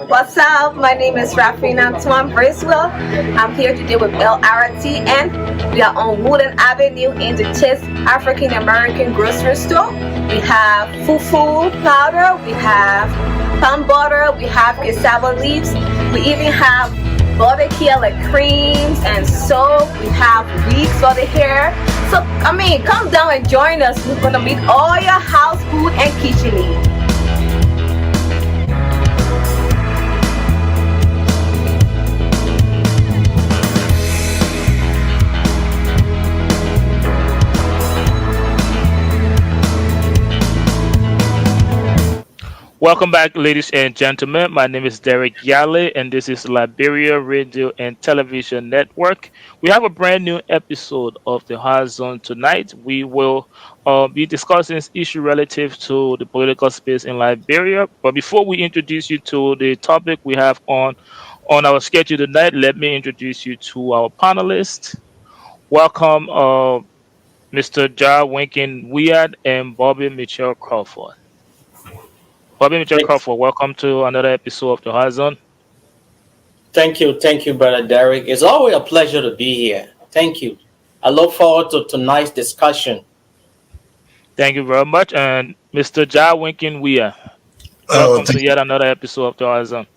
What's up? My name is Rafina Tuan Bracewell. I'm here today with LRTN. We are on Wooden Avenue in the Chase African American grocery store. We have fufu powder, we have palm butter, we have cassava leaves, we even have barbecue like creams and soap. We have wigs for the hair. So, come down and join us. We're gonna meet all your house food and kitchen needs. Welcome back, ladies and gentlemen. My name is Derek Yale, and this is Liberia Radio and Television Network. We have a brand new episode of the Hard Zone tonight. We will be discussing issue relative to the political space in Liberia. But before we introduce you to the topic we have on our schedule tonight, let me introduce you to our panelists. Welcome, Mr. Ja Winkin Weah and Bobby Mitchell Crawford. Bobby Mitchell Thanks. Crawford, welcome to another episode of the Horizon. Thank you, brother Derek. It's always a pleasure to be here. Thank you. I look forward to tonight's discussion. Thank you very much. And Mr. Ja Winkin Weah, welcome to yet another episode of the Horizon.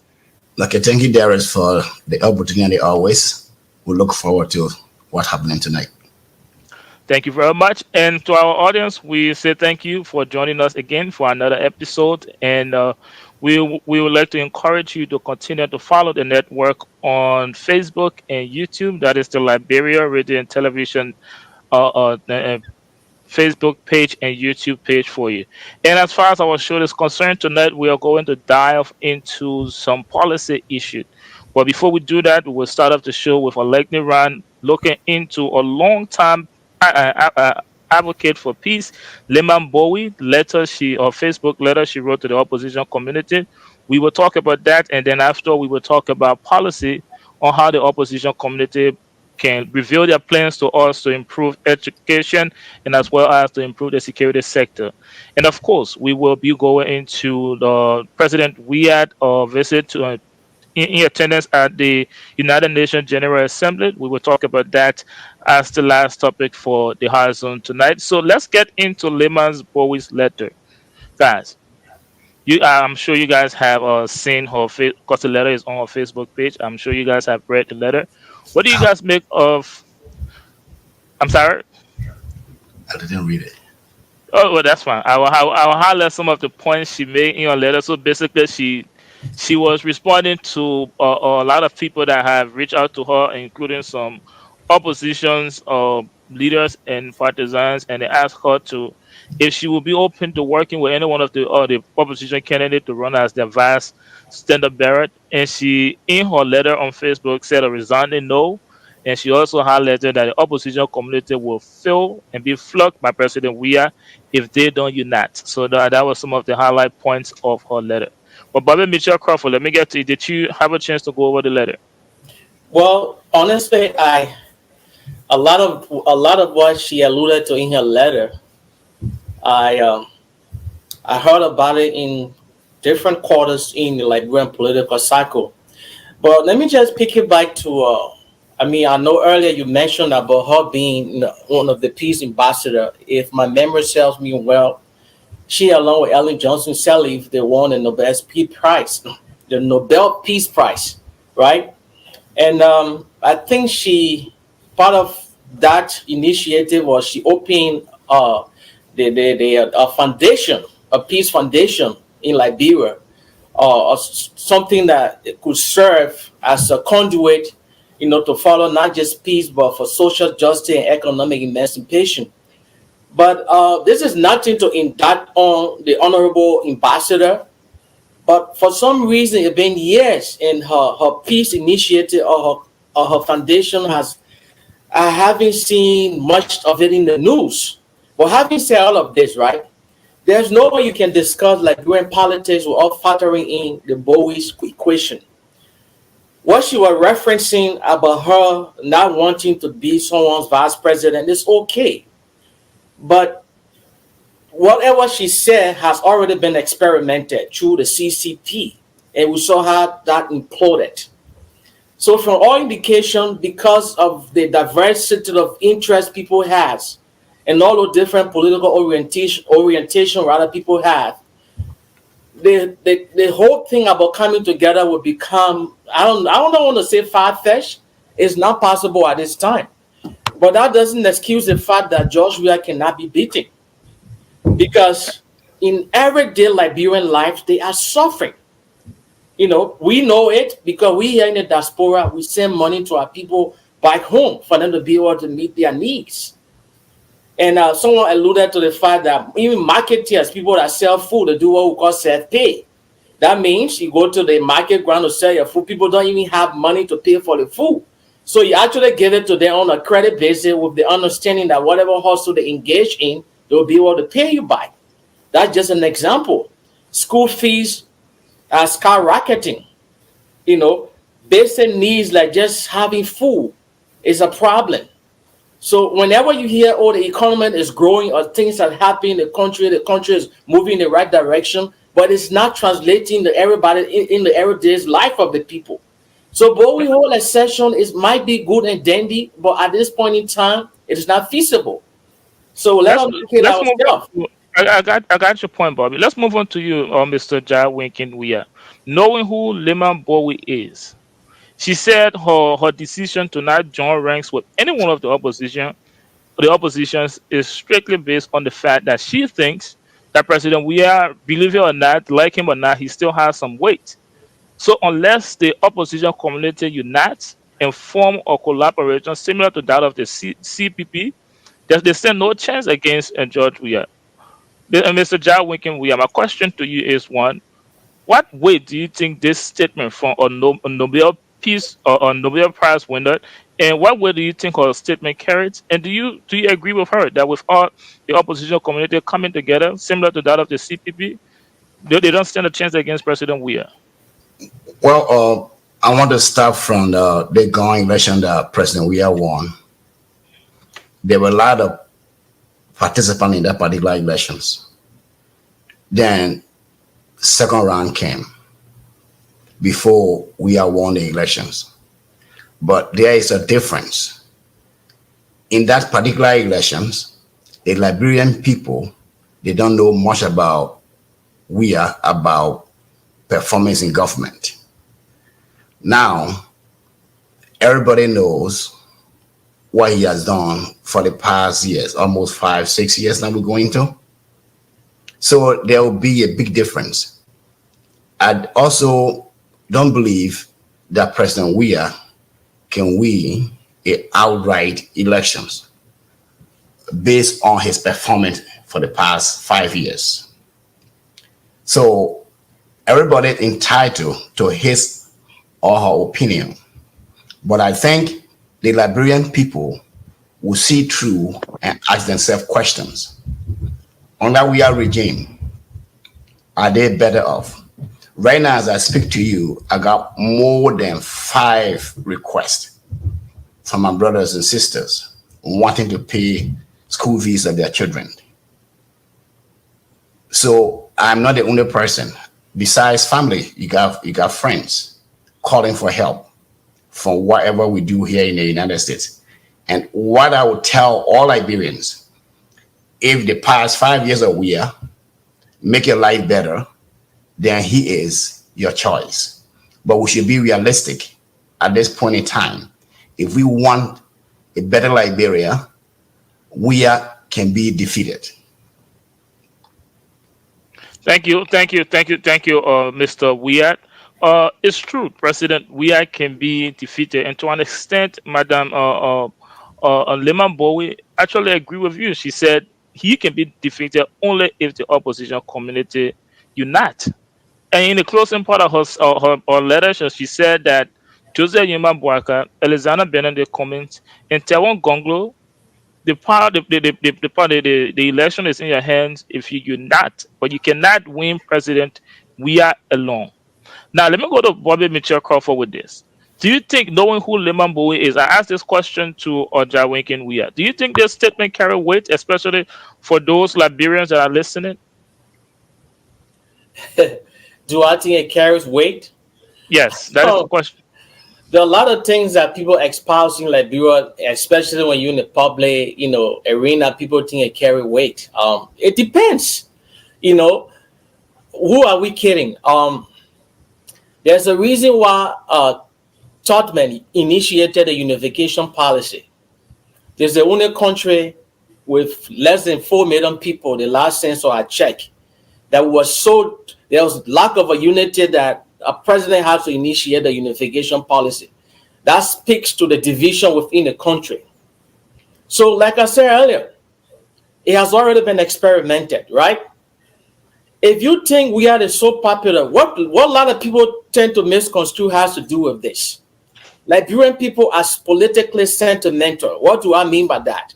Okay, thank you, Darius, for the opportunity always. We look forward to what's happening tonight. Thank you very much. And to our audience, we say thank you for joining us again for another episode. And we would like to encourage you to continue to follow the network on Facebook and YouTube. That is the Liberia Radio and Television Facebook page and YouTube page for you. And as far as our show is concerned, tonight we are going to dive into some policy issues. But before we do that, we will start off the show with a lightning round looking into a long-time advocate for peace, Leymah Gbowee, Facebook letter she wrote to the opposition community. We will talk about that, and then after we will talk about policy on how the opposition community can reveal their plans to us to improve education and as well as to improve the security sector. And of course, we will be going into the President Weah visit to in attendance at the United Nations General Assembly. We will talk about that as the last topic for the Horizon tonight. So let's get into Leymah Gbowee's letter. Guys, I'm sure you guys have seen her, because the letter is on her Facebook page. I'm sure you guys have read the letter. What do you guys make of... I'm sorry? I didn't read it. Oh, well, that's fine. I will highlight some of the points she made in her letter. So basically, she was responding to a lot of people that have reached out to her, including some oppositions leaders and partisans, and they asked her to if she would be open to working with any one of the opposition candidates to run as their vice standard bearer. And she, in her letter on Facebook, said a resounding no. And she also highlighted that the opposition community will fail and be flogged by President Weah if they don't unite. So that was some of the highlight points of her letter. But Bobby Mitchell Crawford, let me get to you. Did you have a chance to go over the letter? Well, honestly, a lot of what she alluded to in her letter, I heard about it in different quarters in the Liberian political cycle. But let me just pick it back to I know earlier you mentioned about her being one of the peace ambassador. If my memory serves me well, she, along with Ellen Johnson Sirleaf, they won the Nobel Peace Prize, right? And I think part of that initiative was she opened a foundation, a peace foundation in Liberia, something that could serve as a conduit, to follow not just peace, but for social justice and economic emancipation. But this is nothing to indict on the honorable ambassador. But for some reason, it's been years, and her peace initiative or her foundation I haven't seen much of it in the news. But having said all of this, right, there's no way you can discuss Liberian politics without factoring in the Gbowee's equation. What she was referencing about her not wanting to be someone's vice president is okay. But whatever she said has already been experimented through the CCP. and we saw how that imploded. So from all indication, because of the diversity of interest people has, and all the different political orientation rather people have, the whole thing about coming together will become, I don't want to say far-fetched. It's not possible at this time. But that doesn't excuse the fact that George Weah cannot be beaten. Because in everyday Liberian life, they are suffering. We know it because we here in the diaspora, we send money to our people back home for them to be able to meet their needs. And someone alluded to the fact that even marketeers, people that sell food, they do what we call self-pay. That means you go to the market ground to sell your food. People don't even have money to pay for the food. So you actually give it to them on a credit basis with the understanding that whatever hustle they engage in, they'll be able to pay you back. That's just an example. School fees are skyrocketing. Basic needs like just having food is a problem. So whenever you hear, oh, the economy is growing or things are happening in the country is moving in the right direction, but it's not translating to everybody in the everyday life of the people. So Bowie whole accession might be good and dandy, but at this point in time, it is not feasible. So let let's us look at let's move on ourselves. to, I got your point, Bobby. Let's move on to you, Mr. Jai Winkin Weah. Knowing who Leymah Gbowee is, she said her decision to not join ranks with any one of the oppositions is strictly based on the fact that she thinks that President Weah, believe it or not, like him or not, he still has some weight. So unless the opposition community unites and form a collaboration similar to that of the CPP, they stand no chance against George Weah. Mr. Jai Winkin Weah, my question to you is one: what weight do you think this statement from a Nobel Peace or Nobel Prize winner, and what weight do you think her statement carries? And do you agree with her that with all the opposition community coming together, similar to that of the CPP, they don't stand a chance against President Weah? Well, I want to start from the going election that President Weah won. There were a lot of participants in that particular elections. Then second round came before Weah won the elections. But there is a difference. In that particular elections, the Liberian people, they don't know much about Weah, about performance in government. Now, everybody knows what he has done for the past years, almost 5, 6 years now we're going to. So there will be a big difference. I also don't believe that President Weah can win a outright elections based on his performance for the past 5 years. So everybody is entitled to his or her opinion. But I think the Liberian people will see through and ask themselves questions. Under Weah regime, are they better off? Right now, as I speak to you, I got more than 5 requests from my brothers and sisters wanting to pay school fees of their children. So I'm not the only person. Besides family, you got friends calling for help from whatever we do here in the United States. And what I would tell all Liberians, if the past 5 years of Weah make your life better, then he is your choice. But we should be realistic at this point in time. If we want a better Liberia, Weah can be defeated. Thank you, Mr. Weah. It's true, President Weah can be defeated, and to an extent, Madam Leymah Gbowee actually agree with you. She said he can be defeated only if the opposition community unite. And in the closing part of her letter, she said that Joseph Yuma Boaka, Alexander Benedict Cummings, and Tewon Gonglo, the election is in your hands if you unite, but you cannot win President Weah alone. Now, let me go to Bobby Mitchell Crawford with this. Do you think, knowing who Leymah Gbowee is, I asked this question to Jai Winkin Weah, do you think this statement carry weight, especially for those Liberians that are listening? Do I think it carries weight? Yes, that is the Oh, question. there are a lot of things that people espouse in Liberia, especially when you're in the public, arena. People think it carry weight. It depends. You know, who are we kidding? There's a reason why Totman initiated a unification policy. There's the only country with less than 4 million people, the last census I checked, that was so there was lack of a unity that a president had to initiate a unification policy. That speaks to the division within the country. So, like I said earlier, it has already been experimented, right? If you think we are so popular, what a lot of people tend to misconstrue has to do with this. Liberian people are politically sentimental. What do I mean by that?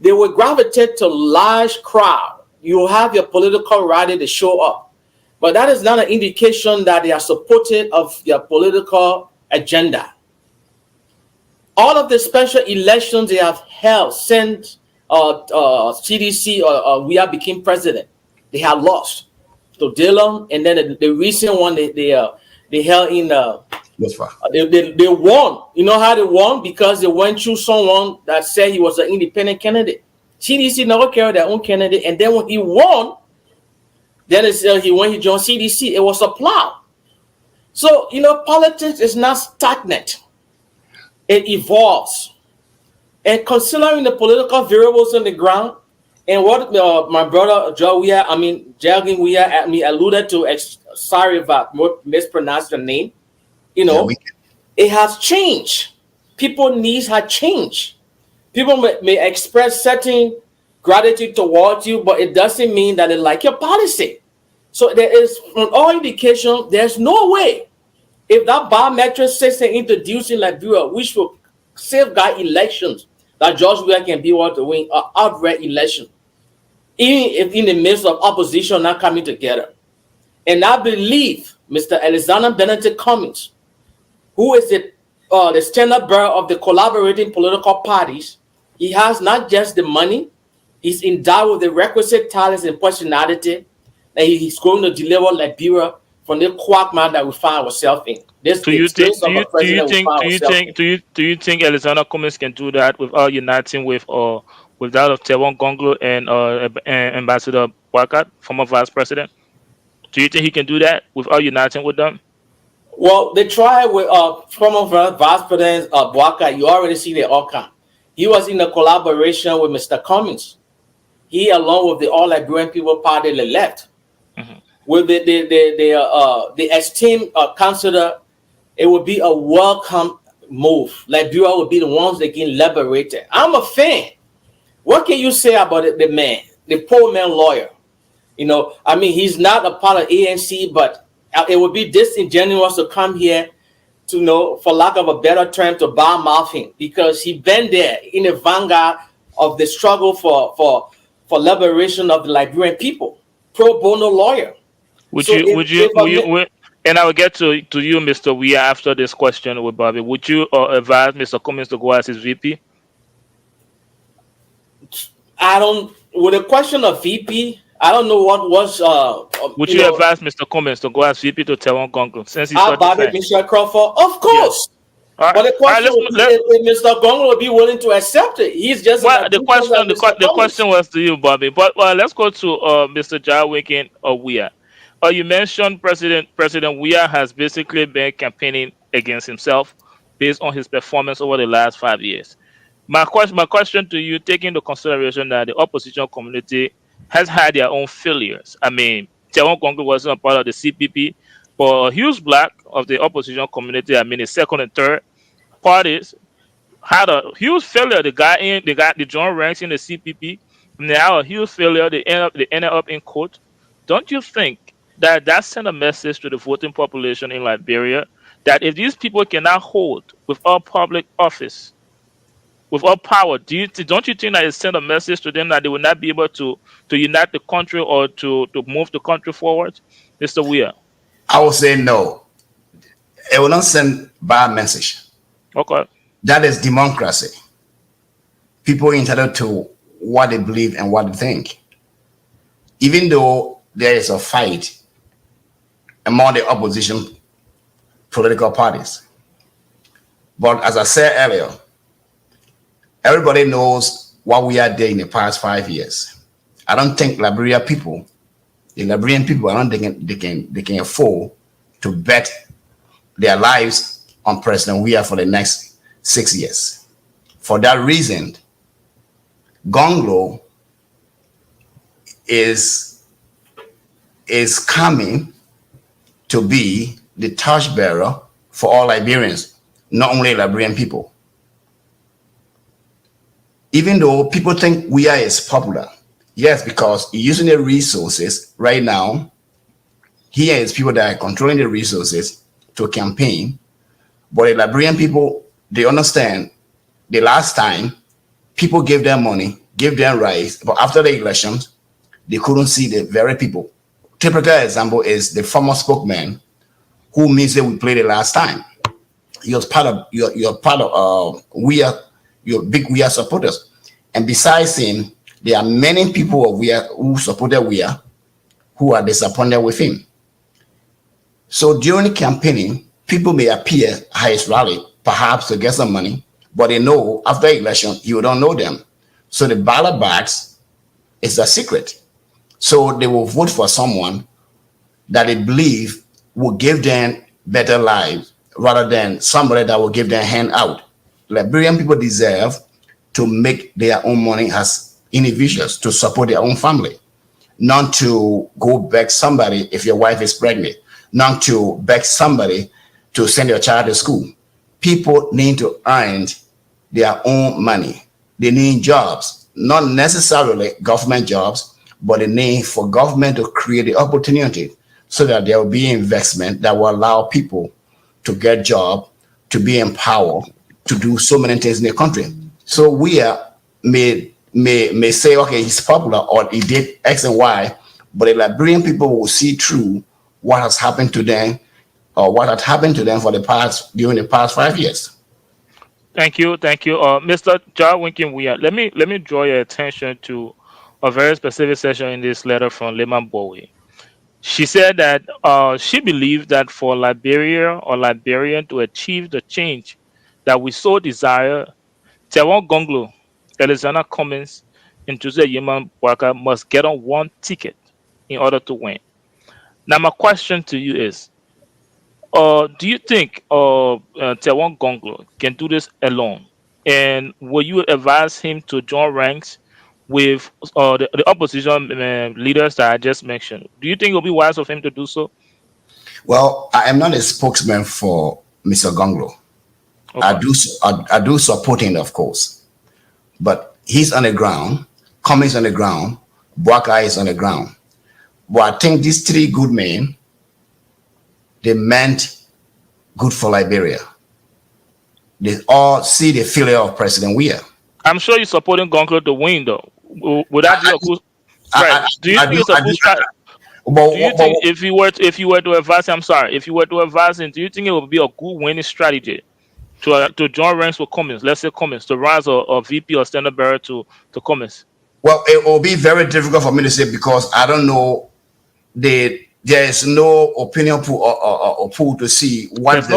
They will gravitate to large crowd. You have your political rally to show up, but that is not an indication that they are supportive of your political agenda. All of the special elections they have held since CDC or Weah became president, they have lost to Dillon, and then the recent one they held in Yes, sir. they won. You know how they won? Because they went through someone that said he was an independent candidate. CDC never carried their own candidate, and then when he won, then when he joined CDC, it was a plow. So politics is not stagnant; it evolves. And considering the political variables on the ground, and what my brother Jalgin Weah, alluded to. Sorry if I mispronounced the name. It has changed. People needs have changed. People may express certain gratitude towards you, but it doesn't mean that they like your policy. So there is, from all indication, there's no way if that biometric system introduced in Liberia, which will safeguard elections, that George Weah can be able to win an outright election, even if in the midst of opposition not coming together. And I believe Mr. Alexander Benedict Cummings, who is the standard bearer of the collaborating political parties, he has not just the money, he's endowed with the requisite talents and personality, and he's going to deliver Liberia from the quagmire that we find ourselves in. This Do you think? of a president we find ourselves in. Do you think Alexander Cummings can do that without uniting with that of Tewon Gonglo and Ambassador Wakat, former vice president? Do you think he can do that without uniting with them? Well, they tried with former vice president Bwaka. You already see the outcome. He was in a collaboration with Mr. Cummings. He, along with the All Liberian People Party, the left. Mm-hmm. With the esteemed councillor, it would be a welcome move. Liberia would be the ones that get liberated. I'm a fan. What can you say about the man, the poor man lawyer? He's not a part of ANC, but it would be disingenuous to come here to, for lack of a better term, to badmouth him, because he been there in the vanguard of the struggle for liberation of the Liberian people. Pro bono lawyer. And I will get to you, Mr. Weah, after this question with Bobby. Would you advise Mr. Cummings to go as his VP? With a question of VP, I don't know what was. Would you advise Mr. Cummings to go as VP to Tewon Gonglo since he's Bobby Michelle Crawford? Of course. Yes. Right. But the question is if Mr. Gonglo will be willing to accept it. He's just the question was to you, Bobby. But let's go to Mr. Jalgin Weah. You mentioned President Weah has basically been campaigning against himself based on his performance over the last 5 years. My question to you, taking into consideration that the opposition community has had their own failures. Tewon Gonglo wasn't a part of the CPP, but a huge block of the opposition community, the second and third parties, had a huge failure. They joined ranks in the CPP, and they had a huge failure. They ended up in court. Don't you think that sent a message to the voting population in Liberia that if these people cannot hold without public office, without power, don't you think that it sent a message to them that they will not be able to unite the country or to move the country forward? Mr. Weah. I would say no. It will not send bad message. Okay. That is democracy. People are entitled to what they believe and what they think. Even though there is a fight among the opposition political parties. But as I said earlier, everybody knows what we are doing in the past 5 years. I don't think the Liberian people, I don't think they can afford to bet their lives on President Weah for the next 6 years. For that reason, Gonglo is coming to be the torchbearer for all Liberians, not only Liberian people. Even though people think Weah is popular, yes, because using the resources right now, here is people that are controlling the resources to campaign. But the Liberian people, they understand the last time people gave them money, gave them rights, but after the elections, they couldn't see the very people. Typical example is the former spokesman who means that we played the last time. You're part of Weah, your big Weah supporters. And besides him, there are many people of Weah who supported Weah who are disappointed with him. So during campaigning, people may appear at his rally, perhaps to get some money, but they know after election, you don't know them. So the ballot box is a secret. So they will vote for someone that they believe will give them better lives rather than somebody that will give them a hand out. Liberian people deserve to make their own money as individuals to support their own family, not to go beg somebody if your wife is pregnant, not to beg somebody to send your child to school. People need to earn their own money. They need jobs, not necessarily government jobs, but they need for government to create the opportunity so that there will be investment that will allow people to get job, to be empowered, to do so many things in the country. So we may say, okay, he's popular or he did X and Y, but the Liberian people will see through what has happened to them or what had happened to them during the past 5 years. Thank you, Mr. Jarwinkin Weah. Let me draw your attention to a very specific section in this letter from Leymah Gbowee. She said that she believed that for Liberia or Liberian to achieve the change that we so desire, Tewon Gonglo, Alexander Cummins, and Jose Yeman Waka must get on one ticket in order to win. Now, my question to you is, do you think Tewon Gonglo can do this alone? And will you advise him to join ranks with the opposition leaders that I just mentioned? Do you think it will be wise of him to do so? Well, I am not a spokesman for Mr. Gonglo. Okay. I do support him, of course. But he's on the ground, Cummings on the ground, Waka is on the ground. But I think these three good men, they meant good for Liberia. They all see the failure of President Weah. I'm sure you're supporting Gonglo to win, though. Would that be a good strategy? Do you think it's a good strategy? Do you think if you were to advise him, if you were to advise him, do you think it would be a good winning strategy to join ranks with Cummins? Let's say Cummins, to rise a VP or standard bearer to Cummins. Well, it will be very difficult for me to say because I don't know. There is no opinion pool or pool to see what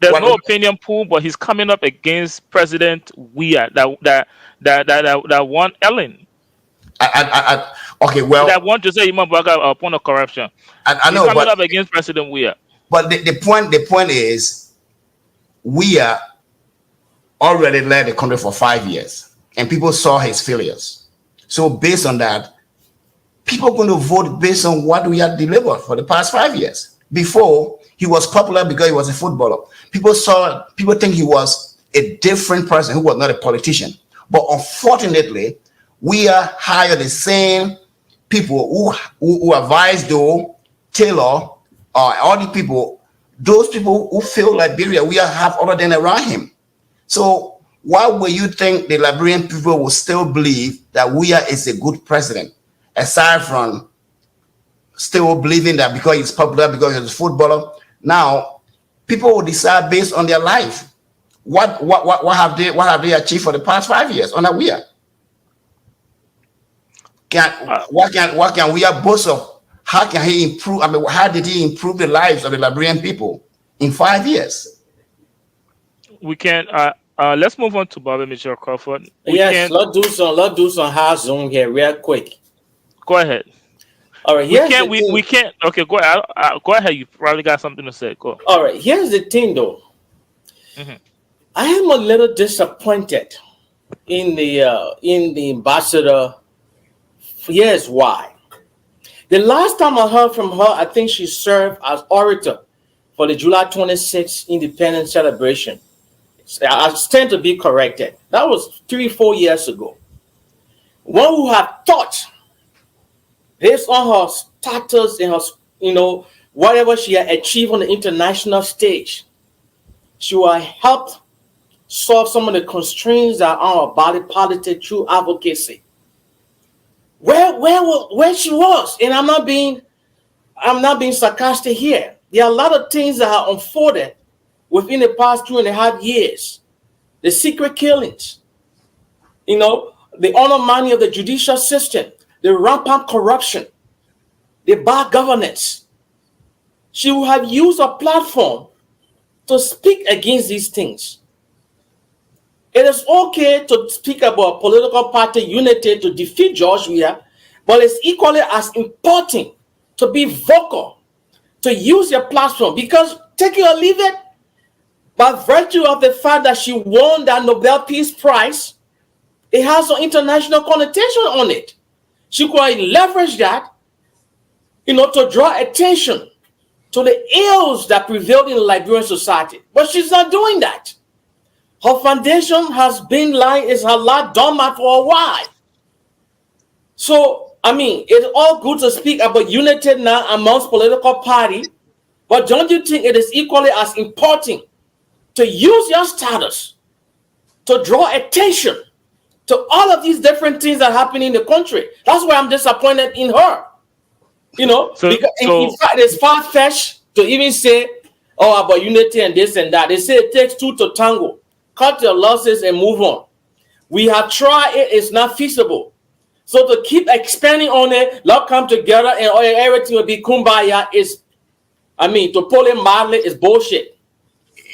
there's no opinion pool, but he's coming up against President Weah that won Ellen. Okay, well, that won Jose Imambaga upon a corruption. I know, he's coming up against President Weah. But the point is, Weah already led the country for 5 years, and people saw his failures. So based on that, people are going to vote based on what we had delivered for the past 5 years. Before, he was popular because he was a footballer. People think he was a different person who was not a politician. But unfortunately, we are hired the same people who advise Doe, Taylor, all the people, those people who feel Liberia, we have other than around him. So why would you think the Liberian people will still believe that Weah is a good president, aside from still believing that because he's popular, because he's a footballer? Now, people will decide based on their life. What have they achieved for the past 5 years under Weah? What can Weah boast of How can he improve? I mean, how did he improve the lives of the Liberian people in 5 years? We can let's move on to Bobby Mitchell Crawford. Yes, let's do some hard zoom here real quick. Go ahead. All right, We can't. Okay, go ahead. Go ahead. You probably got something to say. Go. All right, here's the thing, though. I am a little disappointed in the ambassador. Here's why. The last time I heard from her, I think she served as orator for the July 26th Independence celebration. I stand to be corrected. That was 3-4 years ago. One who had thought, based on her status and her, whatever she had achieved on the international stage, she will help solve some of the constraints that are on body politic through advocacy. Where she was, and I'm not being sarcastic here. There are a lot of things that have unfolded within the past 2.5 years. The secret killings, the undermining of the judicial system, the rampant corruption, the bad governance. She will have used a platform to speak against these things. It is okay to speak about political party unity to defeat George Weah, but it's equally as important to be vocal, to use your platform, because take it or leave it, by virtue of the fact that she won that Nobel Peace Prize, it has an international connotation on it. She could leverage that, to draw attention to the ills that prevailed in the Liberian society. But she's not doing that. Her foundation has been is a lot dormant for a while. So, it's all good to speak about unity now amongst political parties, but don't you think it is equally as important to use your status to draw attention to all of these different things that happen in the country? That's why I'm disappointed in her. Because in fact, it's far-fetched to even say, about unity and this and that. They say it takes two to tango. Cut your losses and move on. We have tried it, it's not feasible. So to keep expanding on it, let's come together and everything will be kumbaya to pull it mildly is bullshit.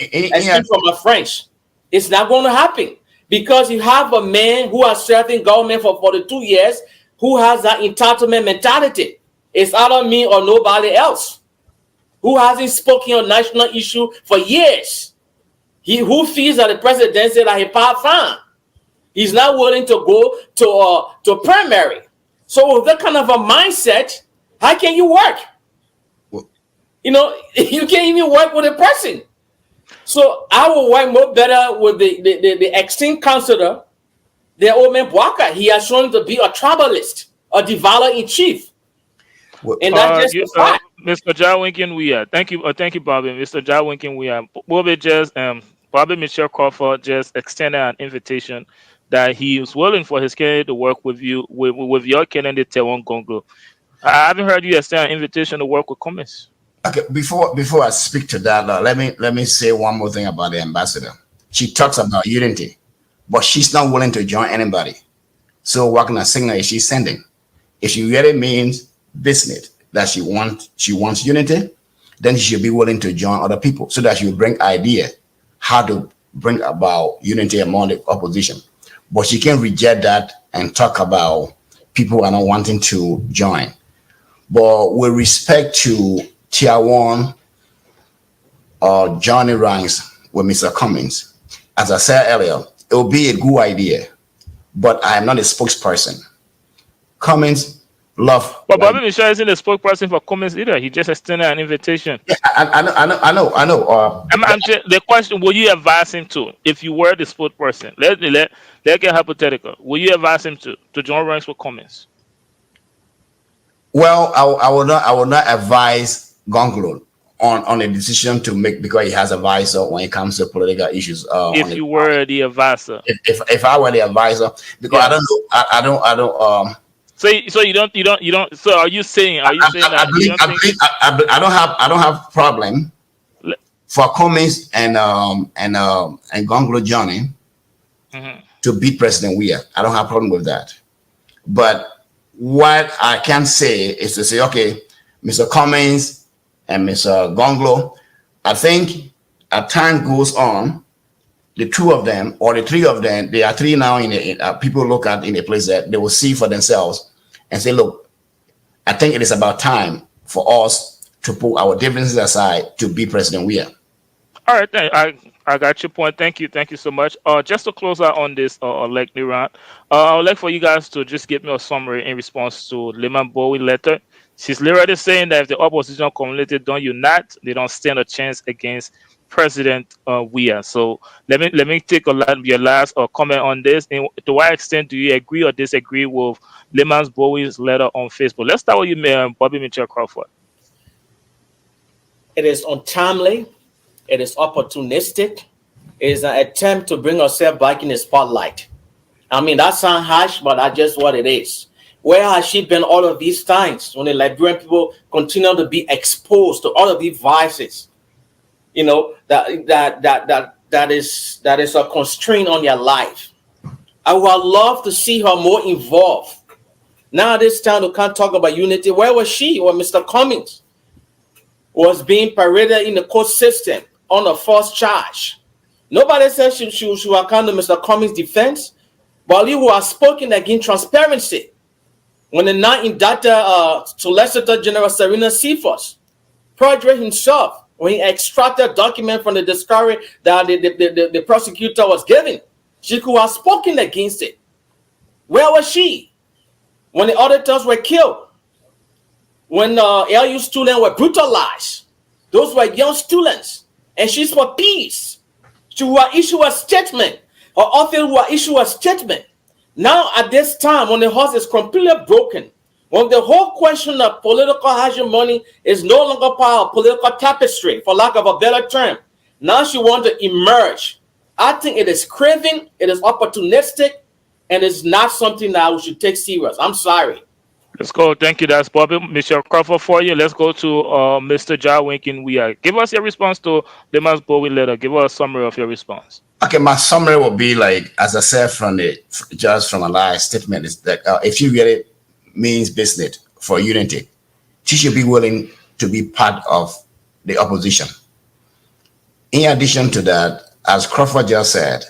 Excuse from my French. It's not going to happen because you have a man who has served in government for 42 years who has that entitlement mentality. It's either me or nobody else, who hasn't spoken on national issue for years. He who feels that the president said that he part fan. He's not willing to go to primary. So with that kind of a mindset, how can you work? Well, you can't even work with a person. So I will work more better with the extinct councillor, the old man Boaka. He has shown to be a tribalist, a divaler in chief. Well, and that's just a fact. Mr. Jawinkin Weah. Thank you, Bobby. Mr. Jawinkin Weah. Bobby Mitchell Crawford just extended an invitation that he is willing for his candidate to work with you, with your candidate, Tewon Gonglo. I haven't heard you extend an invitation to work with Cummins. Okay, before I speak to that, let me say one more thing about the ambassador. She talks about unity, but she's not willing to join anybody. So what kind of signal is she sending? If she really means business, that she wants unity, then she should be willing to join other people so that she will bring idea how to bring about unity among the opposition. But she can reject that and talk about people are not wanting to join. But with respect to Tier 1 or Johnny Ranks with Mr. Cummins, as I said earlier, it will be a good idea, but I am not a spokesperson. Cummins love. But Bobby Michelle isn't a spokesperson for Cummins either. He just extended an invitation. Yeah, I know. The question: will you advise him to, if you were the spokesperson? Let get hypothetical. Will you advise him to join ranks with Cummins? Well, I will not advise Gonglo on a decision to make because he has advisor when it comes to political issues. If you were the advisor, if I were the advisor, because yeah. I don't. So you don't. So are you saying that I don't have problem for Cummins and Gonglo Johnny to beat President Weah. I don't have problem with that. But what I can say is to say, okay, Mr. Cummings and Mr. Gonglo, I think as time goes on, the two of them or the three of them, they are three now people look at in a place that they will see for themselves and say, look, I think it is about time for us to put our differences aside to be President Weah. All right, I got your point. Thank you so much. Just to close out on this lengthy round, I would like for you guys to just give me a summary in response to Leymah Gbowee letter. She's literally saying that if the opposition community don't unite, they don't stand a chance against President Weah. So let me take your last comment on this. And to what extent do you agree or disagree with Leymah Gbowee's letter on Facebook? Let's start with you, Bobby Mitchell Crawford. It is untimely. It is opportunistic. It is an attempt to bring ourselves back in the spotlight. I mean, that sounds harsh, but that's just what it is. Where has she been all of these times when the Liberian people continue to be exposed to all of these vices? You know, that is a constraint on their life. I would love to see her more involved. Now this time we can't talk about unity. Where was she when Mr. Cummings was being paraded in the court system on a false charge? Nobody said she will come to Mr. Cummings' defense, but you who have spoken against transparency when the now indicted Solicitor General Serena Cephas perjured himself when he extracted a document from the discovery that the prosecutor was giving. She could have spoken against it. Where was she when the auditors were killed? When LU students were brutalized? Those were young students, and she's for peace. She will issue a statement, or office will issue a statement. Now, at this time, when the horse is completely broken, when the whole question of political hegemony is no longer part of political tapestry, for lack of a better term, now she wants to emerge. I think it is craving, it is opportunistic, and it's not something that we should take serious. I'm sorry. Let's go. Thank you. That's Bobby Michelle Crawford for you. Let's go to Mr. Jawinkin Weah. Give us your response to Leymah Gbowee letter. Give us a summary of your response. Okay, my summary will be like, as I said just from a last statement, is that if you really means business for unity, she should be willing to be part of the opposition. In addition to that, as Crawford just said,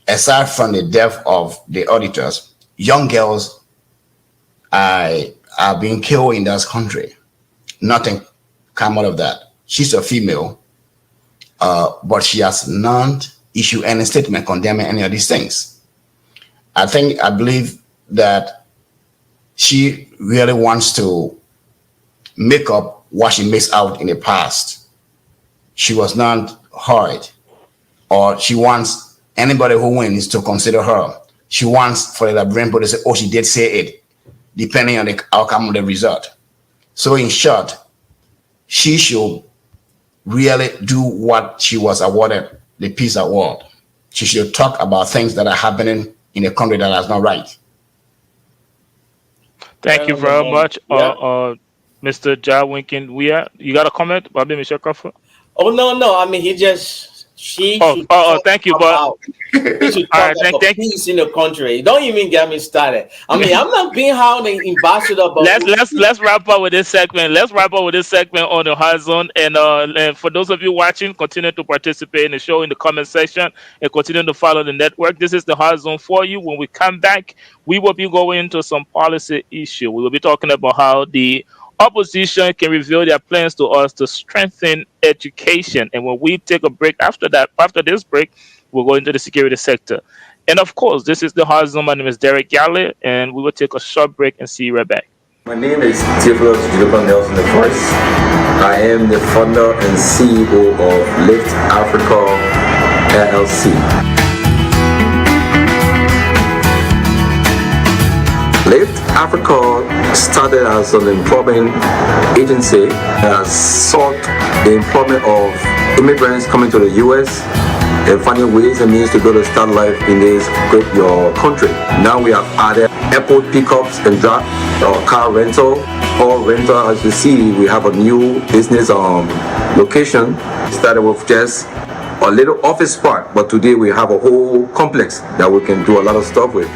aside from the death of the auditors, young girls are being killed in this country. Nothing come out of that. She's a female, but she has not issued any statement condemning any of these things. I believe that she really wants to make up what she missed out in the past. She was not heard, or she wants anybody who wins to consider her. She wants for the Liberian people to say, oh, she did say it, depending on the outcome of the result. So in short, she should really do what she was awarded, the Peace Award. She should talk about things that are happening in a country that is not right. Thank you very much, Mr. Jawinkin Weah. You got a comment, Bobby Michelle Crawford? Oh, no. I mean, she thank you, but should talk about peace in the country. Don't even get me started. I mean, I'm not being how the ambassador. But let's wrap up with this segment. Let's wrap up with this segment on the Hard Zone. And for those of you watching, continue to participate in the show in the comment section and continue to follow the network. This is the Hard Zone for you. When we come back, we will be going into some policy issue. We will be talking about how the opposition can reveal their plans to us to strengthen education. And when we take a break after this break, we'll go into the security sector. And of course, this is the Hard Zone. My name is Derek Galley, and we will take a short break and see you right back. My name is Theophilus Nelson I. I am the founder and CEO of Lift Africa LLC. Lift Africa started as an employment agency that sought the employment of immigrants coming to the U.S. and finding ways and means to be able to start life in this great your country. Now we have added airport pickups and drop, car rental, or rental. As you see, we have a new business location. Started with just a little office part, but today we have a whole complex that we can do a lot of stuff with.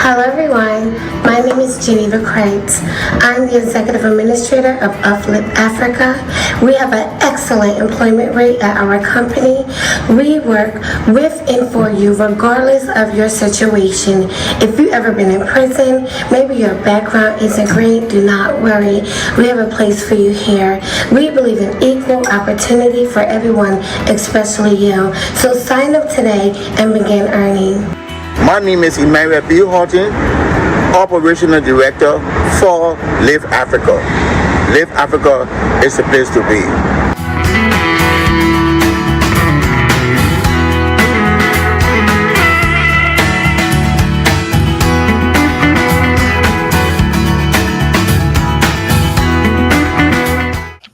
Hello everyone, my name is Geneva Kreitz. I'm the Executive Administrator of FLUFF Africa. We have an excellent employment rate at our company. We work with and for you regardless of your situation. If you've ever been in prison, maybe your background isn't great, do not worry. We have a place for you here. We believe in equal opportunity for everyone, especially you. So sign up today and begin earning. My name is Emmanuel B. Horton, Operational Director for Live Africa. Live Africa is the place to be.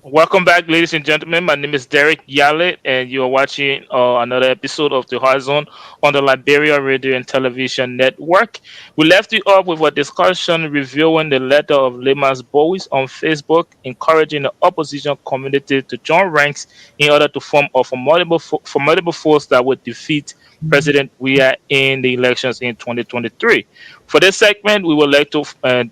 Welcome back, ladies and gentlemen. My name is Derek Yalit, and you are watching another episode of The Horizon on the Liberia Radio and Television Network. We left you up with a discussion reviewing the letter of Leymah Gbowee on Facebook, encouraging the opposition community to join ranks in order to form a formidable force that would defeat President Weah in the elections in 2023. For this segment, we would like to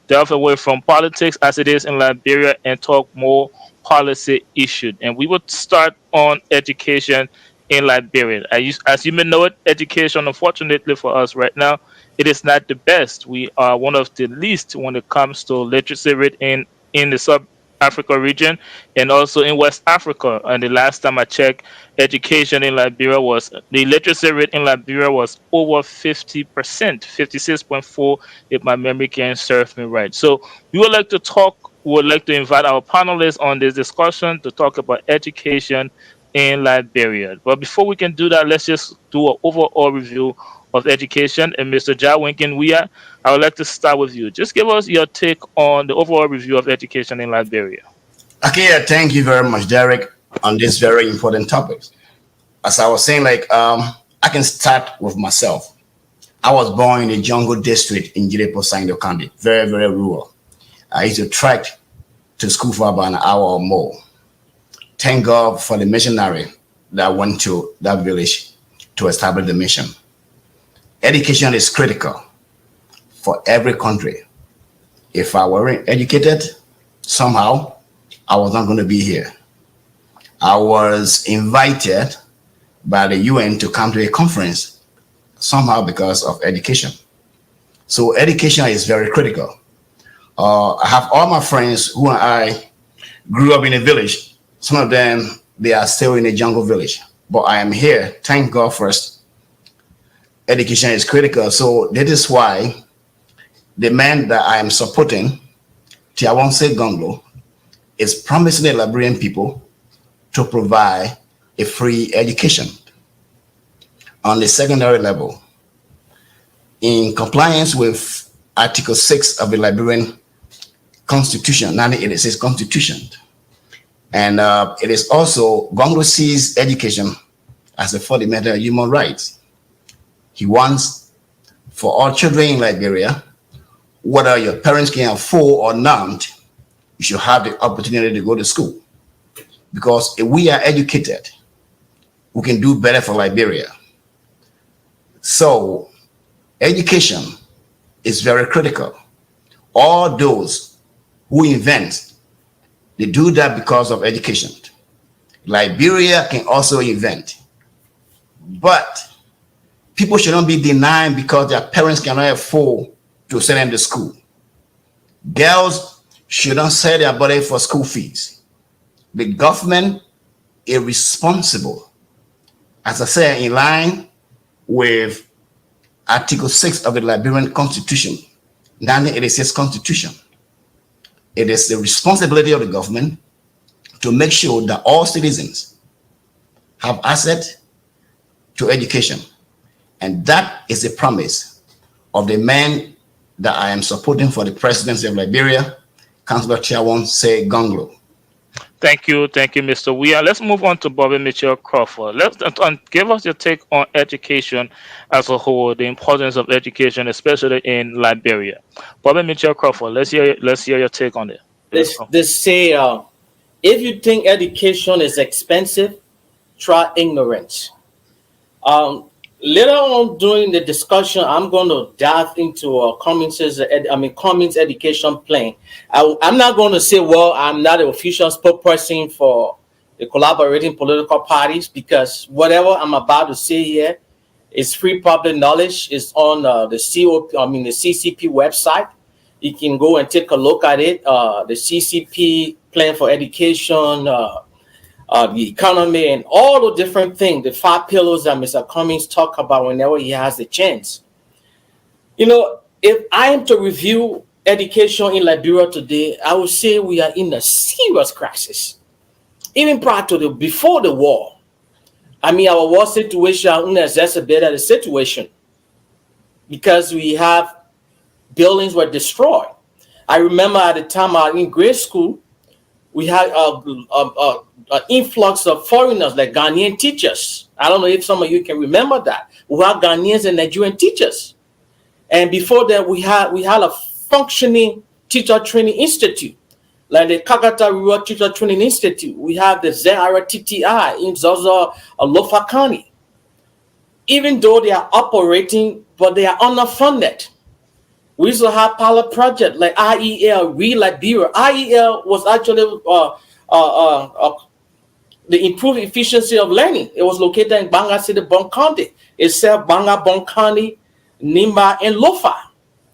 delve away from politics as it is in Liberia and talk more policy issued, and we would start on education in Liberia. As you may know it, education, unfortunately for us right now, it is not the best. We are one of the least when it comes to literacy rate in the sub Africa region and also in West Africa. And the last time I checked, education in Liberia was the literacy rate in Liberia was over 50%, 56.4, if my memory can serve me right. So we would like to invite our panelists on this discussion to talk about education in Liberia. But before we can do that, let's just do an overall review of education. And Mr. Weah, I would like to start with you. Just give us your take on the overall review of education in Liberia. Okay, thank you very much, Derek, on this very important topic. As I was saying, I can start with myself. I was born in a jungle district in Jirepo County, very, very rural. I used to trek to school for about an hour or more. Thank God for the missionary that went to that village to establish the mission. Education is critical for every country. If I weren't educated, somehow I was not going to be here. I was invited by the UN to come to a conference, somehow because of education. So education is very critical. I have all my friends who and I grew up in a village. Some of them, they are still in a jungle village. But I am here, thank God first. Education is critical. So that is why the man that I am supporting, Tiawonse Gonglo, is promising the Liberian people to provide a free education on the secondary level in compliance with Article 6 of the Liberian Constitution, 1986 Constitution. And it is also, Gonglo sees education as a fundamental human right. He wants for all children in Liberia, whether your parents can afford or not, you should have the opportunity to go to school. Because if we are educated, we can do better for Liberia. So education is very critical. All those who invent, they do that because of education. Liberia can also invent, but people should not be denied because their parents cannot afford to send them to school. Girls should not sell their body for school fees. The government is responsible, as I said, in line with Article 6 of the Liberian Constitution, 1986 Constitution. It is the responsibility of the government to make sure that all citizens have access to education. And that is the promise of the man that I am supporting for the presidency of Liberia, Councillor Tiawonse Gonglo. Thank you, Mr. Weah. Let's move on to Bobby Mitchell Crawford. Let's give us your take on education as a whole, the importance of education, especially in Liberia. Bobby Mitchell Crawford, let's hear your take on it. They say, if you think education is expensive, try ignorance. Later on during the discussion, I'm going to dive into Cummings' education plan. I'm not going to say, well, I'm not an official spokesperson for the collaborating political parties, because whatever I'm about to say here is free public knowledge. It's on the CCP website. You can go and take a look at it. The CCP plan for education, the economy, and all the different things, the 5 pillars that Mr. Cummings talk about whenever he has the chance. You know, if I am to review education in Liberia today, I would say we are in a serious crisis. Even before the war. I mean, our war situation only exacerbated the situation because we have buildings were destroyed. I remember at the time I was in grade school, we had an influx of foreigners, like Ghanaian teachers. I don't know if some of you can remember that. We had Ghanaians and Nigerian teachers. And before that, we had a functioning teacher training institute, like the Kakata Rural Teacher Training Institute. We have the ZRTTI in Zozo, Lofa County. Even though they are operating, but they are underfunded. We also have pilot project like IEL, Liberia. IEL was actually the improved efficiency of learning. It was located in Banga City, Bon County. It served Banga, Bon County, Nimba, and Lofa.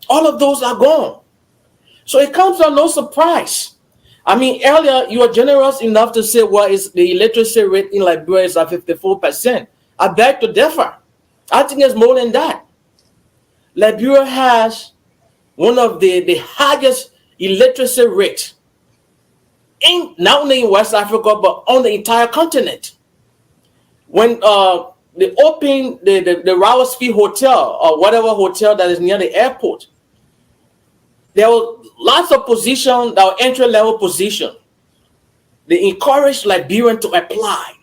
All of those are gone. So it comes as no surprise. I mean, earlier you were generous enough to say, well, is the illiteracy rate in Liberia is at 54%. I beg to differ. I think it's more than that. Liberia has one of the highest illiteracy rate not only in West Africa, but on the entire continent. When they opened the Rawaspi Hotel, or whatever hotel that is near the airport, there were lots of positions that were entry-level positions. They encouraged Liberians to apply.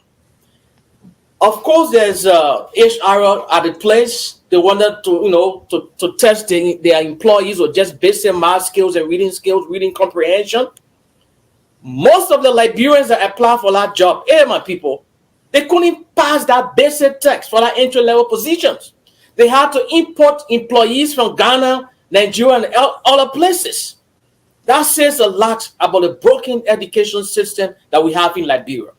Of course, there's HR at the place. They wanted to test their employees with just basic math skills and reading comprehension. Most of the Liberians that apply for that job, my people, they couldn't pass that basic test for that entry-level positions. They had to import employees from Ghana, Nigeria, and other places. That says a lot about the broken education system that we have in Liberia.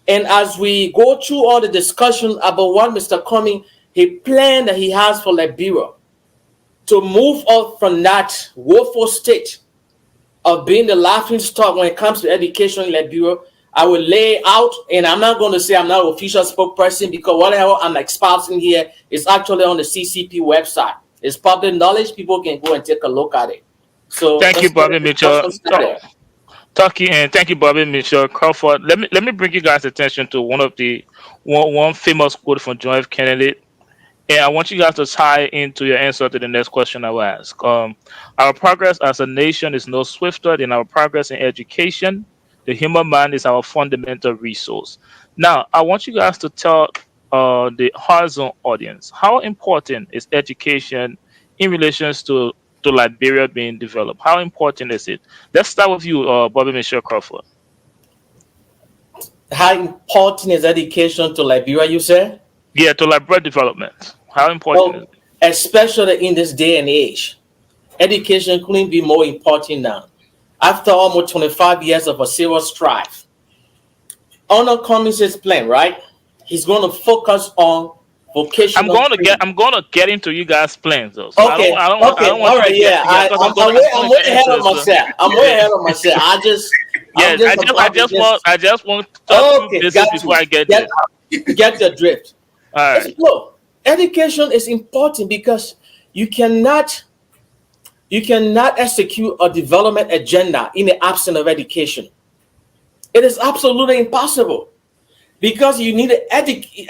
And as we go through all the discussion about what Mr. Cummings, he planned that he has for Liberia to move up from that woeful state of being the laughing stock when it comes to education in Liberia, I will lay out, and I'm not going to say I'm not an official spokesperson, because whatever I'm espousing here is actually on the CCP website. It's public knowledge. People can go and take a look at it. So thank you, Bobby Mitchell. Thank you, Bobby Mitchell Crawford. Let me bring you guys' attention to one famous quote from John F. Kennedy. And I want you guys to tie into your answer to the next question I will ask. Our progress as a nation is no swifter than our progress in education. The human mind is our fundamental resource. Now, I want you guys to tell the horizon audience, how important is education in relations to Liberia being developed? How important is it? Let's start with you, Bobby Michelle Crawford. How important is education to Liberia, you say? Yeah, to Liberia development. How important is it? Especially in this day and age, education couldn't be more important now. After almost 25 years of a serious strife, under Cummings' plan, right? He's going to focus on vocational. I'm going to get into you guys' plans, though. So okay. I don't want all right. Yeah. I'm way ahead of myself. I just want to talk to this before I get there. Get the drift. All right. Look, education is important because you cannot execute a development agenda in the absence of education. It is absolutely impossible, because you need an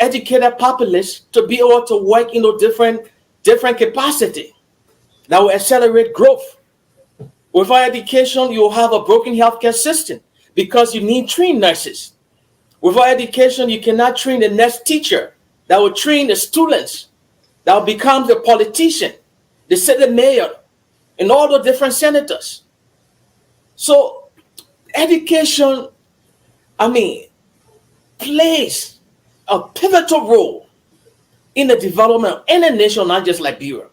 educated populace to be able to work in a different capacity that will accelerate growth. Without education, you will have a broken healthcare system because you need trained nurses. Without education, you cannot train the next teacher that will train the students that will become the politician, the city mayor, and all the different senators. So education, plays a pivotal role in the development of any nation, not just Liberia.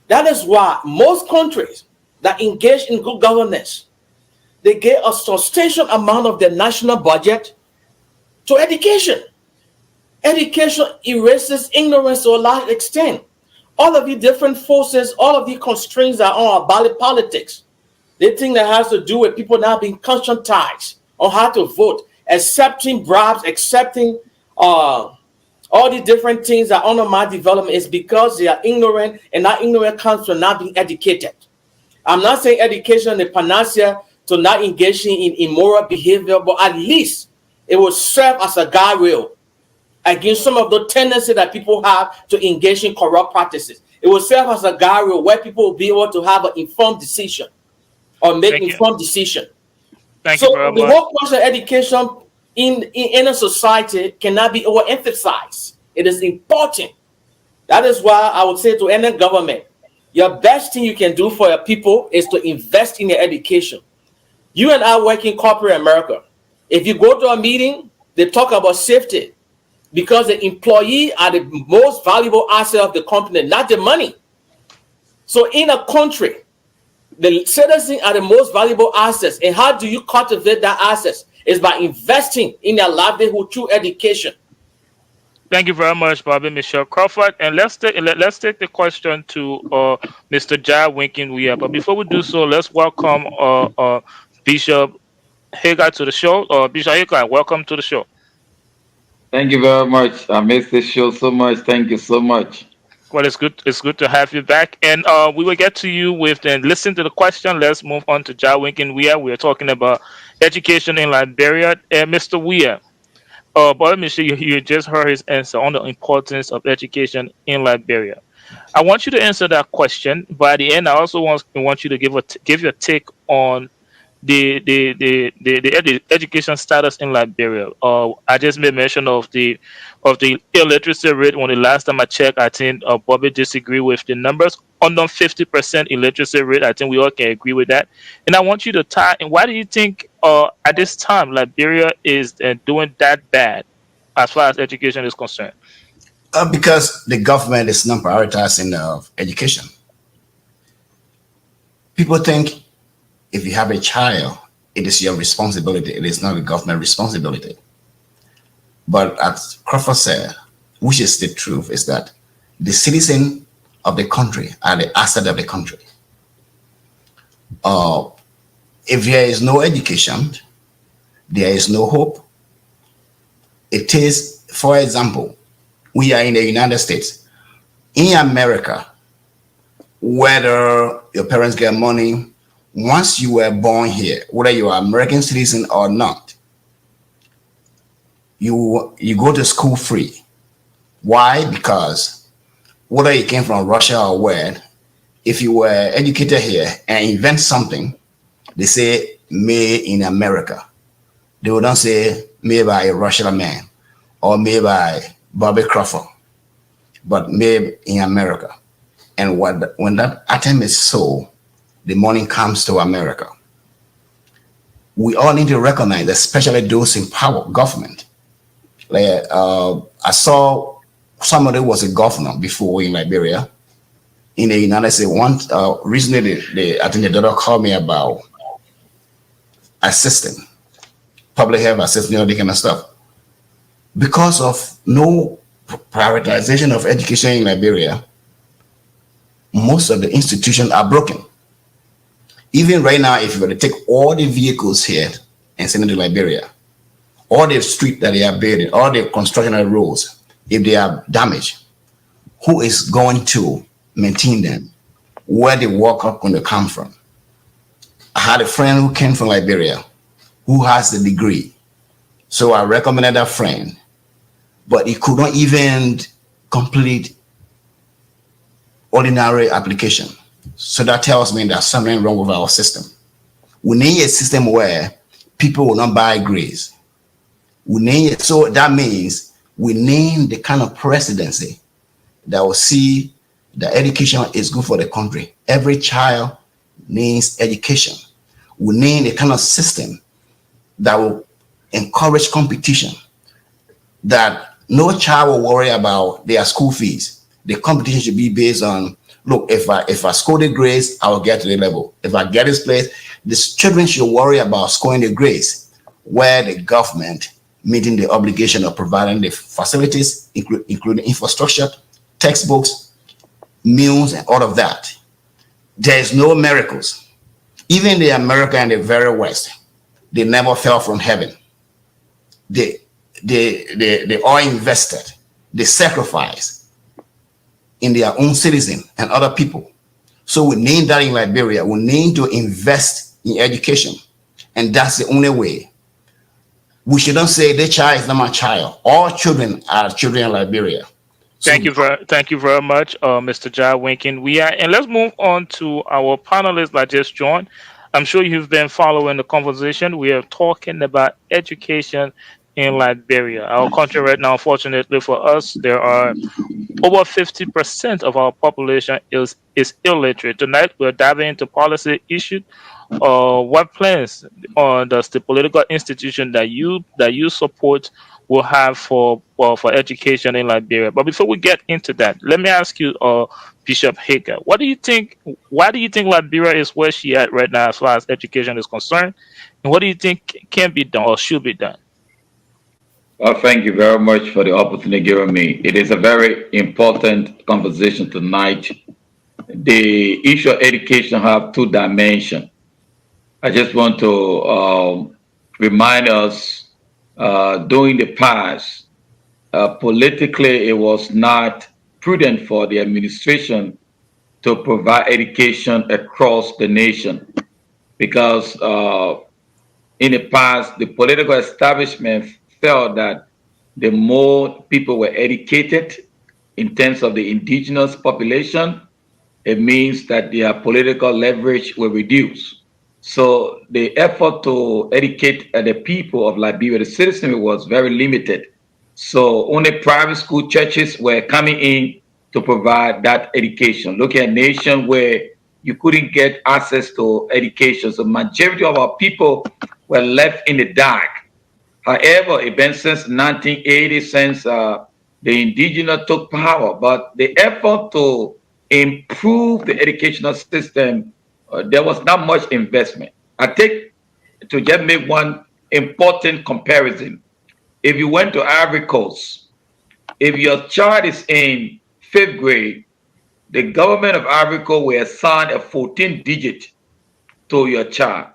That is why most countries that engage in good governance, they give a substantial amount of their national budget to education. Education erases ignorance to a large extent. All of the different forces, all of the constraints are on our ballot politics. They think that has to do with people now being conscientized on how to vote, accepting bribes, accepting all the different things that undermine development is because they are ignorant, and that ignorance comes from not being educated. I'm not saying education is the panacea to not engaging in immoral behavior, but at least it will serve as a guardrail against some of the tendencies that people have to engage in corrupt practices. It will serve as a guardrail where people will be able to have an informed decision or make informed decision. Thank you very So the much. whole question of education in a society cannot be overemphasized. It is important. That is why I would say to any government, your best thing you can do for your people is to invest in their education. You and I work in corporate America. If you go to a meeting, they talk about safety because the employee are the most valuable asset of the company, not the money. So in a country, the citizens are the most valuable assets. And how do you cultivate that assets? Is by investing in their livelihood through education. Thank you very much, Bobby Michelle Crawford. And let's take the question to Mr. Jai Winkin Weah. But before we do so, let's welcome Bishop Hagar to the show. Bishop Hagar, welcome to the show. Thank you very much. I missed this show so much. Thank you so much. Well, it's good to have you back. And we will get to you with and listen to the question. Let's move on to Jai Winkin Weah. We are talking about education in Liberia. And Mr. Weah, Bobby Michelle, you just heard his answer on the importance of education in Liberia. I want you to answer that question. But at the end, I also want you to give your take on the education status in Liberia. I just made mention of the illiteracy rate. When the last time I checked, I think Bobby disagreed with the numbers. Under 50% illiteracy rate, I think we all can agree with that. And I want you to tie. And why do you think at this time Liberia is doing that bad as far as education is concerned? Because the government is not prioritizing education. People think if you have a child, it is your responsibility. It is not the government responsibility. But as Crawford said, which is the truth, is that the citizens of the country are the asset of the country. If there is no education, there is no hope. It is, for example, we are in the United States. In America, whether your parents get money, once you were born here, whether you are American citizen or not, you go to school free. Why? Because whether you came from Russia or where, if you were educated here and invent something, they say made in America. They would not say made by a Russian man or made by Bobby Crawford, but made in America. And when that item is sold, the money comes to America. We all need to recognize, especially those in power, government. Like I saw somebody was a governor before in Liberia, in the United States. Once recently, I think the daughter called me about assisting, public health assistant, that kind of stuff. Because of no prioritization of education in Liberia, most of the institutions are broken. Even right now, if you were to take all the vehicles here and send them to Liberia, all the streets that they are building, all the construction of roads, if they are damaged, who is going to maintain them? Where the worker going to come from? I had a friend who came from Liberia who has the degree. So I recommended that friend, but he could not even complete ordinary application. So that tells me there's something wrong with our system. We need a system where people will not buy grades. So that means we need the kind of presidency that will see that education is good for the country. Every child needs education. We need a kind of system that will encourage competition, that No child will worry about their school fees. The competition should be based on, look, if I score the grades, I will get to the level. If I get this place, the children should worry about scoring the grades, where the government meeting the obligation of providing the facilities, including infrastructure, textbooks, meals, and all of that. There is no miracles. Even the America and the very West, they never fell from heaven. They all invested, they sacrificed in their own citizen and other people. So we need that in Liberia. We need to invest in education. And that's the only way. We shouldn't say the child is not my child. All children are children in Liberia. So, Thank you very much, Mr. Jai Winkin. And let's move on to our panelists that just joined. I'm sure you've been following the conversation. We are talking about education in Liberia. Our country right now, unfortunately for us, there are over 50% of our population is illiterate. Tonight, we're diving into policy issues. What plans does the political institution that you support will have for education in Liberia? But before we get into that, let me ask you, Bishop Hager, why do you think Liberia is where she at right now as far as education is concerned, and what do you think can be done or should be done? Well, thank you very much for the opportunity given me. It is a very important conversation tonight. The issue of education have two dimensions. I just want to remind us, during the past, politically, it was not prudent for the administration to provide education across the nation because in the past, the political establishment felt that the more people were educated in terms of the indigenous population, it means that their political leverage will reduce. So the effort to educate the people of Liberia, the citizenry, was very limited. So only private school churches were coming in to provide that education. Look at a nation where you couldn't get access to education. So majority of our people were left in the dark. However, even since 1980, since the indigenous took power, but the effort to improve the educational system, there was not much investment. I take, to just make one important comparison, if you went to Ivory Coast, if your child is in 5th grade, the government of Ivory Coast will assign a 14-digit to your child.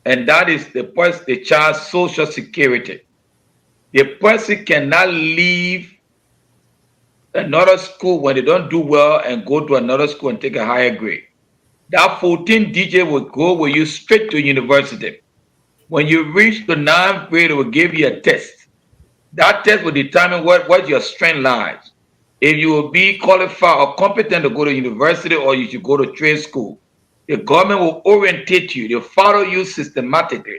And that is the child's social security. The person cannot leave another school when they don't do well and go to another school and take a higher grade. That 14-digit will go with you straight to university. When you reach the 9th grade, it will give you a test. That test will determine what your strength lies. If you will be qualified or competent to go to university or you should go to trade school. The government will orientate you. They'll follow you systematically.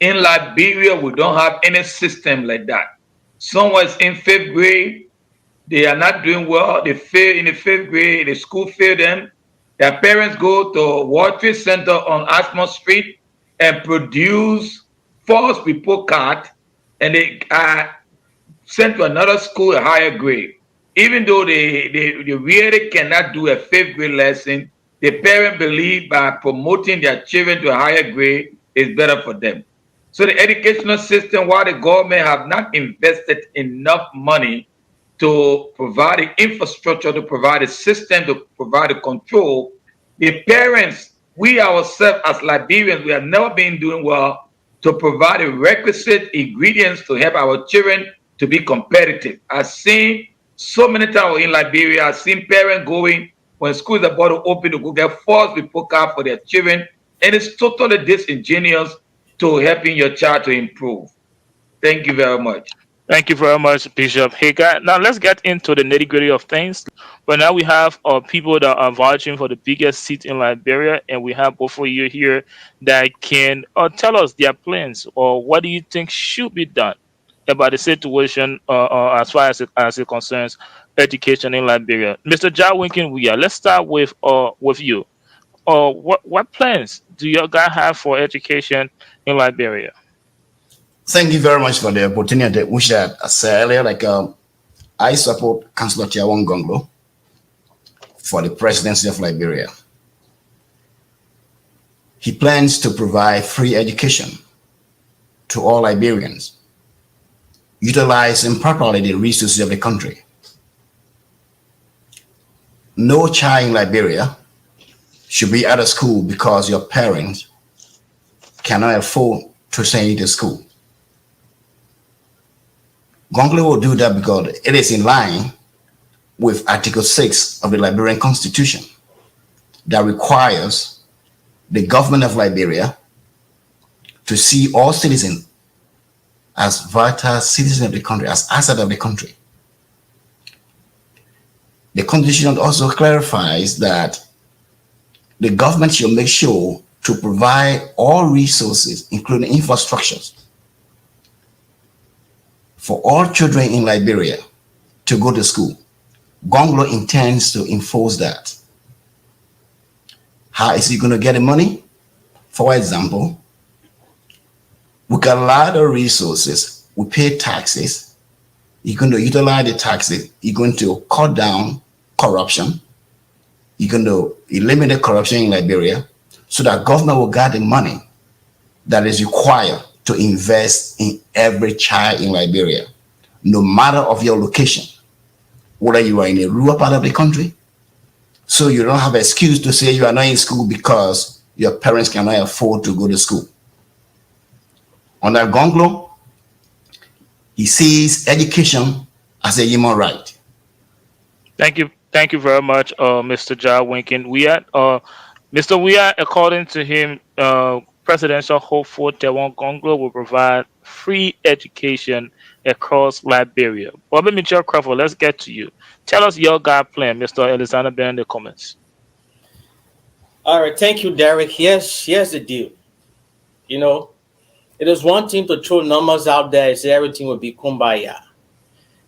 In Liberia, we don't have any system like that. Someone's in 5th grade, they are not doing well. They fail in the 5th grade. The school failed them. Their parents go to World Trade Center on Asmont Street and produce false report card, and they are sent to another school a higher grade. Even though they really cannot do a 5th grade lesson, the parents believe by promoting their children to a higher grade is better for them. So the educational system, while the government have not invested enough money to provide the infrastructure, to provide a system, to provide the control, the parents, we ourselves as Liberians, we have never been doing well to provide the requisite ingredients to help our children to be competitive. I've seen so many times in Liberia, I've seen parents going, when schools are about to open, to go get false report card for their children, and it's totally disingenuous to helping your child to improve. Thank you very much. Thank you very much, Bishop Hager. Now let's get into the nitty-gritty of things. But now we have people that are vouching for the biggest seat in Liberia, and we have both of you here that can tell us their plans or what do you think should be done about the situation as far as it concerns education in Liberia. Mr. Jai Winkin, Weah, let's start with you. What plans do you guys have for education in Liberia? Thank you very much for the opportunity. Which I said earlier, I support Councillor Tiawan Gonglo for the presidency of Liberia. He plans to provide free education to all Liberians, utilizing properly the resources of the country. No child in Liberia should be out of school because your parents cannot afford to send you to school. Gonglo will do that because it is in line with Article 6 of the Liberian Constitution that requires the government of Liberia to see all citizens as vital citizens of the country, as assets of the country. The Constitution also clarifies that the government should make sure to provide all resources, including infrastructures, for all children in Liberia to go to school. Gonglo intends to enforce that. How is he going to get the money? For example, we got a lot of resources. We pay taxes. You're going to utilize the taxes. You're going to cut down corruption. You're going to eliminate corruption in Liberia so that government will get the money that is required to invest in every child in Liberia, no matter of your location, whether you are in a rural part of the country, so you don't have an excuse to say you are not in school because your parents cannot afford to go to school. Under Gonglo, he sees education as a human right. Thank you very much, Mr. Ja Winkin. Mr. Weah, according to him, presidential hopeful Tiawan Gonglo will provide free education across Liberia. But let me check, Crawford. Let's get to you. Tell us your God plan, Mr. Alexander Ben, in the comments. All right, thank you, Derek. Here's the deal. You know, it is one thing to throw numbers out there and say everything will be kumbaya.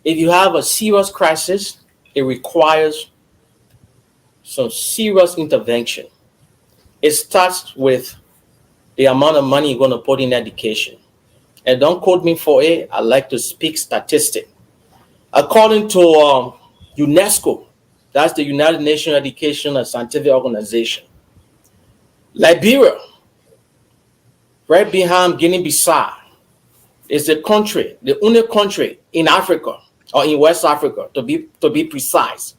If you have a serious crisis, it requires some serious intervention. It starts with the amount of money you're going to put in education. And don't quote me for it. I like to speak statistics. According to UNESCO, that's the United Nations Education and Scientific Organization, Liberia, right behind Guinea-Bissau, is the country, the only country in Africa, or in West Africa, to be precise,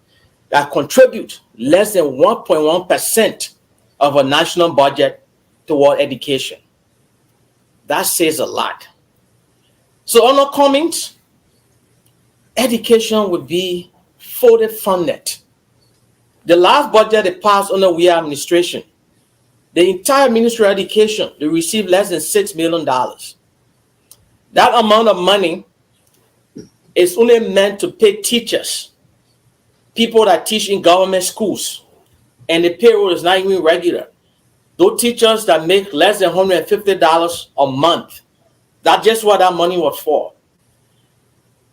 that contribute less than 1.1% of a national budget toward education. That says a lot. So on our comments, education would be fully funded. The last budget that passed under Weah administration, the entire Ministry of Education, they received less than $6 million. That amount of money is only meant to pay teachers, people that teach in government schools, and the payroll is not even regular. Those teachers that make less than $150 a month, that's just what that money was for.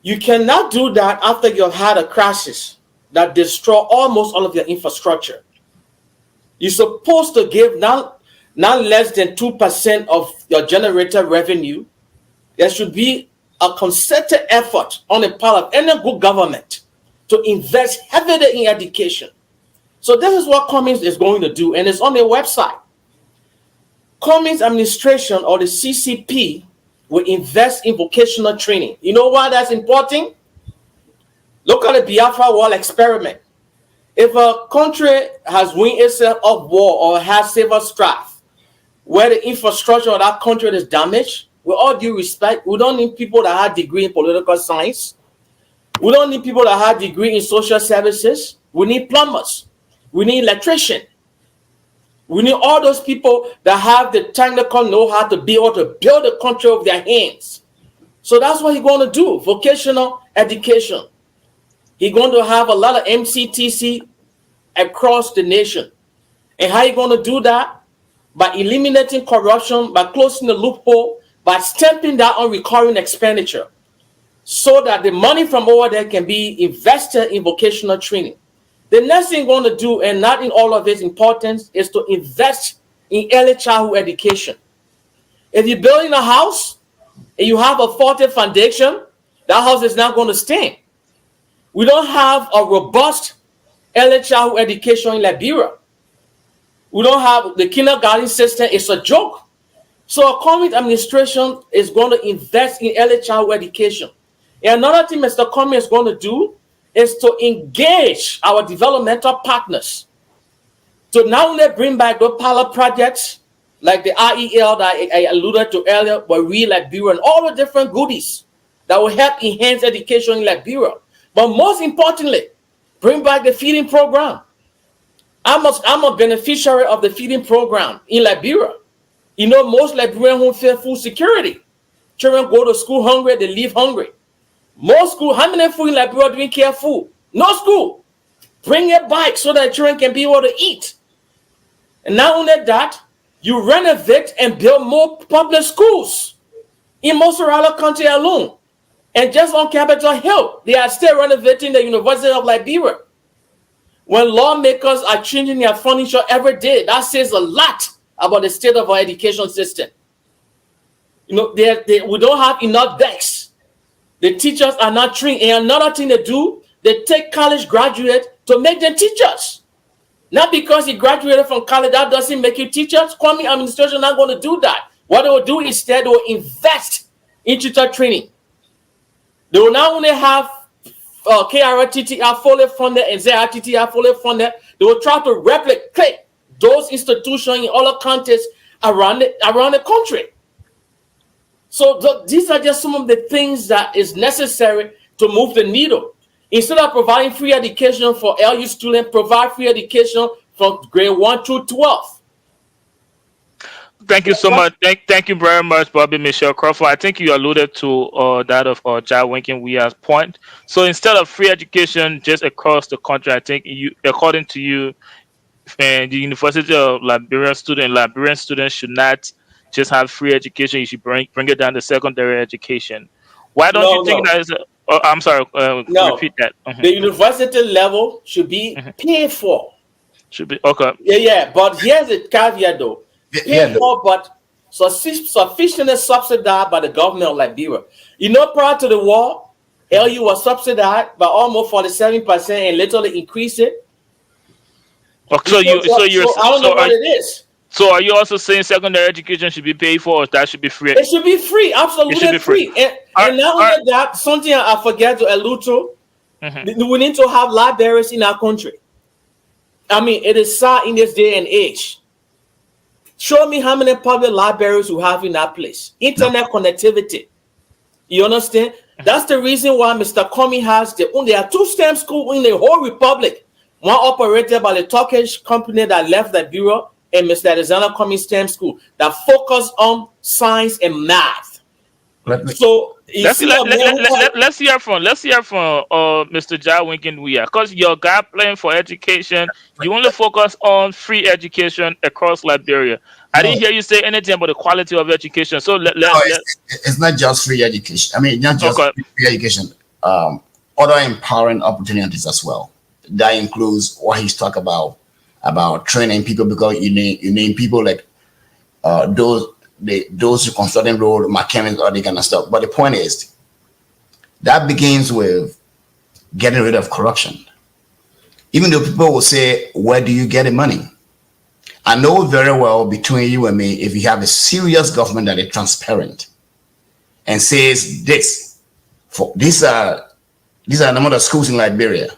You cannot do that after you've had a crisis that destroy almost all of your infrastructure. You're supposed to give not less than 2% of your generated revenue. There should be a concerted effort on the part of any good government to invest heavily in education. So this is what Cummings is going to do, and it's on their website. Cummings administration, or the CCP, will invest in vocational training. You know why that's important? Look at the Biafra Wall experiment. If a country has won itself of war or has civil strife, where the infrastructure of that country is damaged, with all due respect, we don't need people that have degree in political science. We don't need people that have degree in social services. We need plumbers. We need electricians. We need all those people that have the technical know-how to be able to build the country with their hands. So that's what he's going to do, vocational education. He's going to have a lot of MCTC across the nation. And how are you going to do that? By eliminating corruption, by closing the loophole, by stamping that on recurring expenditure, so that the money from over there can be invested in vocational training. The next thing we're going to do, and not in all of its importance, is to invest in early childhood education. If you're building a house and you have a faulty foundation, that house is not going to stand. We don't have a robust early childhood education in Liberia. We don't have the kindergarten system. It's a joke. So a current administration is going to invest in early childhood education. And another thing Mr. Comey is going to do is to engage our developmental partners to not only bring back those pilot projects like the IEL that I alluded to earlier, but we Liberia and all the different goodies that will help enhance education in Liberia. But most importantly, bring back the feeding program. I'm a beneficiary of the feeding program in Liberia. You know, most Liberians who feel food security. Children go to school hungry, they leave hungry. Most school, how many food in Liberia doing care food? No school. Bring it back so that children can be able to eat. And not only that, you renovate and build more public schools in Mozzarella County alone. And just on Capitol Hill, they are still renovating the University of Liberia. When lawmakers are changing their furniture every day, that says a lot about the state of our education system. You know, we don't have enough desks. The teachers are not trained. And another thing they do, they take college graduates to make them teachers. Not because you graduated from college, that doesn't make you teachers. Kwame administration not going to do that. What they will do instead, they will invest in teacher training. They will not only have KRTTR fully funded and ZRTTR fully funded, they will try to replicate those institutions in other countries around the country. So these are just some of the things that is necessary to move the needle. Instead of providing free education for LU students, provide free education from grade 1 through 12. Thank you so much. Thank you very much, Bobby Michelle Crawford. I think you alluded to that of Weah's point. So instead of free education just across the country, I think according to you, and the University of Liberian students should not just have free education. You should bring it down to secondary education. Why don't you think that is? I'm sorry. Repeat that. The university level should be paid for. Should be okay. Yeah. But here's the caveat, though. Paid for, but sufficiently subsidized by the government of Liberia. You know, prior to the war, LU was subsidized by almost 47% and literally increased it. Okay, I don't know what it is. So are you also saying secondary education should be paid for, or that should be free? It should be free, absolutely free. And not only that, something I forget to allude to, we need to have libraries in our country. I mean, it is sad in this day and age. Show me how many public libraries we have in that place. Internet connectivity. You understand? That's the reason why Mr. Comey has there are 2 STEM schools in the whole republic. One operated by the Turkish company that left the bureau, and Mr. Alexander Comey STEM School that focus on science and math. Let's hear from Mr. Weah, because your guy playing for education, you only focus on free education across Liberia. I didn't hear you say anything about the quality of education. So it's not just free education. I mean, not just free education. Other empowering opportunities as well. That includes what he's talking about training people, because you name people like those who consulting role, mechanics, all that kind of stuff. But the point is, that begins with getting rid of corruption. Even though people will say, where do you get the money? I know very well between you and me, if you have a serious government that is transparent and says these are a number of schools in Liberia,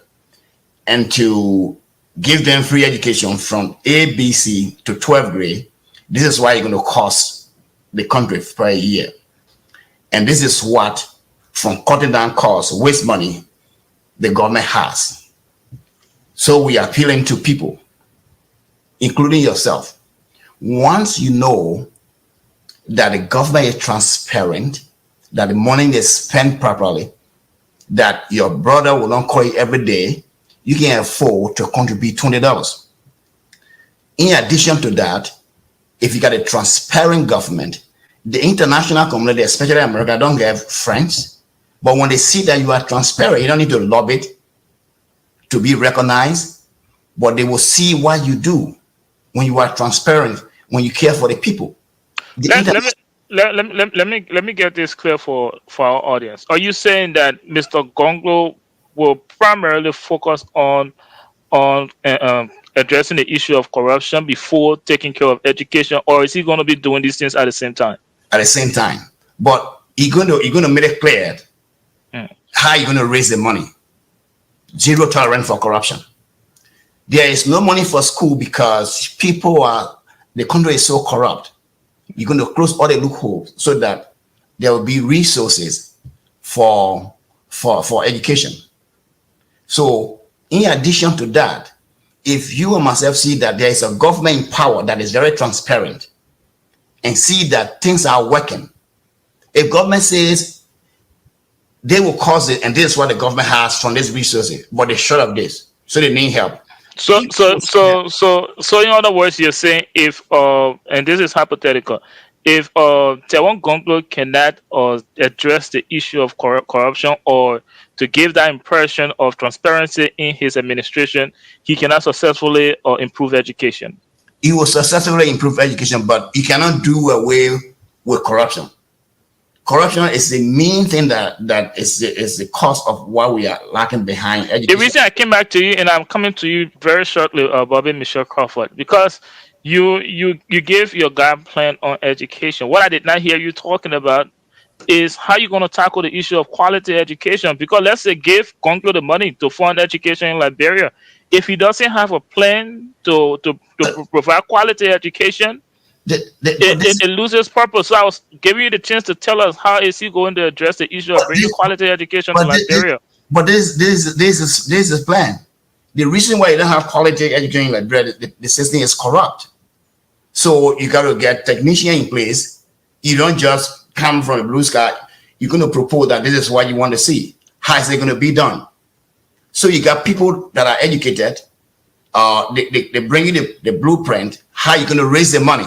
and to give them free education from A, B, C to 12th grade, this is why you're going to cost the country per year. And this is what, from cutting down costs, waste money, the government has. So we are appealing to people, including yourself. Once you know that the government is transparent, that the money is spent properly, that your brother will not call you every day, you can afford to contribute $20. In addition to that, if you got a transparent government, the international community, especially America, don't have friends. But when they see that you are transparent, you don't need to lobby it to be recognized, but they will see what you do when you are transparent, when you care for the people. Let me get this clear for our audience. Are you saying that Mr. Gongo will primarily focus on addressing the issue of corruption before taking care of education, or is he going to be doing these things at the same time? At the same time, but you're gonna make it clear how you're gonna raise the money. Zero tolerance for corruption. There is no money for school because the country is so corrupt. You're going to close all the loopholes so that there will be resources for education. So in addition to that, if you and myself see that there is a government in power that is very transparent and see that things are working, if government says they will cause it and this is what the government has from these resources, but they're short of this, so they need help. So in other words, you're saying if and this is hypothetical, if Tewon Gonglo cannot address the issue of corruption or to give that impression of transparency in his administration, he cannot successfully improve education. He will successfully improve education, but he cannot do away with corruption. Corruption is the main thing that is the cause of why we are lacking behind education. The reason I came back to you, and I'm coming to you very shortly, Bobby Michelle Crawford, because you gave your guide plan on education. What I did not hear you talking about is how you're going to tackle the issue of quality education. Because let's say give Gonglo the money to fund education in Liberia. If he doesn't have a plan to provide quality education, it loses purpose. So I was giving you the chance to tell us how is he going to address the issue of bringing quality education to Liberia. This is a plan. The reason why you don't have quality education in Liberia, the system is corrupt. So you got to get technician in place. You don't just come from the blue sky. You're going to propose that this is what you want to see. How is it going to be done? So you got people that are educated. They bring you the blueprint. How you going to raise the money?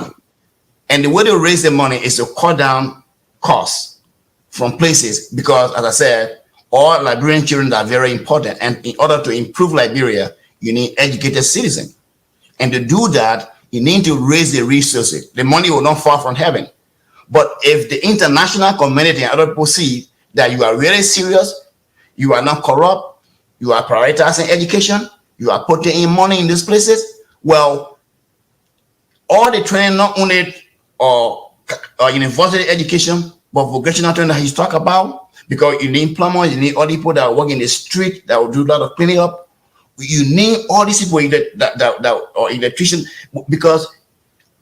And the way to raise the money is to cut down costs from places because, as I said, all Liberian children are very important. And in order to improve Liberia, you need educated citizens. And to do that, you need to raise the resources. The money will not fall from heaven. But if the international community and other people see that you are really serious, you are not corrupt, you are prioritizing education, you are putting in money in these places, well, all the training, not only university education, but vocational training that he's talking about, because you need plumbers, you need all the people that work in the street that will do a lot of cleaning up. You need all these people that or electrician, because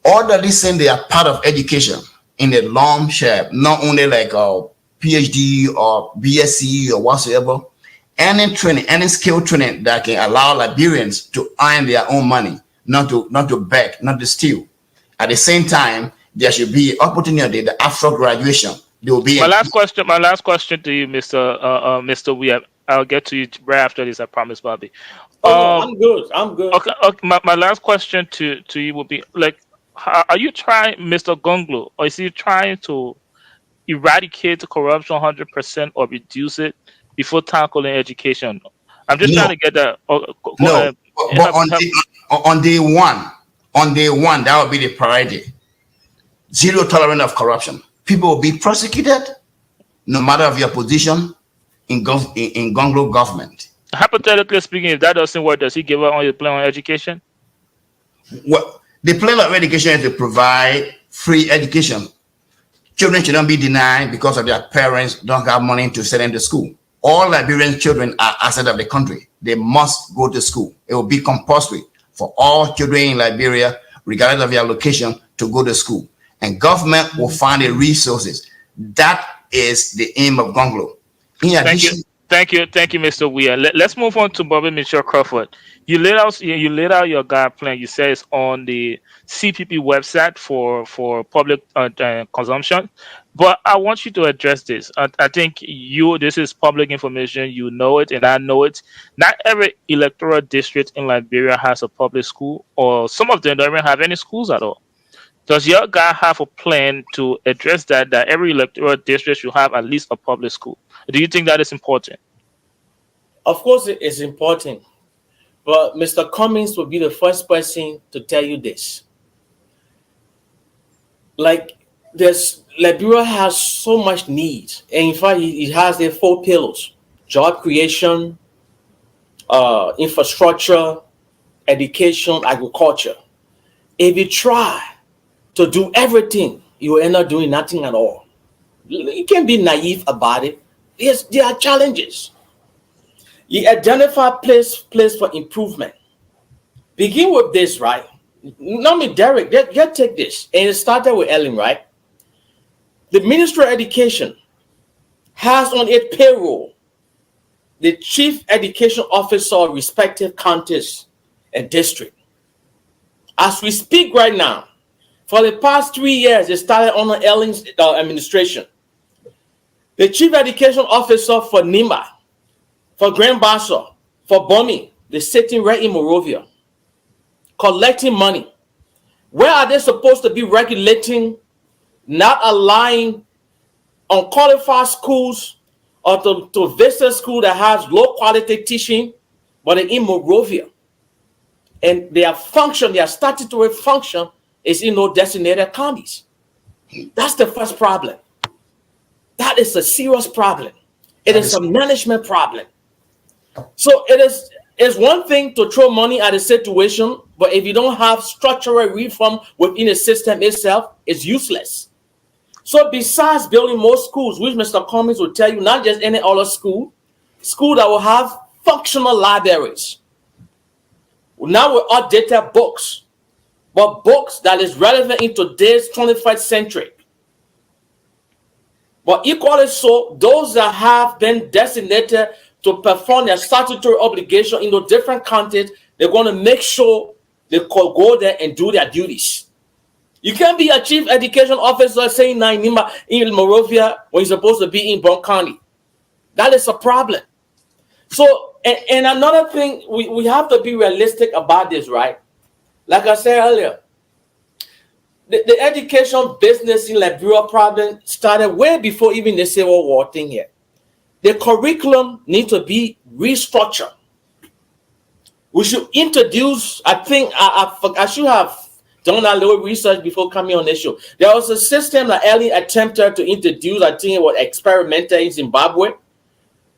all of these things, they are part of education in the long shape, not only like a PhD or BSc or whatsoever. Any training, any skill training that can allow Liberians to earn their own money, not to beg, not to steal. At the same time, there should be opportunity that after graduation there will be. My last question to you, Mr. Weah. I'll get to you right after this. I promise, Bobby. I'm good. Okay. My last question to you will be like, are you trying, Mr. Gonglo, or is he trying to eradicate the corruption 100% or reduce it before tackling education? I'm just trying to get that. But on day one, that will be the priority. Zero tolerance of corruption. People will be prosecuted, no matter of your position in Gonglo government. Hypothetically speaking, if that doesn't work, does he give up on his plan on education? Well, the plan of education is to provide free education. Children should not be denied because of their parents don't have money to send them to school. All Liberian children are assets of the country. They must go to school. It will be compulsory for all children in Liberia, regardless of their location, to go to school. And government will find the resources. That is the aim of Gonglo. In addition, Thank you, Mr. Weah. Let's move on to Bobby Michelle Crawford. You laid out your guide plan. You say it's on the CPP website for public consumption. But I want you to address this. I think this is public information. You know it, and I know it. Not every electoral district in Liberia has a public school, or some of them don't even have any schools at all. Does your guy have a plan to address that every electoral district should have at least a public school? Do you think that is important? Of course, it is important. But Mr. Cummings will be the first person to tell you this. Liberia has so much need. And in fact, it has the 4 pillars: job creation, infrastructure, education, agriculture. If you try to do everything, you will end up doing nothing at all. You can't be naive about it. Yes, there are challenges. You identify place for improvement. Begin with this, right? Not me, Derek. Just take this. And it started with Ellen, right? The Ministry of Education has on its payroll the Chief Education Officer of respective counties and district. As we speak right now, for the past 3 years, it started under Ellen's administration. The Chief Education Officer for Nima, for Grand Bassa, for Bomi, they're sitting right in Morovia, collecting money. Where are they supposed to be regulating, not allowing unqualified schools or to visit school that has low quality teaching, but they're in Morovia? And their function, their statutory function is in no designated counties. That's the first problem. That is a serious problem. It is a management problem. So it's one thing to throw money at a situation, but if you don't have structural reform within the system itself, it's useless. So besides building more schools, which Mr. Cummings will tell you, not just any other school that will have functional libraries. Now with outdated books, but books that is relevant in today's 21st century. But equally so, those that have been designated to perform their statutory obligation in the different counties, they're going to make sure they go there and do their duties. You can't be a chief education officer saying Nima in Morovia when you're supposed to be in Bon County. That is a problem. So, and another thing, we have to be realistic about this, right? Like I said earlier, the education business in Liberia problem started way before even the Civil War thing here. The curriculum needs to be restructured. We should introduce, I think, I should have done a little research before coming on this show. There was a system that Ellie attempted to introduce, I think it was experimental in Zimbabwe,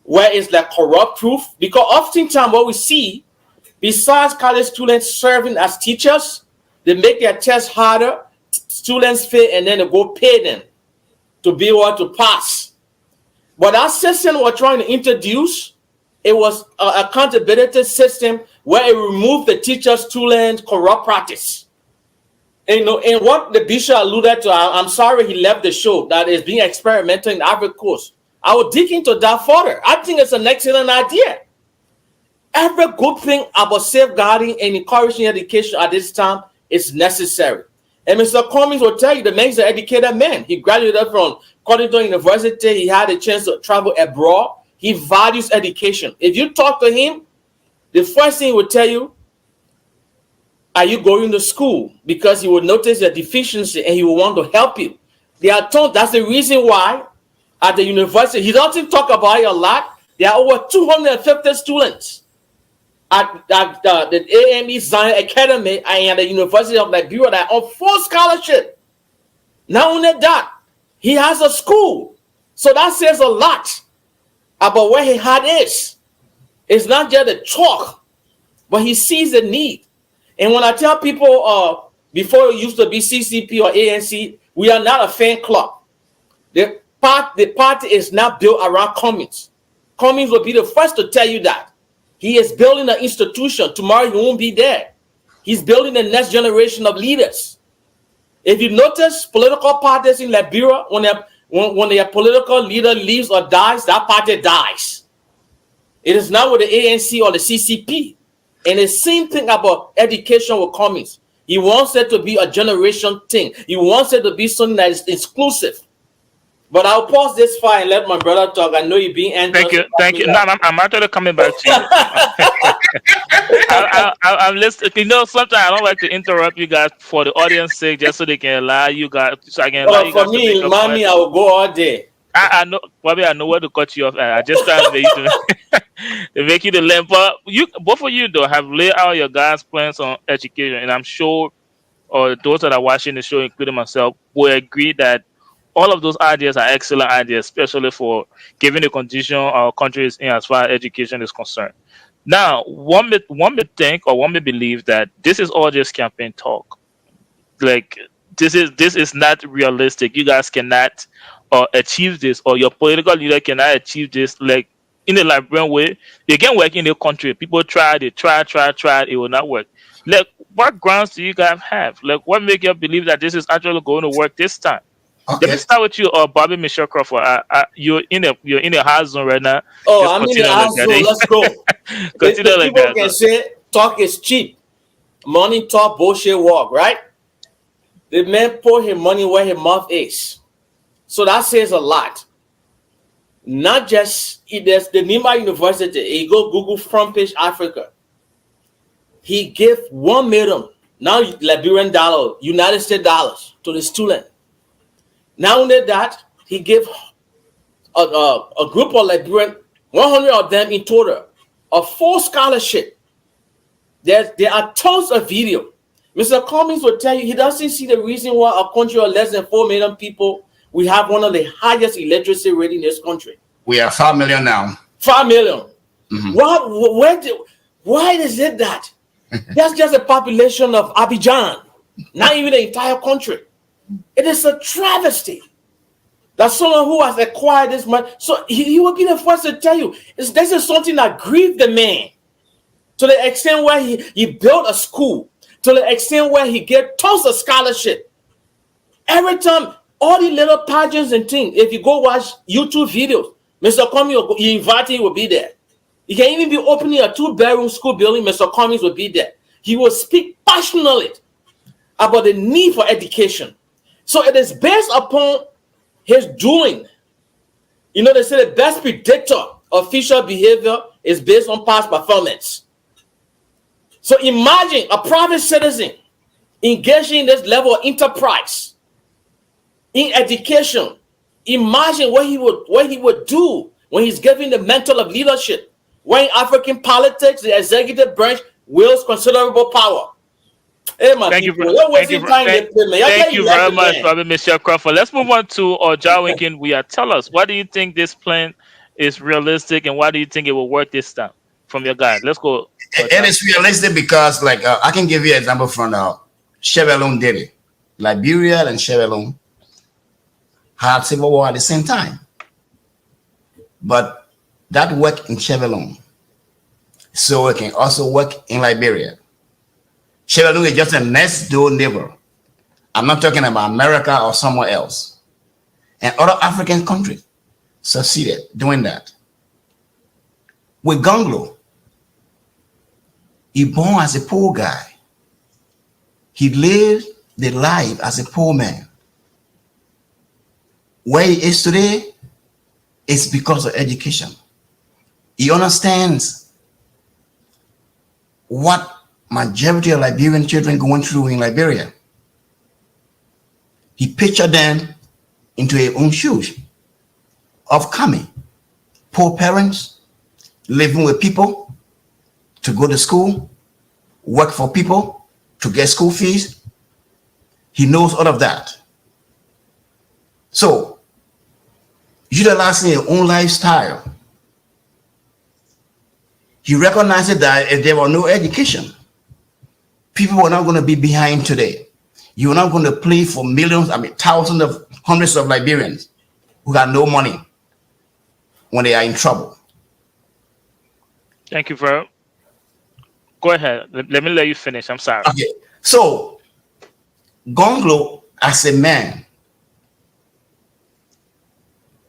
where it's like corrupt proof. Because oftentimes what we see, besides college students serving as teachers, they make their tests harder, students fail, and then they go pay them to be able to pass. But that system we're trying to introduce, it was an accountability system where it removed the teacher-student corrupt practice. And what the bishop alluded to, I'm sorry he left the show, that is being experimental in the Ivory Coast. I will dig into that further. I think it's an excellent idea. Every good thing about safeguarding and encouraging education at this time is necessary. And Mr. Cummings will tell you the man is an educated man. He graduated from Cottington University. He had a chance to travel abroad. He values education. If you talk to him, the first thing he will tell you, are you going to school? Because he will notice your deficiency and he will want to help you. That's the reason why at the university, he doesn't talk about it a lot. There are over 250 students at the AME Zion Academy and the University of Liberia that are on full scholarship. Not only that, he has a school. So that says a lot about where his heart is. It's not just a talk, but he sees the need. And when I tell people before it used to be CCP or ANC, we are not a fan club. The party is not built around Cummings. Cummings will be the first to tell you that. He is building an institution. Tomorrow he won't be there. He's building the next generation of leaders. If you notice, political parties in Liberia, when their political leader leaves or dies, that party dies. It is not with the ANC or the CCP. And the same thing about education with Cummings. He wants it to be a generation thing. He wants it to be something that is exclusive. But I'll pause this far and let my brother talk. I know you're being anxious. Thank you. No, I'm actually coming back to you. I'm listening. Sometimes I don't like to interrupt you guys for the audience sake, just so they can allow you guys. So I can allow you guys for me, mommy, I will go all day. I know, probably I know where to cut you off. I just try to make you to make you the learn. But both of you though have laid out your guys' plans on education, and I'm sure, or those that are watching the show, including myself, will agree that all of those ideas are excellent ideas, especially for given the condition our country is in as far as education is concerned. Now, one may think or one may believe that this is all just campaign talk. Like this is not realistic. You guys cannot achieve this, or your political leader cannot achieve this. Like in a Liberian way, you can work in the country. People try, they try, it will not work. Like, what grounds do you guys have? Like, what make you believe that this is actually going to work this time? Let me Okay. start with you, Bobby Michelle Crawford. You're in a hard zone right now. Oh, Just I'm in the continue like house zone. Let's that. go. Continue The like people that. can say talk is cheap. Money talk, bullshit walk, right? The man put his money where his mouth is. So that says a lot. Not just there's the Nima University. He go Google front page Africa. He gave 1 million now Liberian dollar, United States dollars to the student. Not only that, he gave a group of Liberian, 100 of them in total, a full scholarship. There are tons of video. Mr. Cummings will tell you he doesn't see the reason why a country of less than 4 million people, we have one of the highest illiteracy rate in this country. We are 5 million now. 5 million. Mhm. Why is it that? That's just a population of Abidjan, not even the entire country. It is a travesty that someone who has acquired this money, so he will be the first to tell you, this is something that grieved the man to the extent where he built a school, to the extent where he gave tons of scholarship. Every time, all the little pageants and things, if you go watch YouTube videos, Mr. Cummings, you invite him, will be there. He can even be opening a 2-bedroom school building, Mr. Cummings will be there. He will speak passionately about the need for education. So it is based upon his doing. You know, they say the best predictor of future behavior is based on past performance. So imagine a private citizen engaging in this level of enterprise in education. Imagine what he would do when he's given the mantle of leadership. When in African politics, the executive branch wields considerable power. Hey, my Thank you, people, you're wasting time. thank you very much, Bobby Michelle Crawford. Let's move on to Jawinkin Weah. Tell us, why do you think this plan is realistic, and why do you think it will work this time? From your guy, let's go. It is realistic because, like, I can give you an example from Sierra Leone did it. Liberia and Sierra Leone had civil war at the same time, but that worked in Sierra Leone, so it can also work in Liberia. Sierra Leone is just a next door neighbor. I'm not talking about America or somewhere else. And other African countries succeeded doing that. With Gonglo, he born as a poor guy. He lived the life as a poor man. Where he is today is because of education. He understands what majority of Liberian children going through in Liberia. He pictured them into his own shoes of coming, poor parents, living with people to go to school, work for people to get school fees. He knows all of that. So, utilizing your own lifestyle, he recognized that if there were no education, people were not going to be behind today. You're not going to play for millions, thousands of hundreds of Liberians who got no money when they are in trouble. Thank you, Ver. Go ahead. Let me let you finish. I'm sorry. Okay. So, Gonglo, as a man,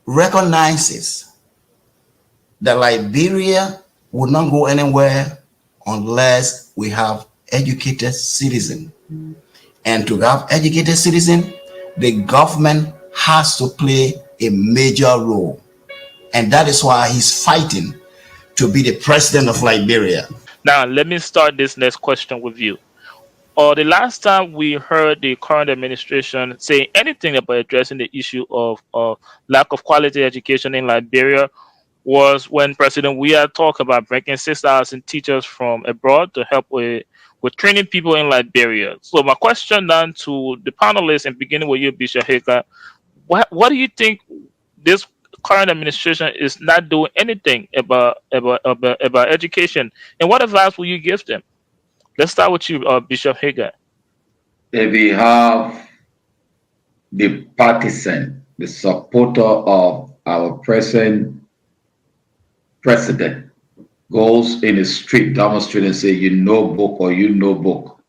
recognizes that Liberia would not go anywhere unless we have educated citizens. And to have educated citizens, the government has to play a major role. And that is why he's fighting to be the president of Liberia. Now, let me start this next question with you. The last time we heard the current administration say anything about addressing the issue of lack of quality education in Liberia was when President Weah talked about bringing 6,000 teachers from abroad to help with training people in Liberia. So my question then to the panelists, and beginning with you, Bishop Hika, what do you think this current administration is not doing anything about education. And what advice will you give them? Let's start with you, Bishop Hager. If we have the partisan, the supporter of our present president goes in the street, demonstrate and say, you know book or you know book,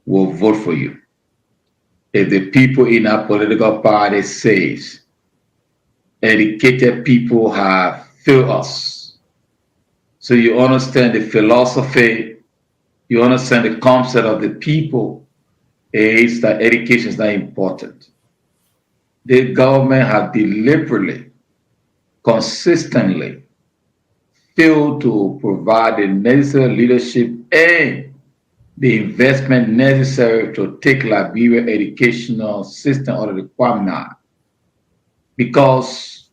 will vote for you. If the people in our political party says, educated people have failed us. So you understand the philosophy, you understand the concept of the people, is that education is not important. The government have deliberately, consistently failed to provide the necessary leadership and the investment necessary to take Liberia educational system out of the quagmire. Because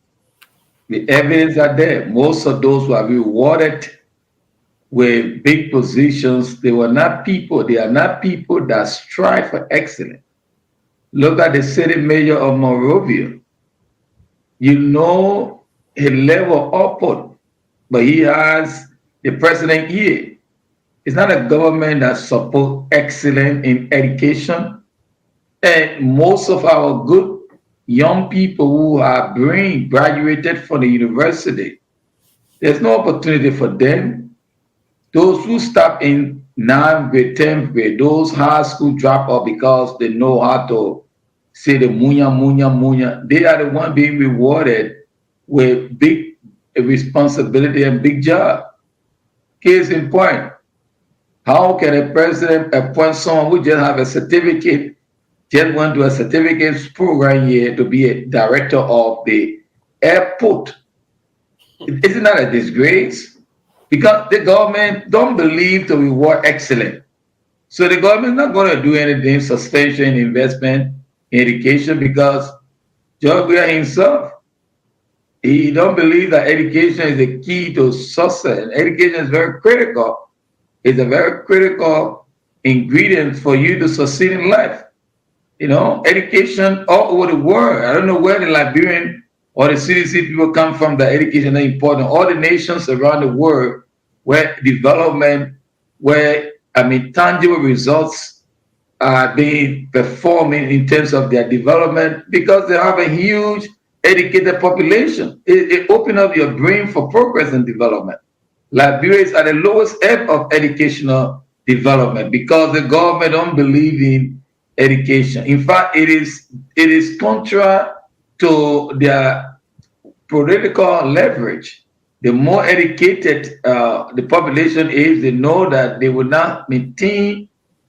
the evidence are there. Most of those who are rewarded with big positions, they are not people that strive for excellence. Look at the city mayor of Monrovia. You know his level of output, but he has the president here. It's not a government that supports excellence in education. And most of our good young people who are graduated from the university, there's no opportunity for them. Those who stop in 9th grade, 10th grade, those high school drop out because they know how to say the munya, they are the ones being rewarded with big responsibility and big job. Case in point, how can a president appoint someone who just have a certificate, just went to a certificate program here to be a director of the airport? Isn't that a disgrace? Because the government don't believe to reward excellence. So the government is not going to do anything substantial in investment in education because George Weah himself, he don't believe that education is the key to success. Education is very critical. It's a very critical ingredient for you to succeed in life. You know, education all over the world. I don't know where the Liberian or the CDC people come from, that education is important. All the nations around the world where development, tangible results are being performing in terms of their development because they have a huge educated population. It opens up your brain for progress and development. Liberia is at the lowest ebb of educational development because the government don't believe in education. In fact, it is contra to their political leverage. The more educated the population is, they know that they will not maintain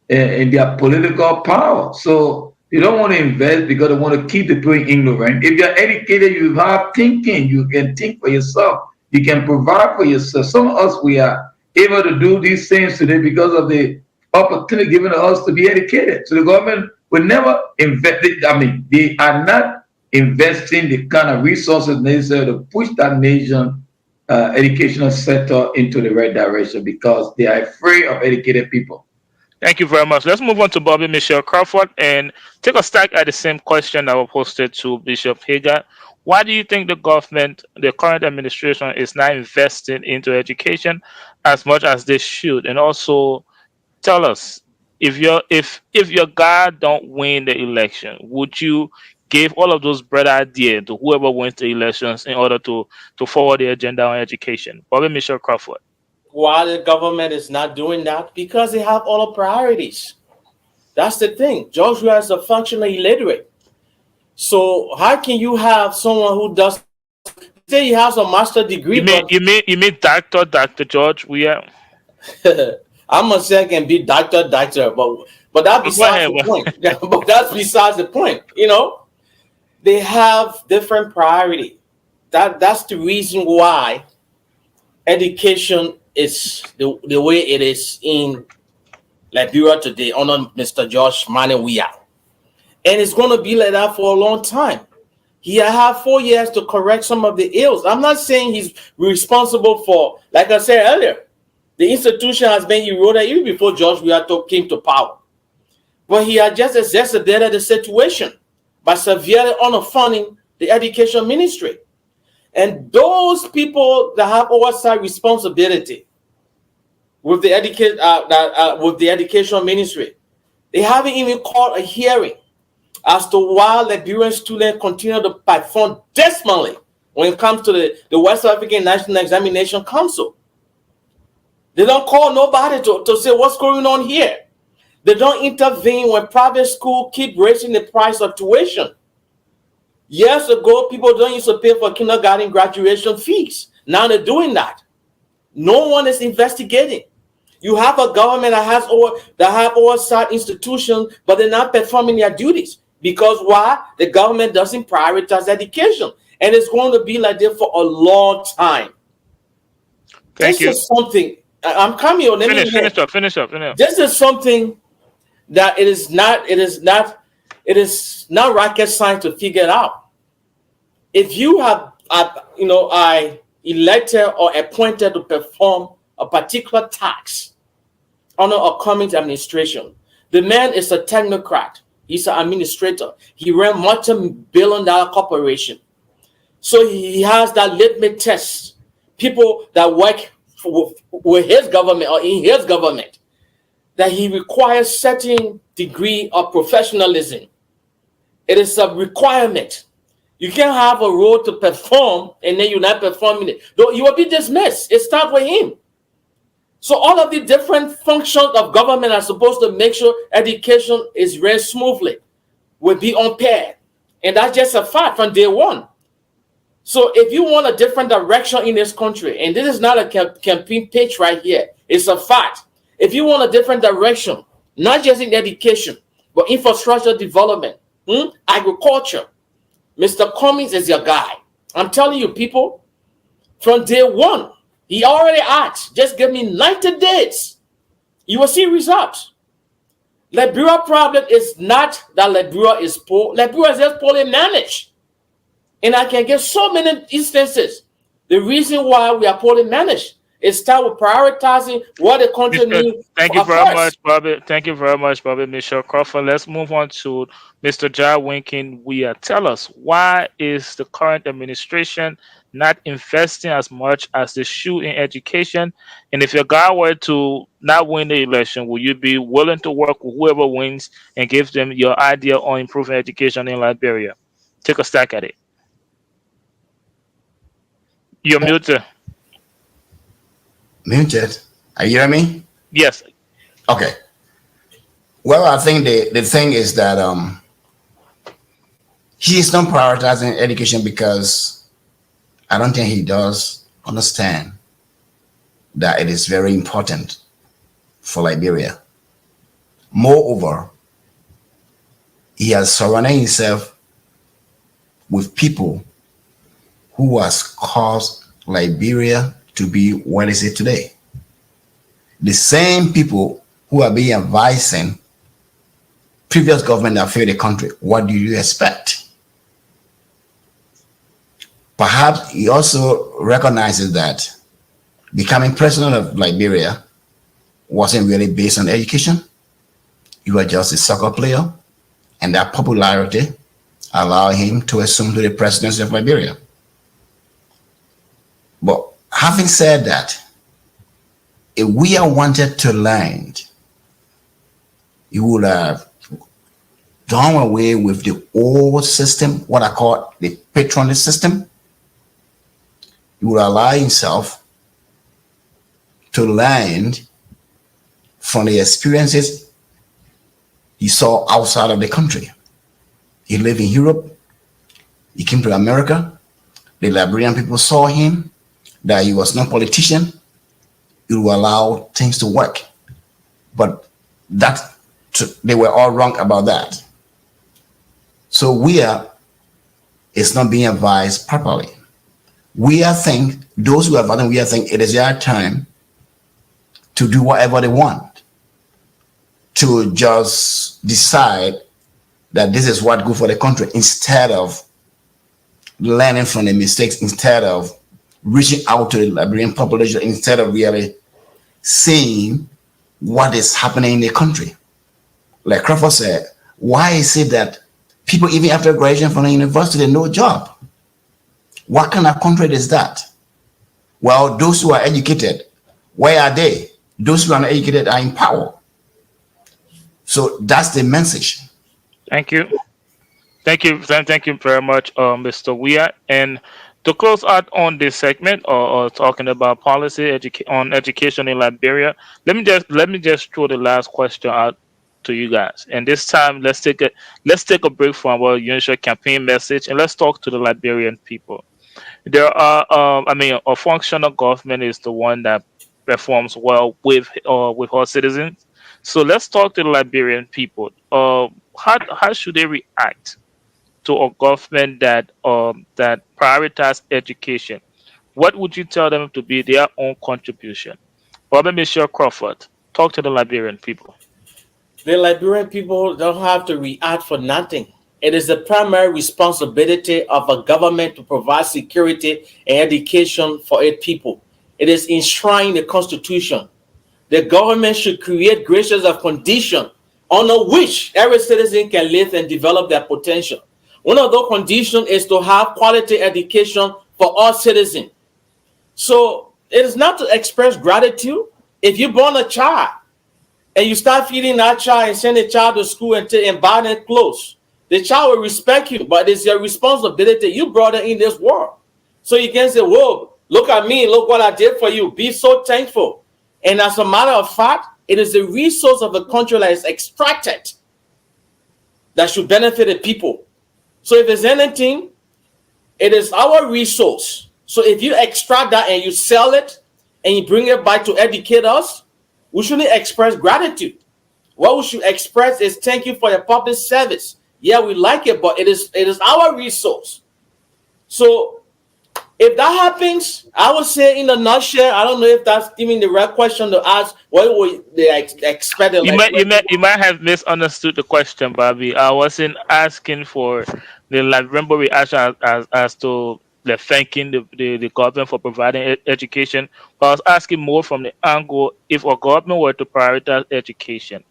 in their political power. So they don't want to invest because they want to keep the people ignorant. If you're educated, you have thinking. You can think for yourself. You can provide for yourself. Some of us, we are able to do these things today because of the opportunity given to us to be educated. So the government will never invest. They are not investing the kind of resources necessary to push that nation educational sector into the right direction because they are afraid of educated people. Thank you very much. Let's move on to Bobby Michelle Crawford and take a stab at the same question that was posted to Bishop Hager. Why do you think the government, the current administration, is not investing into education as much as they should? And also tell us, if your guy don't win the election, would you give all of those bright ideas to whoever wins the elections in order to forward the agenda on education? Bobby Michelle Crawford. Why the government is not doing that? Because they have other priorities. That's the thing. George Weah is a functionally illiterate. So how can you have someone who does say he has a master's degree? You mean Dr. George Weah? I'm gonna say I can be doctor, but that's besides the point. But that's besides the point. You know, they have different priority. That's the reason why education is the way it is in Liberia today under Mr. George Weah. And it's going to be like that for a long time. He had 4 years to correct some of the ills. I'm not saying he's responsible for, like I said earlier, the institution has been eroded even before George Weah came to power. But he had just exacerbated the situation by severely underfunding the education ministry. And those people that have oversight responsibility with the education ministry, they haven't even called a hearing as to why Liberian students continue to perform dismally when it comes to the West African National Examination Council. They don't call nobody to say what's going on here. They don't intervene when private schools keep raising the price of tuition. Years ago, people don't used to pay for kindergarten graduation fees. Now they're doing that. No one is investigating. You have a government that have oversight institutions, but they're not performing their duties. Because why? The government doesn't prioritize education. And it's going to be like that for a long time. Thank you. This is something, I'm coming on. Finish up. This is something that it is not rocket science to figure it out. If you have, I elected or appointed to perform a particular task under a current administration, the man is a technocrat. He's an administrator. He ran multi-billion-dollar corporation. So he has that litmus test. People that work with his government or in his government, that he requires certain degree of professionalism. It is a requirement. You can't have a role to perform and then you're not performing it. You will be dismissed. It starts with him. So all of the different functions of government are supposed to make sure education is ran smoothly, will be unpaired. And that's just a fact from day one. So if you want a different direction in this country, and this is not a campaign pitch right here, it's a fact. If you want a different direction, not just in education, but infrastructure development, agriculture, Mr. Cummings is your guy. I'm telling you, people, from day one, he already asked, just give me 90 days. You will see results. Liberia problem is not that Liberia is poor. Liberia is just poorly managed. And I can give so many instances. The reason why we are poorly managed is start with prioritizing what the country needs. Thank you very much, Bobby. Thank you very much, Bobby. Mr. Crawford. Let's move on to Mr. Jah Winkin Weah. Tell us, why is the current administration not investing as much as they should in education? And if your guy were to not win the election, will you be willing to work with whoever wins and give them your idea on improving education in Liberia? Take a stack at it. You're muted. Muted. Are you hearing me? Yes. Okay. Well, I think the thing is that he is not prioritizing education because I don't think he does understand that it is very important for Liberia. Moreover, he has surrounded himself with people who has caused Liberia to be what is it today. The same people who are being advising previous government that failed the country. What do you expect? Perhaps he also recognizes that becoming president of Liberia wasn't really based on education. You were just a soccer player, and that popularity allowed him to assume the presidency of Liberia. But having said that, if we are wanted to learn, you would have done away with the old system, what I call the patronage system. You would allow himself to learn from the experiences he saw outside of the country. He lived in Europe. He came to America. The Liberian people saw him, that he was not a politician. He would allow things to work. But they were all wrong about that. So Weah is not being advised properly. Those who have advised Weah think it is their time to do whatever they want, to just decide that this is what's good for the country, instead of learning from the mistakes, instead of reaching out to the Liberian population, instead of really seeing what is happening in the country. Like Crawford said, why is it that people, even after graduation from the university, no job? What kind of country is that? Well, those who are educated, where are they? Those who are not educated are in power. So that's the message. Thank you. Thank you very much, Mr. Weah. And to close out on this segment, or talking about policy on education in Liberia, let me just throw the last question out to you guys. And this time, let's take a break from our usual campaign message, and let's talk to the Liberian people. There are, a functional government is the one that performs well with our citizens. So let's talk to the Liberian people. How should they react to a government that prioritize education? What would you tell them to be their own contribution? Robert Michelle Crawford, talk to the Liberian people. The Liberian people don't have to react for nothing. It is the primary responsibility of a government to provide security and education for its people. It is enshrined in the Constitution. The government should create gracious of conditions under which every citizen can live and develop their potential. One of those conditions is to have quality education for all citizens. So it is not to express gratitude. If you born a child and you start feeding that child and send a child to school and buy them clothes, the child will respect you, but it's your responsibility. You brought it in this world. So you can say, whoa, look at me, look what I did for you. Be so thankful. And as a matter of fact, it is the resource of the country that is extracted that should benefit the people. So if there's anything, it is our resource. So if you extract that and you sell it and you bring it back to educate us, we shouldn't express gratitude. What we should express is thank you for your public service. Yeah, we like it, but it is our resource. So if that happens, I would say in a nutshell, I don't know if that's even the right question to ask. What would they expect? You might have misunderstood the question, Bobby. I wasn't asking for the Liberian reaction as to the thanking the government for providing education, but I was asking more from the angle if a government were to prioritize education.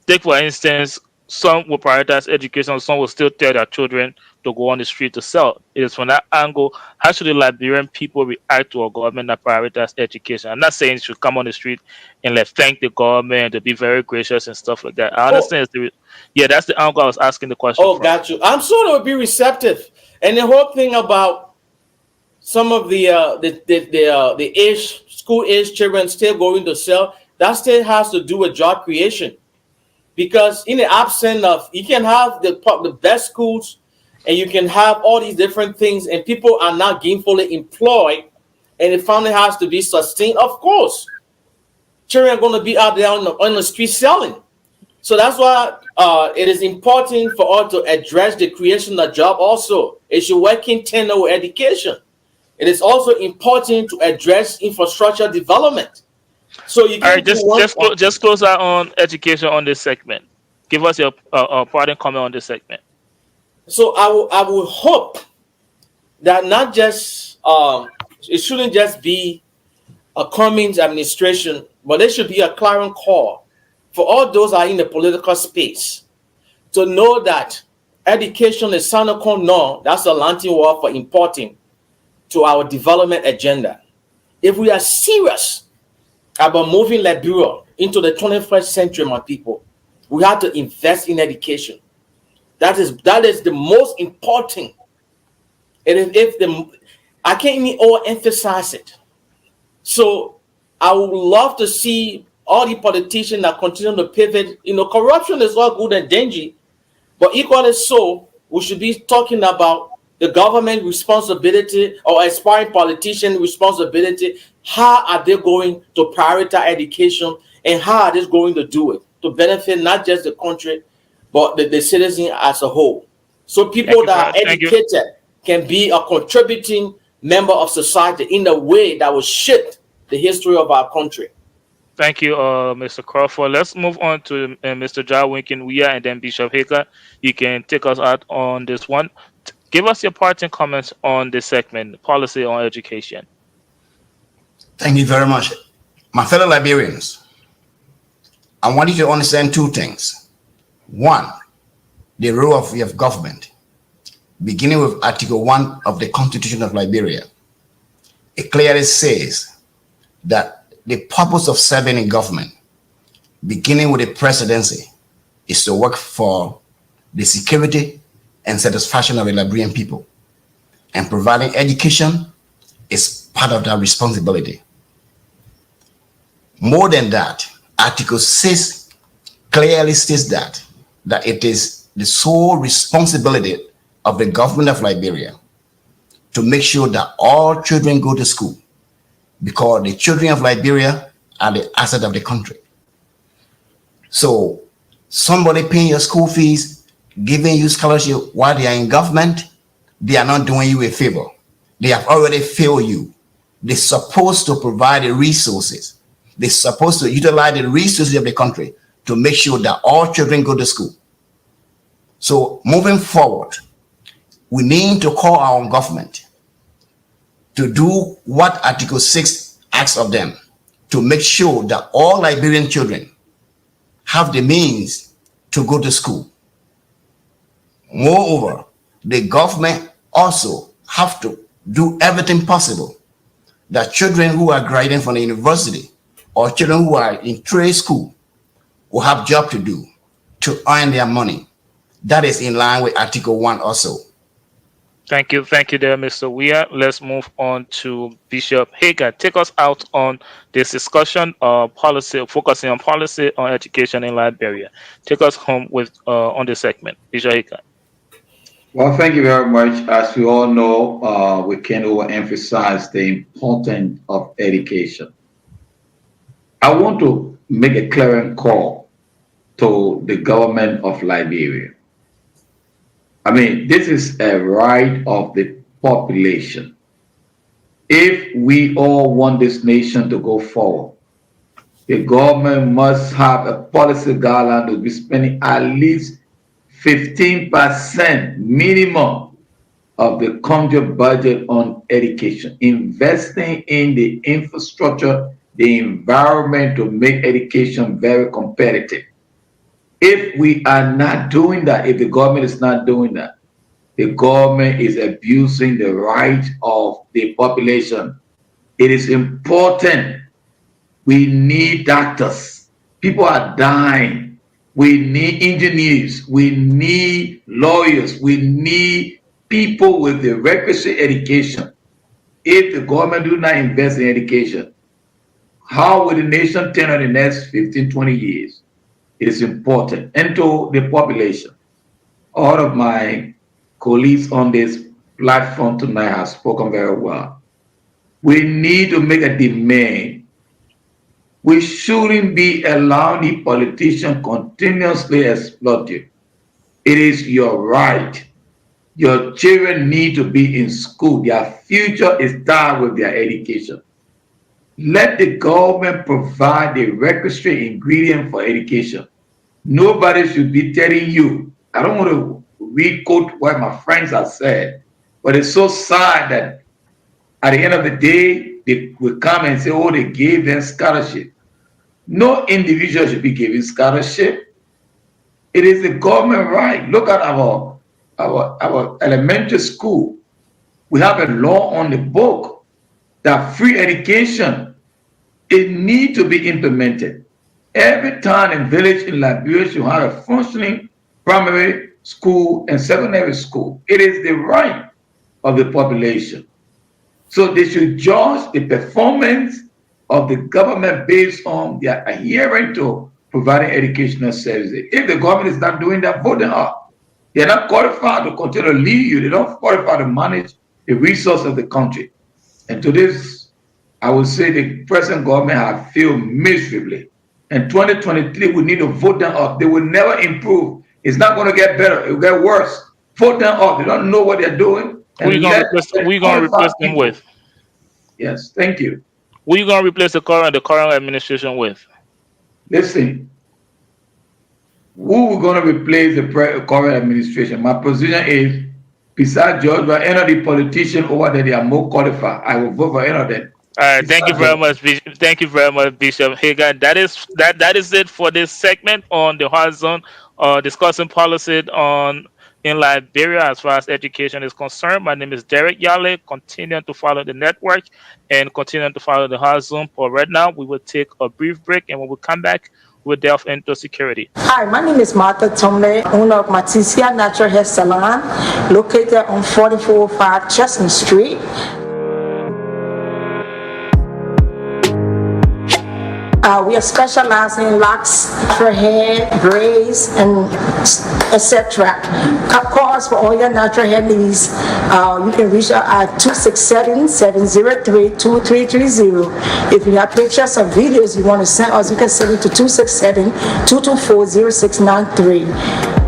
Take for instance, some will prioritize education, some will still tell their children to go on the street to sell. It is from that angle, how should the Liberian people react to a government that prioritizes education? I'm not saying you should come on the street and thank the government, to be very gracious and stuff like that. I understand. That's the angle I was asking the question. Oh, got you. I'm sure they would be receptive. And the whole thing about some of the school age children still going to sell, that still has to do with job creation. Because in the absence of, you can have the best schools and you can have all these different things and people are not gainfully employed and the family has to be sustained. Of course, children are going to be out there on the street selling. So that's why it is important for us to address the creation of job also. It should work in tandem with education. It is also important to address infrastructure development. So you can just close out on education on this segment. Give us your parting comment on this segment. So I will hope that not just it shouldn't just be a Cummings administration, but there should be a clarion call for all those who are in the political space to know that education is sine qua non. That's a Latin word for important to our development agenda. If we are serious about moving Liberia into the 21st century, my people, we have to invest in education. That is the most important. I can't even overemphasize it. So I would love to see all the politicians that continue to pivot. Corruption is all good and dangerous, but equally so, we should be talking about the government responsibility or aspiring politician responsibility. How are they going to prioritize education and how are they going to do it to benefit not just the country, but the citizen as a whole? So people that are educated can be a contributing member of society in a way that will shift the history of our country. Thank you, Mr. Crawford. Let's move on to Mr. Jawinkin Weah and then Bishop Haker. You can take us out on this one. Give us your parting comments on this segment, policy on education. Thank you very much. My fellow Liberians, I want you to understand two things. One, the role of government. beginning with Article 1 of the Constitution of Liberia. It clearly says that the purpose of serving in government, beginning with the presidency, is to work for the security and satisfaction of the Liberian people. And providing education is part of that responsibility. More than that, Article 6 clearly states that it is the sole responsibility of the government of Liberia to make sure that all children go to school, because the children of Liberia are the asset of the country. So somebody paying your school fees, giving you scholarship while they are in government, they are not doing you a favor. They have already failed you. They're supposed to provide the resources. They're supposed to utilize the resources of the country to make sure that all children go to school. So moving forward, we need to call our government to do what Article 6 asks of them, to make sure that all Liberian children have the means to go to school. Moreover, the government also have to do everything possible that children who are graduating from the university or children who are in trade school will have job to do to earn their money. That is in line with Article 1 also. Thank you there, Mr. Weah. Let's move on to Bishop Hager. Take us out on this discussion of policy, focusing on policy on education in Liberia. Take us home with on this segment, Bishop Hager. Well, thank you very much. As we all know, we can't overemphasize the importance of education. I want to make a clearing call to the government of Liberia. I mean, this is a right of the population. If we all want this nation to go forward, the government must have a policy guideline to be spending at least 15% minimum of the country budget on education, investing in the infrastructure, the environment to make education very competitive. If we are not doing that, if the government is not doing that, the government is abusing the right of the population. It is important. We need doctors. People are dying. We need engineers. We need lawyers. We need people with the requisite education. If the government do not invest in education, how will the nation turn in the next 15, 20 years? It is important. And to the population, all of my colleagues on this platform tonight have spoken very well. We need to make a demand. We shouldn't be allowing the politician continuously exploit you. It is your right. Your children need to be in school. Their future is tied with their education. Let the government provide the requisite ingredient for education. Nobody should be telling you. I don't want to re-quote what my friends have said, but it's so sad that at the end of the day, they will come and say, oh, they gave them scholarship. No individual should be given scholarship. It is the government right. Look at our elementary school. We have a law on the book that free education, it needs to be implemented. Every town and village in Liberia should have a functioning primary school and secondary school. It is the right of the population. So they should judge the performance of the government based on their adherence to providing educational services. If the government is not doing that, vote them out. They're not qualified to continue to lead you. They don't qualify to manage the resource of the country. And to this, I would say the present government have failed miserably. In 2023, we need to vote them up. They will never improve. It's not going to get better. It will get worse. Vote them up. They don't know what they're doing. Who are you going to replace them with? Yes, thank you. Who are you going to replace the current administration with? Listen, who we're going to replace the current administration? My position is, besides George, but any of the politicians over there, they are more qualified. I will vote for any of them. All right, thank you very much, Bishop. Thank you very much, Bishop Hager. That is it for this segment on the Horizon, discussing policy on in Liberia as far as education is concerned. My name is Derek Yale. Continue to follow the network and continue to follow the hard Zoom. But right now, we will take a brief break, and when we come back, we'll delve into security. Hi, my name is Martha Tomei, owner of Matisia Natural Hair Salon, located on 4405 Chestnut Street. We are specializing in locks for hair, braids, and etc. Call us for all your natural hair needs. You can reach out at 267-703-2330. If you have pictures or videos you want to send us, you can send it to 267-224-0693.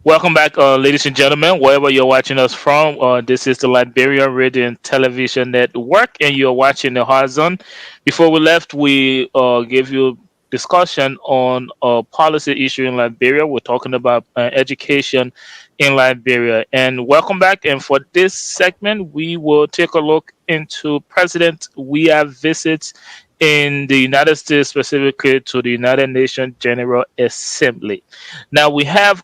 Welcome back, ladies and gentlemen, wherever you're watching us from. This is the Liberia Radio and Television Network, and you're watching the Hard Zone. Before we left, we gave you discussion on a policy issue in Liberia. We're talking about education in Liberia. And welcome back. And for this segment, we will take a look into President Weah visits in the United States, specifically to the United Nations General Assembly. Now we're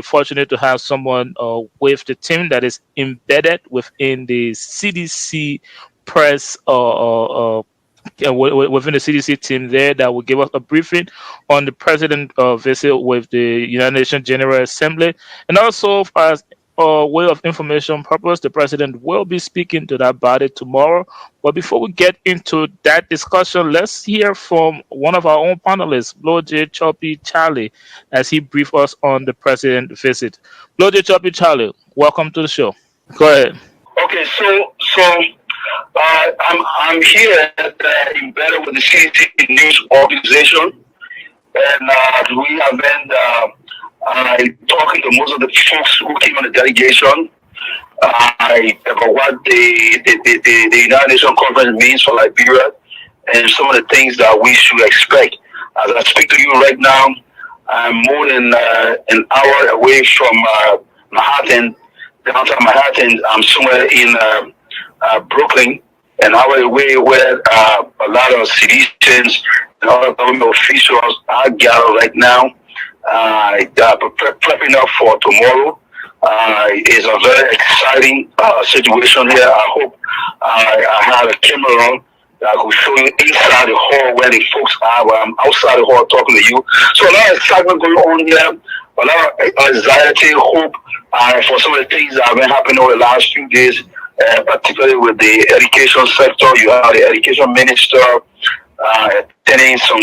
fortunate to have someone with the team that is embedded within the CDC press within the CDC team there that will give us a briefing on the president visit with the United Nations General Assembly, and also as way of information purpose, the president will be speaking to that body tomorrow. But before we get into that discussion, let's hear from one of our own panelists, Bloje Choppy Charlie, as he briefs us on the president visit. Bloje Choppy Charlie, welcome to the show. Go ahead. Okay, so I'm here embedded with the CDC News Organization, and we have been talking to most of the folks who came on the delegation about what the United Nations Conference means for Liberia and some of the things that we should expect. As I speak to you right now, I'm more than an hour away from Manhattan, downtown Manhattan. I'm somewhere in Brooklyn, an hour away where a lot of citizens and other government officials are gathered right now. Prepping up for tomorrow. Is a very exciting situation here. I hope I have a camera that could show you inside the hall where the folks are, where I'm outside the hall talking to you. So a lot of excitement going on here, a lot of anxiety, hope for some of the things that have been happening over the last few days, particularly with the education sector. You have the education minister attending some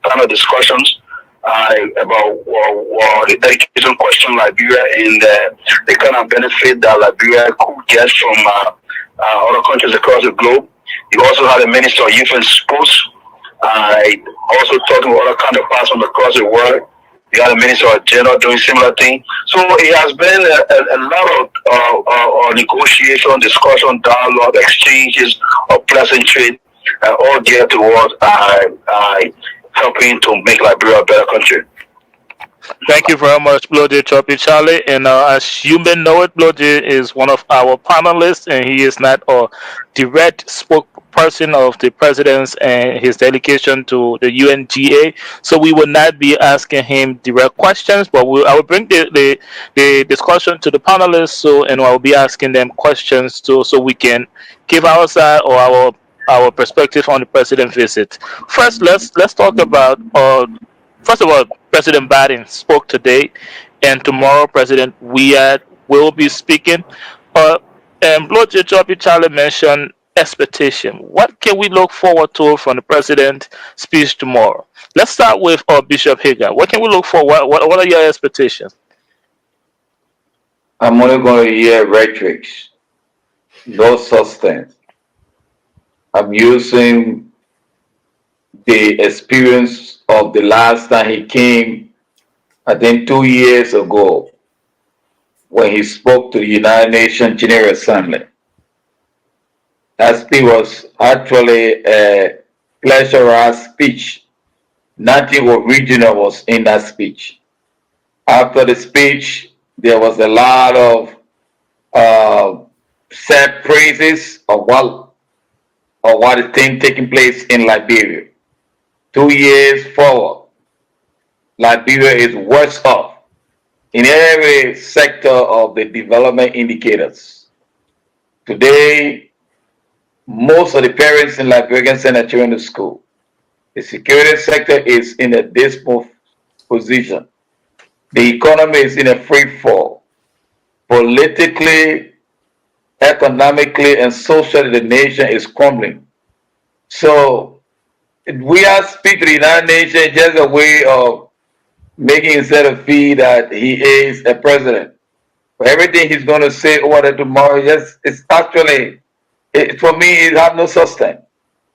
kind of discussions about the education question in Liberia and the kind of benefit that Liberia could get from other countries across the globe. You also had a minister of youth and sports, also talking with other counterparts from across the world. You had a minister of gender doing similar thing. So it has been a lot of negotiation, discussion, dialogue, exchanges of pleasantry, all geared towards helping to make Liberia a better country. Thank you very much, Bloje Choppy Charlie. And as you may know it, Bloje is one of our panelists, and he is not a direct spokesperson of the president and his delegation to the UNGA. So we will not be asking him direct questions, but I will bring the discussion to the panelists. And I will be asking them questions too, so we can give our side or our perspective on the president visit. First, let's talk about. First of all, President Biden spoke today, and tomorrow President Weah will be speaking. And Bloje Choppy Charlie mentioned expectation? What can we look forward to from the president's speech tomorrow? Let's start with Bishop Hagar. What can we look for? What are your expectations? I'm only going to hear rhetoric, no substance. I'm using the experience of the last time he came, I think 2 years ago, when he spoke to the United Nations General Assembly. That speech was actually a pleasurous speech. Nothing original was in that speech. After the speech, there was a lot of sad praises of what is taking place in Liberia. 2 years forward, Liberia is worse off in every sector of the development indicators. Today, most of the parents in Liberia can send their children to school. The security sector is in a dismal position. The economy is in a free fall. Politically, economically, and socially, the nation is crumbling. So, we are speaking to the United Nations just a way of making himself feel that he is a president. For everything he's going to say over there tomorrow, it's actually, for me, it has no substance.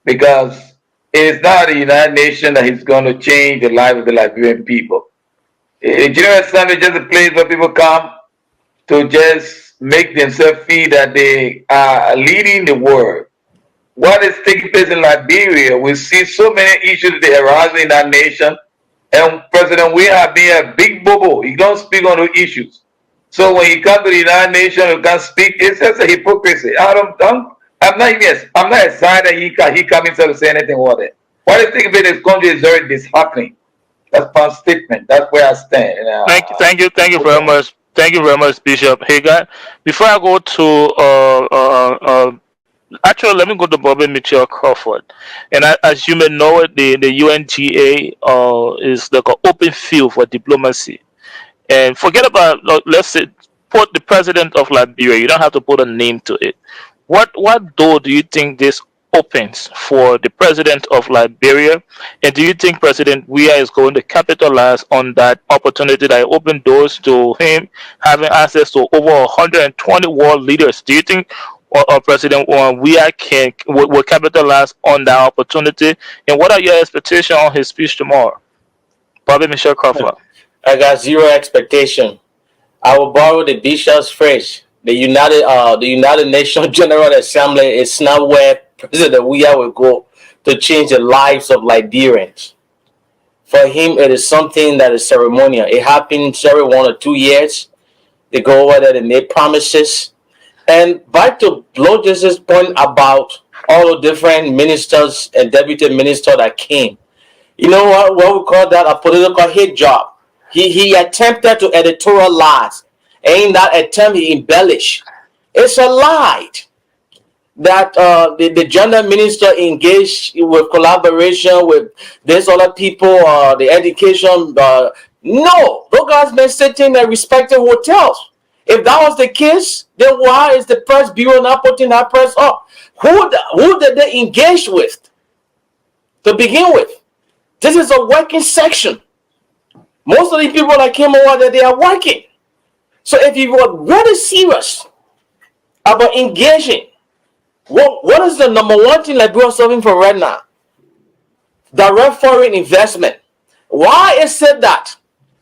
Because it is not the United Nations that is going to change the life of the Liberian people. The General Assembly is just a place where people come to just make themselves feel that they are leading the world. What is taking place in Liberia, we see so many issues that are arising in that nation, and President Weah being a big bobo, he don't speak on those issues. So when he comes to the United Nations, he can't speak. It's just a hypocrisy. I'm not excited that he come himself to say anything about it. What is taking place in this country is very disheartening. That's my statement. That's where I stand. Thank you very much. Thank you very much, Bishop Hagar. Before I go to actually, let me go to Bobby Mitchell Crawford. And as you may know, the UNGA is like an open field for diplomacy. And forget about, let's say, put the president of Liberia. You don't have to put a name to it. What door do you think this opens for the president of Liberia? And do you think President Weah is going to capitalize on that opportunity that opened doors to him having access to over 120 world leaders? Do you think President Weah will capitalize on that opportunity? And what are your expectations on his speech tomorrow? Bobby Michelle Crawford. I got zero expectation. I will borrow the bishop's phrase. The United Nations General Assembly is not where President Weah will go to change the lives of Liberians. For him, it is something that is ceremonial. It happens every 1 or 2 years. They go over there, they make promises. And back to Blodge's point about all the different ministers and deputy ministers that came. You know what we call that? A political hit job. He attempted to editorialize. And in that attempt, he embellished. It's a lie that the gender minister engaged with collaboration with these other people, the education. No, those guys been sitting in respective hotels. If that was the case, then why is the press bureau not putting that press up? Who did they engage with to begin with? This is a working section. Most of the people that came over there, they are working. So if you were really serious about engaging, what is the number one thing Liberia is solving for right now? Direct foreign investment. Why is it that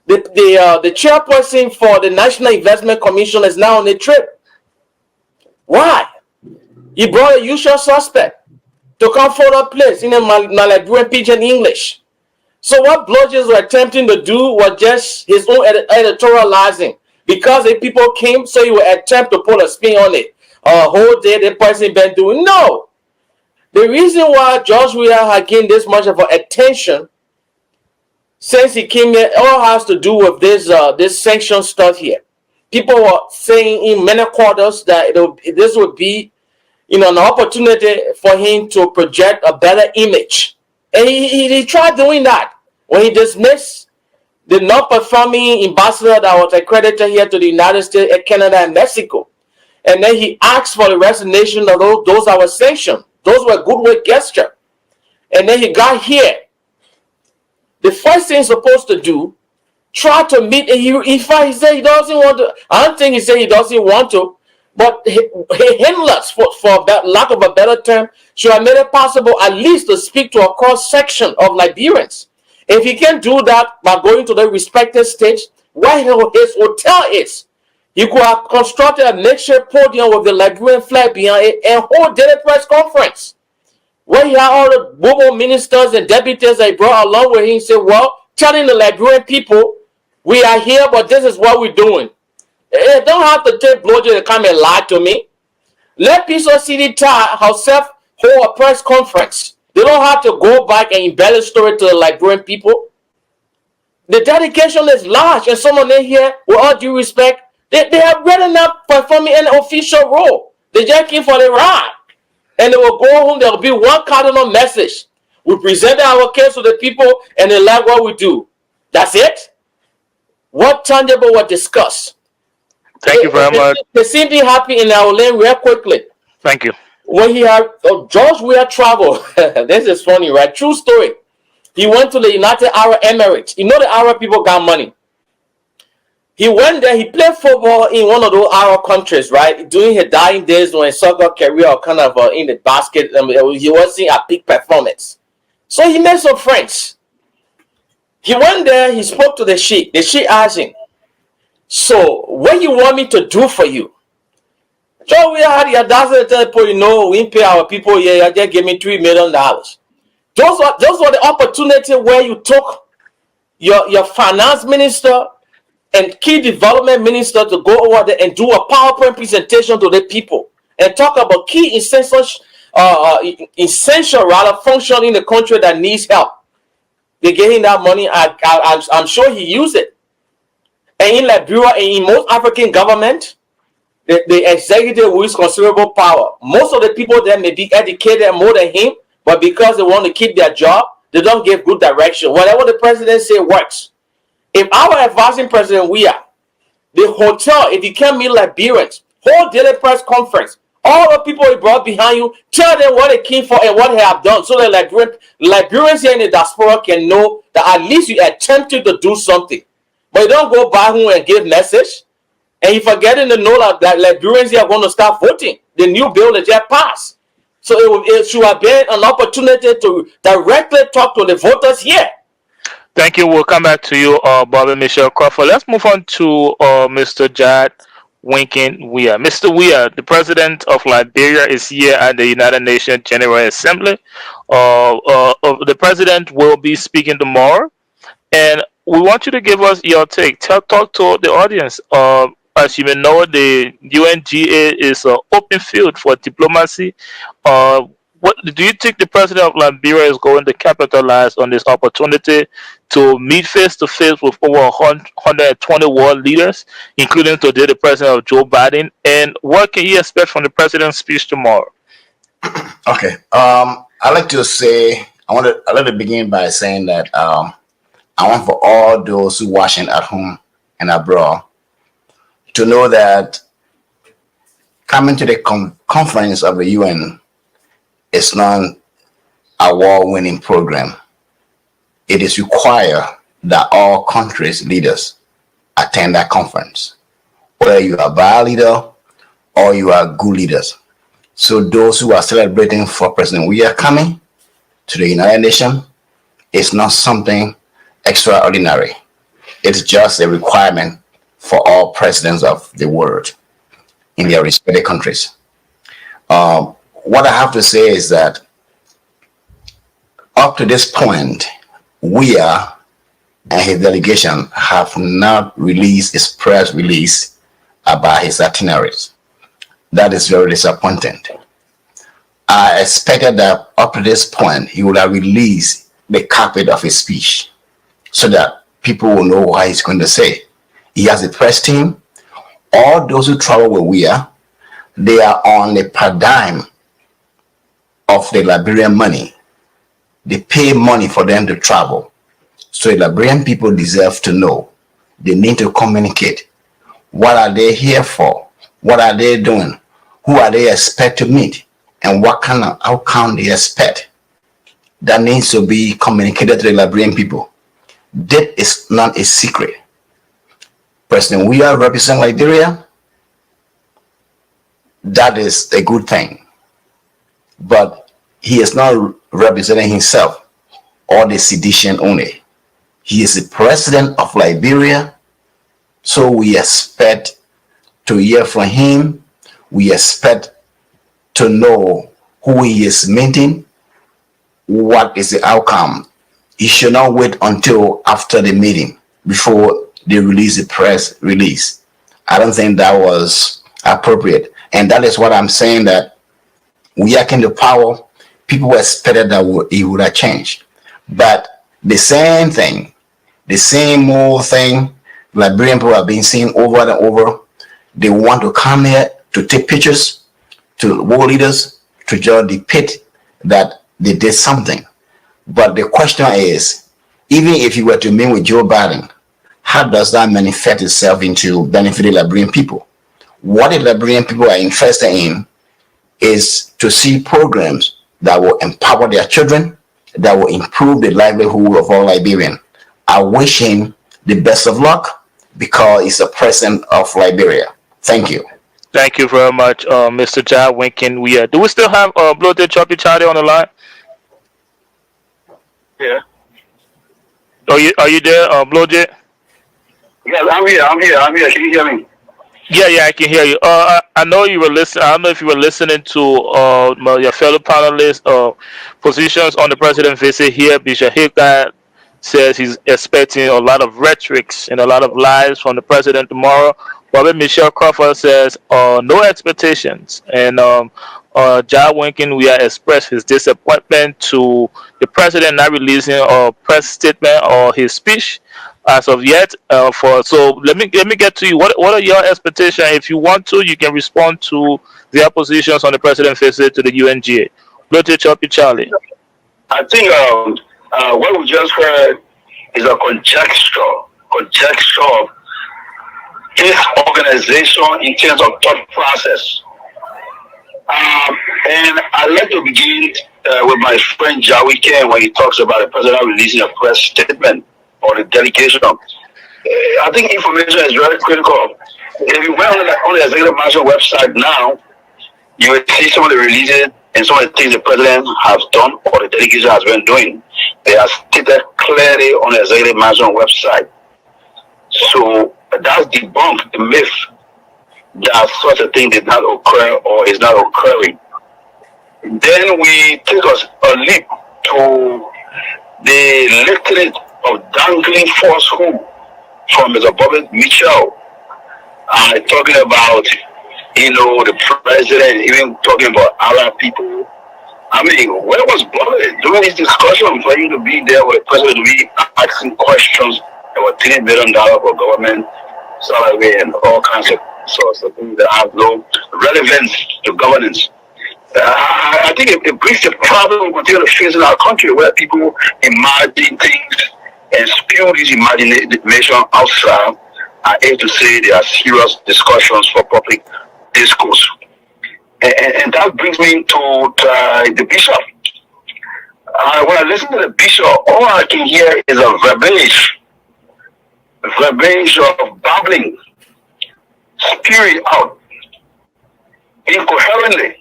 the chairperson for the National Investment Commission is now on a trip? Why? He brought a usual suspect to come for a place in my Liberian pidgin English. So what Blodges were attempting to do was just his own editorializing. Because the people came, so he would attempt to put a spin on it. A whole day the person been doing. No. The reason why George Weah had gained this much of attention since he came here all has to do with this sanction stuff here. People were saying in many quarters that this would be, an opportunity for him to project a better image. And he tried doing that when he dismissed the non-performing ambassador that was accredited here to the United States, Canada, and Mexico. and then he asked for the resignation of those that were sanctioned. Those were goodwill gesture. And then he got here. The first thing he's supposed to do, try to meet, and he said he doesn't want to. I don't think he said he doesn't want to, but hindrance, for lack of a better term, should have made it possible at least to speak to a cross section of Liberians. If he can do that by going to the respected stage where his hotel is, he could have constructed a makeshift podium with the Liberian flag behind it and hold daily press conference where he had all the global ministers and deputies that he brought along with him. He said, well, telling the Liberian people, we are here, but this is what we're doing. They don't have to take blowjob to come and lie to me. Let Peace City herself hold a press conference. They don't have to go back and embellish story to the Liberian people. The dedication is large, and some of them here, with all due respect, they have really not performing an official role. They just came for the ride. And they will go home, there will be one cardinal message. We presented our case to the people, and they like what we do. That's it. What tangible was discussed? Thank you very much. They seem to be happy in our lane real quickly. Thank you. When he had George Weah travel, this is funny, right? True story. He went to the United Arab Emirates. You know the Arab people got money. He went there, he played football in one of those Arab countries, right? During his dying days when his soccer career kind of in the basket, he wasn't a peak performance. So he made some friends. He went there, he spoke to the sheikh. The sheikh asked him, so what you want me to do for you? So we had the audacity to tell people, you know, we pay our people here, you just give me $3 million. Those were the opportunity where you took your finance minister and key development minister to go over there and do a PowerPoint presentation to the people and talk about key essential function in the country that needs help. They gave him that money. I'm sure he used it. And in Liberia and in most African government, the executive will use considerable power. Most of the people there may be educated more than him, but because they want to keep their job, they don't give good direction. Whatever the president say works. If I were advising President Weah, the hotel, if you can't meet Liberians, hold daily press conference. All the people he brought behind you, tell them what they came for and what they have done, so that Liberians here in the diaspora can know that at least you attempted to do something. But you don't go by home and give message. And you're forgetting to know that Liberians here are going to start voting. The new bill that just passed. So it should have been an opportunity to directly talk to the voters here. Thank you. We'll come back to you, Bobby Michelle Crawford. Let's move on to Mr. Jad Winkin Weah. Mr. Weah, the president of Liberia, is here at the United Nations General Assembly. The president will be speaking tomorrow, and we want you to give us your take. Talk to the audience. As you may know, the UNGA is an open field for diplomacy. What do you think the president of Liberia is going to capitalize on this opportunity to meet face to face with over 120 world leaders, including today the president of Joe Biden? And what can you expect from the president's speech tomorrow? Okay. I like to say I'd like to begin by saying that I want for all those who watching at home and abroad to know that coming to the conference of the UN is not a war-winning program. It is required that all countries' leaders attend that conference, whether you are a bad leader or you are good leaders. So those who are celebrating for President Weah coming to the United Nations is not something extraordinary. It's just a requirement for all presidents of the world in their respective countries. What I have to say is that up to this point, Weah and his delegation have not released his press release about his itineraries. That is very disappointing. I expected that up to this point, he would have released the copy of his speech so that people will know what he's going to say. He has a press team. All those who travel with Weah, they are on the paradigm of the Liberian money. They pay money for them to travel. So the Liberian people deserve to know. They need to communicate. What are they here for? What are they doing? Who are they expect to meet? And what kind of outcome they expect? That needs to be communicated to the Liberian people. That is not a secret. President Weah represent Liberia. That is a good thing. But he is not representing himself or the sedition only. He is the president of Liberia. So we expect to hear from him. We expect to know who he is meeting, what is the outcome. He should not wait until after the meeting before they release the press release. I don't think that was appropriate. And that is what I'm saying, that we are in the power. People expected that it would have changed. But the same thing, the same old thing, Liberian people have been seeing over and over. They want to come here to take pictures, to world leaders, to just depict that they did something. But the question is, even if you were to meet with Joe Biden, how does that manifest itself into benefiting Liberian people? What the Liberian people are interested in is to see programs that will empower their children, that will improve the livelihood of all Liberians. I wish him the best of luck because he's the president of Liberia. Thank you. Thank you very much, Mr. John Winkin. Do we still have Bloated Choppy Charlie on the line? Yeah. Are you there, Bloated? Yes, I'm here. Can you hear me? Yeah, I can hear you. I know you were listening. I don't know if you were listening to your fellow panelists' positions on the president's visit here. Bishop Higdon says he's expecting a lot of rhetorics and a lot of lies from the president tomorrow. Robert Michelle Crawford says no expectations. And John Winkin, we have expressed his disappointment to the president not releasing a press statement or his speech as of yet. So let me get to you. What are your expectations? If you want to, you can respond to the oppositions on the president's visit to the UNGA. Bloated Choppy Charlie. I think what we just heard is a conjecture of this organization in terms of thought process. And I'd like to begin with my friend Jawiken when he talks about the president releasing a press statement or the delegation. I think information is very critical. If you went on the executive management website now, you will see some of the releases and some of the things the president has done or the delegation has been doing. They are stated clearly on the executive management website. So that's debunked the myth that such a thing did not occur or is not occurring. Then we take us a leap to the litany of dangling falsehood from Mr. Bobby Mitchell, talking about, the president, even talking about Arab people. I mean, where was Bobby during this discussion for you to be there with the president to be asking questions about $3 billion for government salary and all kinds of sorts of things that have no relevance to governance? I think it brings the problem we continue to face in our country, where people imagine things and spew this imagination outside. I hate to say they are serious discussions for public discourse. And that brings me to the bishop. When I listen to the bishop, all I can hear is a verbiage of babbling, spewing out incoherently.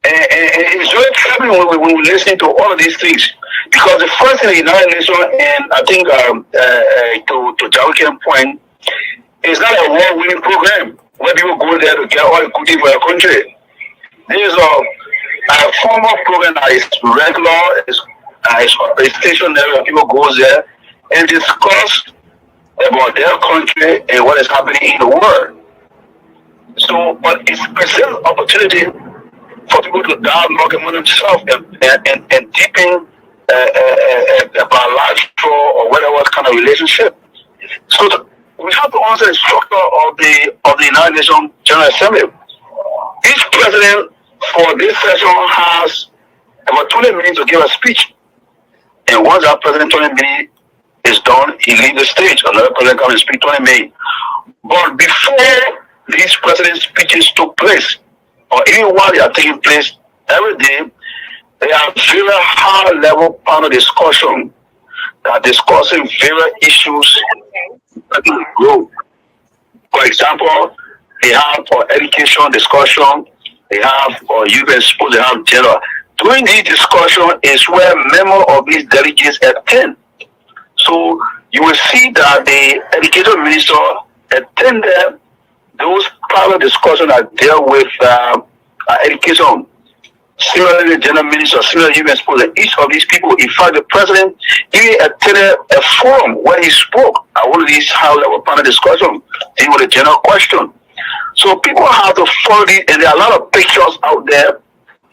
And it's very troubling when we listen to all of these things, because the first thing in the United Nations, and I think to Jawiken's point, is not a war-winning program where people go there to get all the goodies for their country. There's a formal program that is regular, is stationary, where people go there and discuss about their country and what is happening in the world. So, but it's a opportunity for people to dialogue among themselves and deepen a bilateral or whatever kind of relationship. So we have to answer the structure of the United Nations General Assembly. Each president for this session has about 20 minutes to give a speech. And once that president 20 minutes is done, he leaves the stage. Another president comes and speaks 20 minutes. But before these president speeches took place, or even while they are taking place every day, they are very high-level panel discussion that are discussing various issues that will grow. For example, they have for education discussion, they have for youth and sports, they have general. During this discussion is where members of these delegates attend. So you will see that the education minister attended those private discussions that deal with education. Similarly, the general minister, similarly, youth and sports, each of these people, in fact, the president even attended a forum where he spoke at one of these high-level panel discussions dealing with a general question. So people have to follow this, and there are a lot of pictures out there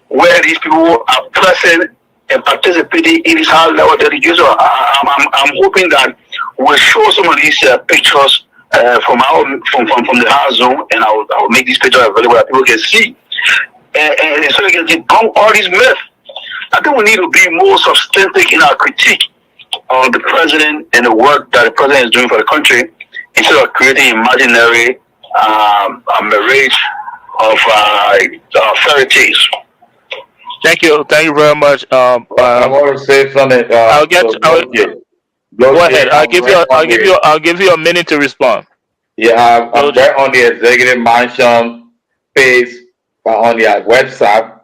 where these people are present and participating in this high-level dedication. I'm hoping that we'll show some of these pictures from the house zone, and I will make these pictures available that people can see, and so they can debunk all these myths. I think we need to be more substantive in our critique of the president and the work that the president is doing for the country, instead of creating imaginary marriage of fairy tales. Thank you very much. I want to say something. Go ahead. I'll give you a minute to respond. Yeah, I'm there on the executive mansion page on their website,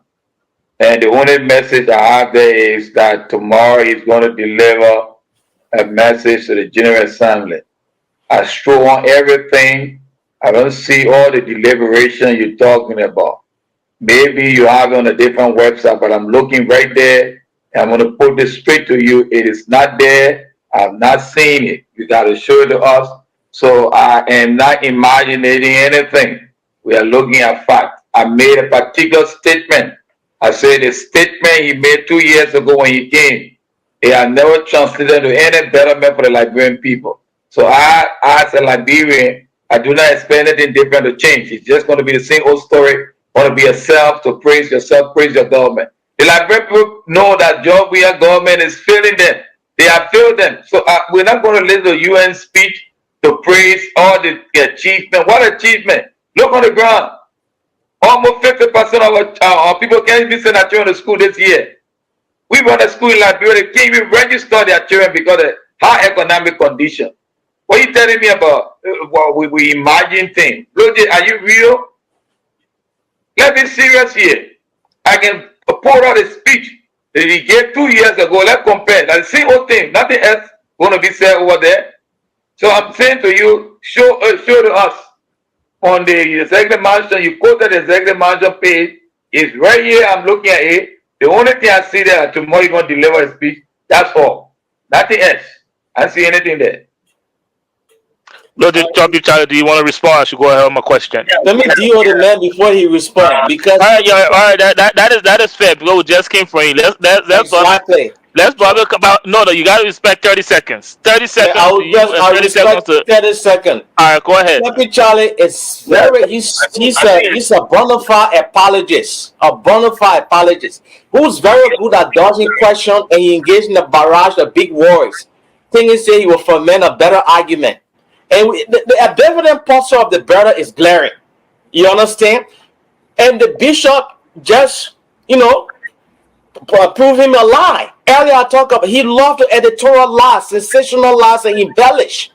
and the only message I have there is that tomorrow he's going to deliver a message to the General Assembly. I stroll on everything. I don't see all the deliberation you're talking about. Maybe you have it on a different website, but I'm looking right there. And I'm going to put this straight to you. It is not there. I've not seen it. You got to show it to us. So I am not imagining anything. We are looking at fact. I made a particular statement. I said the statement he made 2 years ago when he came, it has never translated to any betterment for the Liberian people. So I, as a Liberian, I do not expect anything different to change. It's just going to be the same old story. Want to be yourself, to praise yourself, praise your government. The Liberian people know that Weah government is failing them. They have failed them. So we're not going to listen to UN speech to praise all the achievement. What achievement? Look on the ground. Almost 50% of our people can't even send their children to school this year. We run a school in Liberia. They can't even register their children because of high economic condition. What are you telling me about? We imagine things. Roger, are you real? Let's be serious here. I can pour out a speech that he gave 2 years ago. Let's compare. That's the same old thing. Nothing else going to be said over there. So I'm saying to you, show to us on the executive mansion. You quoted the executive mansion page. It's right here. I'm looking at it. The only thing I see there, tomorrow you're going to deliver a speech. That's all. Nothing else. I don't see anything there. Lord, do you want to respond? I should go ahead with my question. Yeah, let me deal with the man before he responds. Because all right, that is fair. Because we just came from you. Let's probably come out. No, you got to respect 30 seconds. 30 seconds. Yeah, I'll respect 30 seconds. All right, go ahead. Charlie is very. He's a bona fide apologist. A bona fide apologist who's very good at dodging questions, and he engaged in the barrage of big words. Thing is, he will ferment a better argument. And the ambivalent posture of the brother is glaring. You understand? And the bishop just, prove him a lie. Earlier I talked about he loved to editorialize, sensationalize, and embellish.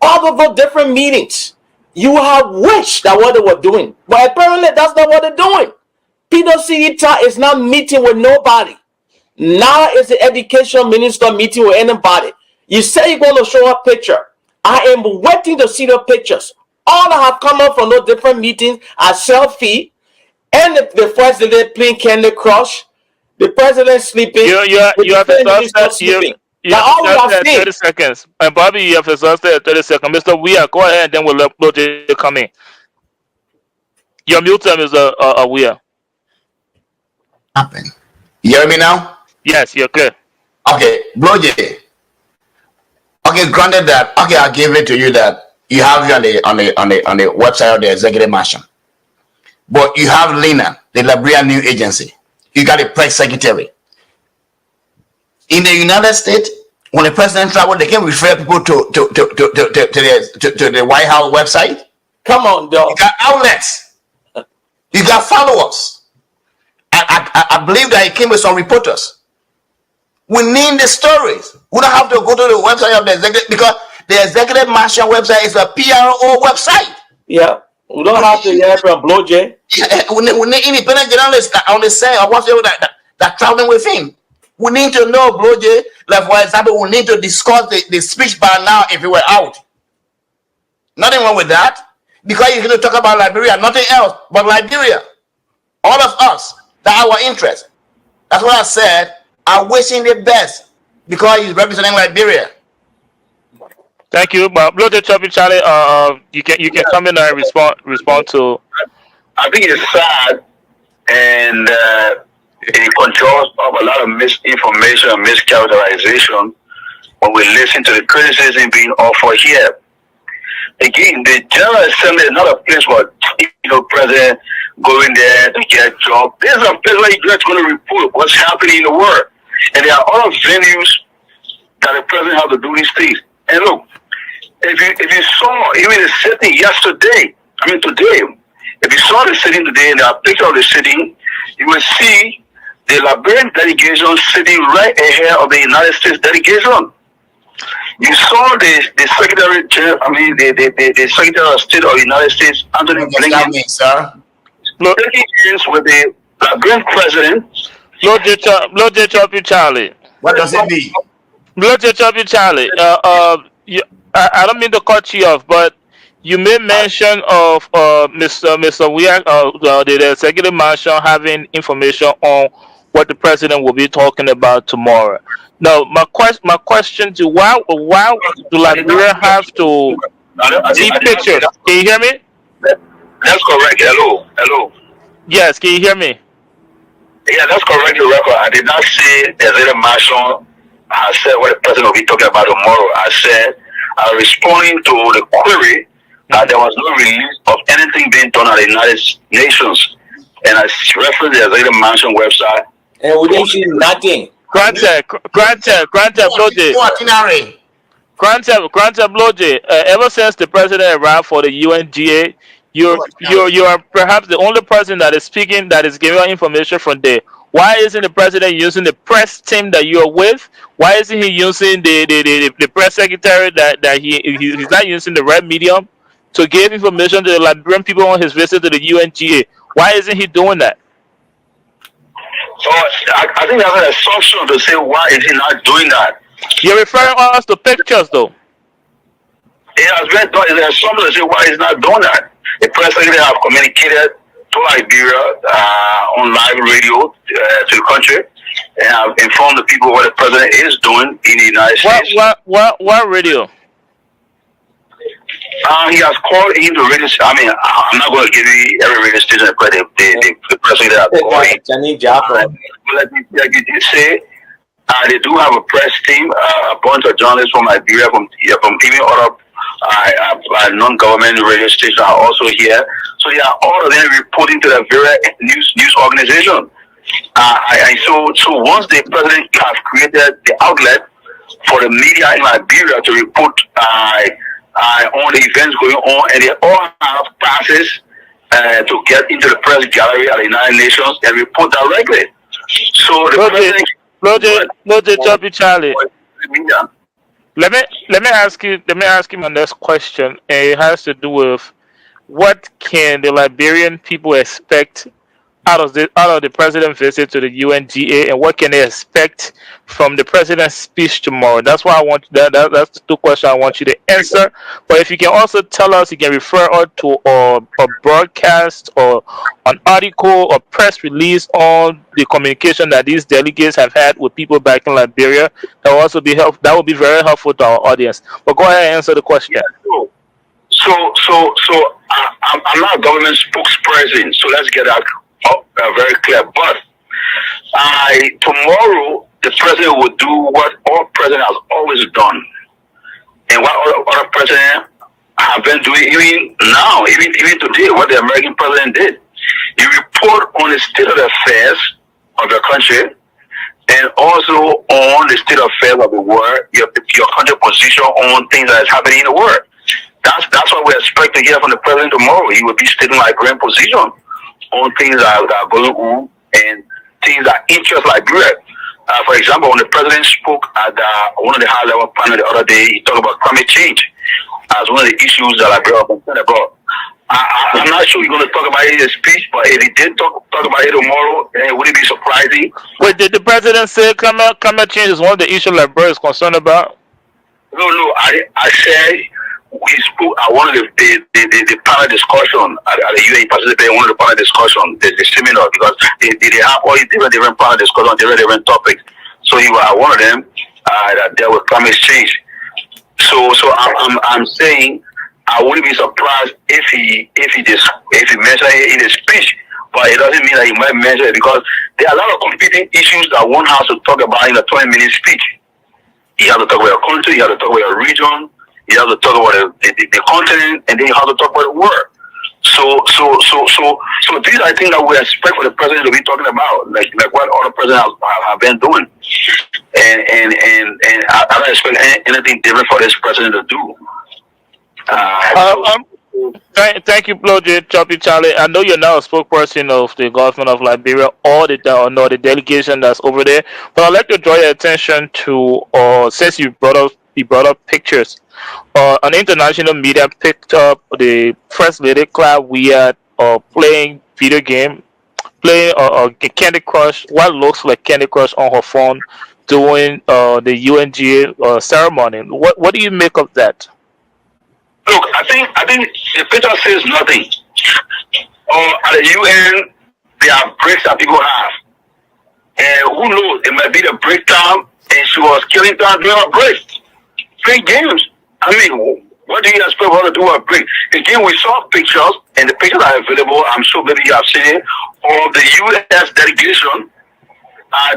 All of those different meetings. You have wished that what they were doing. But apparently that's not what they're doing. Peter Sigita is not meeting with nobody. Now is the education minister meeting with anybody. You say you're going to show a picture. I am waiting to see the pictures. All that have come up from those different meetings are selfie, and the president playing Candy Crush, the president sleeping. You have exhausted. You have 30 seconds. And Bobby, you have exhausted 30 seconds. Mr. Weah, go ahead, and then we'll let Bloje come in. Your mute time is a Weah. Happen. You hear me now? Yes, you're clear. Okay, Bloje. Okay, granted that. Okay, I'll give it to you that you have it on the website of the executive mansion, but you have Leymah, the Liberian News Agency. You got a press secretary. In the United States, when the president traveled, they can refer people to the White House website. Come on, You dog. got outlets. You got followers. I believe that he came with some reporters. We need the stories. We don't have to go to the website of the executive, because the executive mansion website is a PRO website. Yeah. We don't have to hear from Blowjay. Yeah, we need independent journalists on the side, or whatever that traveling with him. We need to know Blowjay. Like, for example, we need to discuss the speech by now if he were out. Nothing wrong with that. Because you're going to talk about Liberia, nothing else but Liberia. All of us, that's our interest. That's what I said. I'm wishing the best because he's representing Liberia. Thank you, but Bloody Choppy Charlie. You can come in and respond to. I think it's sad, and it controls of a lot of misinformation and mischaracterization when we listen to the criticism being offered here. Again, the General Assembly is not a place where president going there to get a job. This is a place where you're just going to report what's happening in the world, and there are other venues that the president has to do these things. And look, if you saw even the sitting yesterday, today, if you saw the sitting today and there are pictures of the sitting, you will see the Liberian delegation sitting right ahead of the United States delegation. You saw the Secretary General, the Secretary of State of the United States, Anthony Blinken, taking hands with the Liberian president. Bloody Choppy Charlie. What does it mean? Bloody Choppy Charlie. I don't mean to cut you off, but you made mention of Mr. Weah, the executive mansion having information on what the president will be talking about tomorrow. Now, my question to why do Liberia have to see pictures? Can you hear me? That's correct. Hello. Yes, can you hear me? Yeah, that's correct. The record. I did not say the executive mansion. I said what the president will be talking about tomorrow. I said responding to the query that there was no release of anything being done at the United Nations, and I referenced the executive mansion website. And we didn't see nothing. Granted, Bloody. Granted, Bloody. Ever since the president arrived for the UNGA, you are perhaps the only person that is speaking, that is giving information from there. Why isn't the president using the press team that you're with? Why isn't he using the press secretary that he's not using the red medium to give information to the Liberian people on his visit to the UNGA? Why isn't he doing that? So I think that's an assumption to say why is he not doing that. You're referring us to pictures, though. It has been done. It's an assumption to say why he's not doing that. The press secretary have communicated to Liberia on live radio to the country, and have informed the people what the president is doing in the United States. What radio? He has called into radio. I'm not going to give you every radio station, but the president has called in. Let me say, they do have a press team, a bunch of journalists from Liberia, from even other non-government radio stations are also here. So they are all of them reporting to the various news organization. So once the president has created the outlet for the media in Liberia to report on the events going on, and they all have passes to get into the press gallery at the United Nations and report directly. So the president, Choppy Charlie. Let me ask you my next question. It has to do with what can the Liberian people expect out of the president's visit to the UNGA, and what can they expect from the president's speech tomorrow? That's why I want that's the two questions I want you to answer. But if you can also tell us, you can refer us to a broadcast or an article or press release on the communication that these delegates have had with people back in Liberia. That will also be that will be very helpful to our audience. But go ahead and answer the question. So I'm not a government spokesperson, so let's get that very clear. But tomorrow the president will do what all presidents have always done, and what other presidents have been doing even now, even today, what the American president did. He report on the state of the affairs of the country, and also on the state of affairs of the world, your country position on things that is happening in the world. That's what we expect to hear from the president tomorrow. He will be stating Liberian position on things that are going on and things that interest Liberia. For example, when the president spoke at one of the high-level panel the other day, he talked about climate change as one of the issues that Liberia was concerned about. I'm not sure he's going to talk about it in his speech, but if he did talk about it tomorrow, then would it be surprising? Wait, did the president say climate change is one of the issues Liberia is concerned about? No, I said he spoke at one of the panel discussion at the UN. He participated in one of the panel discussion, the seminar, because they have all these different panel discussions on different topics. So he was at one of them that dealt with climate change. So I'm saying I wouldn't be surprised if he mentioned it in his speech, but it doesn't mean that he might mention it, because there are a lot of competing issues that one has to talk about in a 20-minute speech. You have to talk about your country, you have to talk about your region, you have to talk about the continent, and then you have to talk about the world. So these are things that we expect for the president to be talking about, like what other presidents have been doing, and I don't expect anything different for this president to do. Thank you, Bloje, Choppy Charlie. I know you're now a spokesperson of the government of Liberia or the delegation that's over there, but I'd like to draw your attention to, since you brought up pictures, an international media picked up the First Lady Weah playing video game, playing Candy Crush, what looks like Candy Crush on her phone during the UNGA ceremony. What do you make of that? Look, I think the picture says nothing. At the UN, there are breaks that people have, and who knows? It might be the break time, and she was killing time during her break, playing games. I mean, what do you expect her to do a break? Again, we saw pictures, and the pictures are available. I'm sure maybe you have seen it, of the U.S. delegation.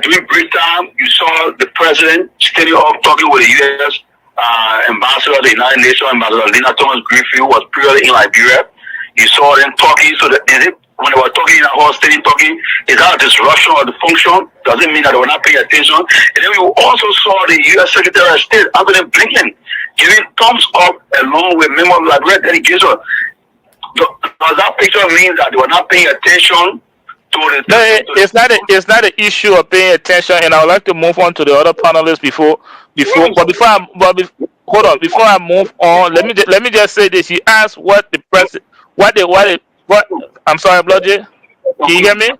During break time, you saw the president standing up talking with the U.S. Ambassador of the United Nations, Ambassador Lena Thomas-Greenfield, was previously in Liberia. You saw them talking, so that when they were talking in a hall, standing talking, is that a disruption of the function? Doesn't mean that they were not paying attention. And then we also saw the U.S. Secretary of State, Anthony Blinken, giving thumbs up along with members of the Liberia delegation. Does that picture mean that they were not paying attention? No, it's not an issue of paying attention, and I would like to move on to the other panelists before I move on, let me just say this. You asked what the president, what I'm sorry, Bloodje, can you hear me?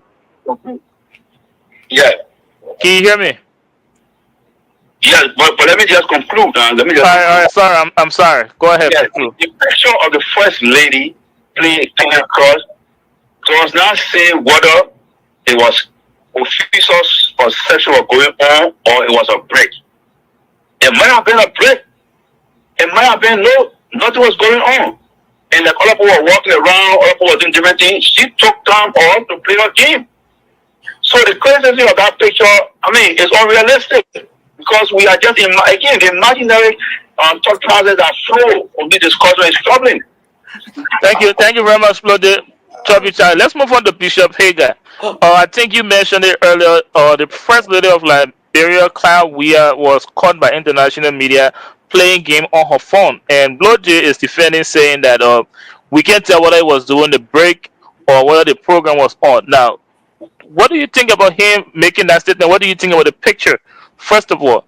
Yeah. Can you hear me? Yes, but let me just conclude. All right, sorry, I'm sorry. Go ahead. Yeah, the picture of the First Lady playing Candy Crush does not say whether it was officials or sexual going on or it was a break. It might have been a break. It might have been nothing was going on. And like other people were walking around, other people were doing different things. She took time off to play her game. So the crazy of that picture, I mean, it's unrealistic, because we are just again the imaginary thought process that flow of the discussion is troubling. Thank you very much, Bloodje. Let's move on to Bishop Hager. I think you mentioned it earlier. The First Lady of Liberia, Weah, was caught by international media playing game on her phone, and Bloodje is defending, saying that we can't tell whether it was during the break or whether the program was on. Now, what do you think about him making that statement? What do you think about the picture, first of all?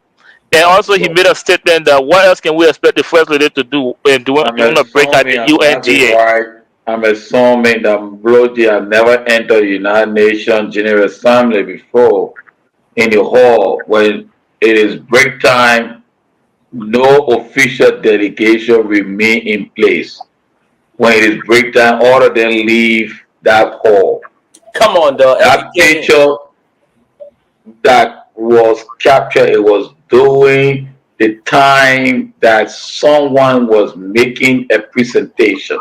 And also, he made a statement that what else can we expect the First Lady to do during a break at the UNGA? I'm assuming that Bloodje had never entered the United Nations General Assembly before in the hall. When it is break time, no official delegation remain in place. When it is break time, all of them leave that hall. Come on, though. That picture that was captured, it was during the time that someone was making a presentation.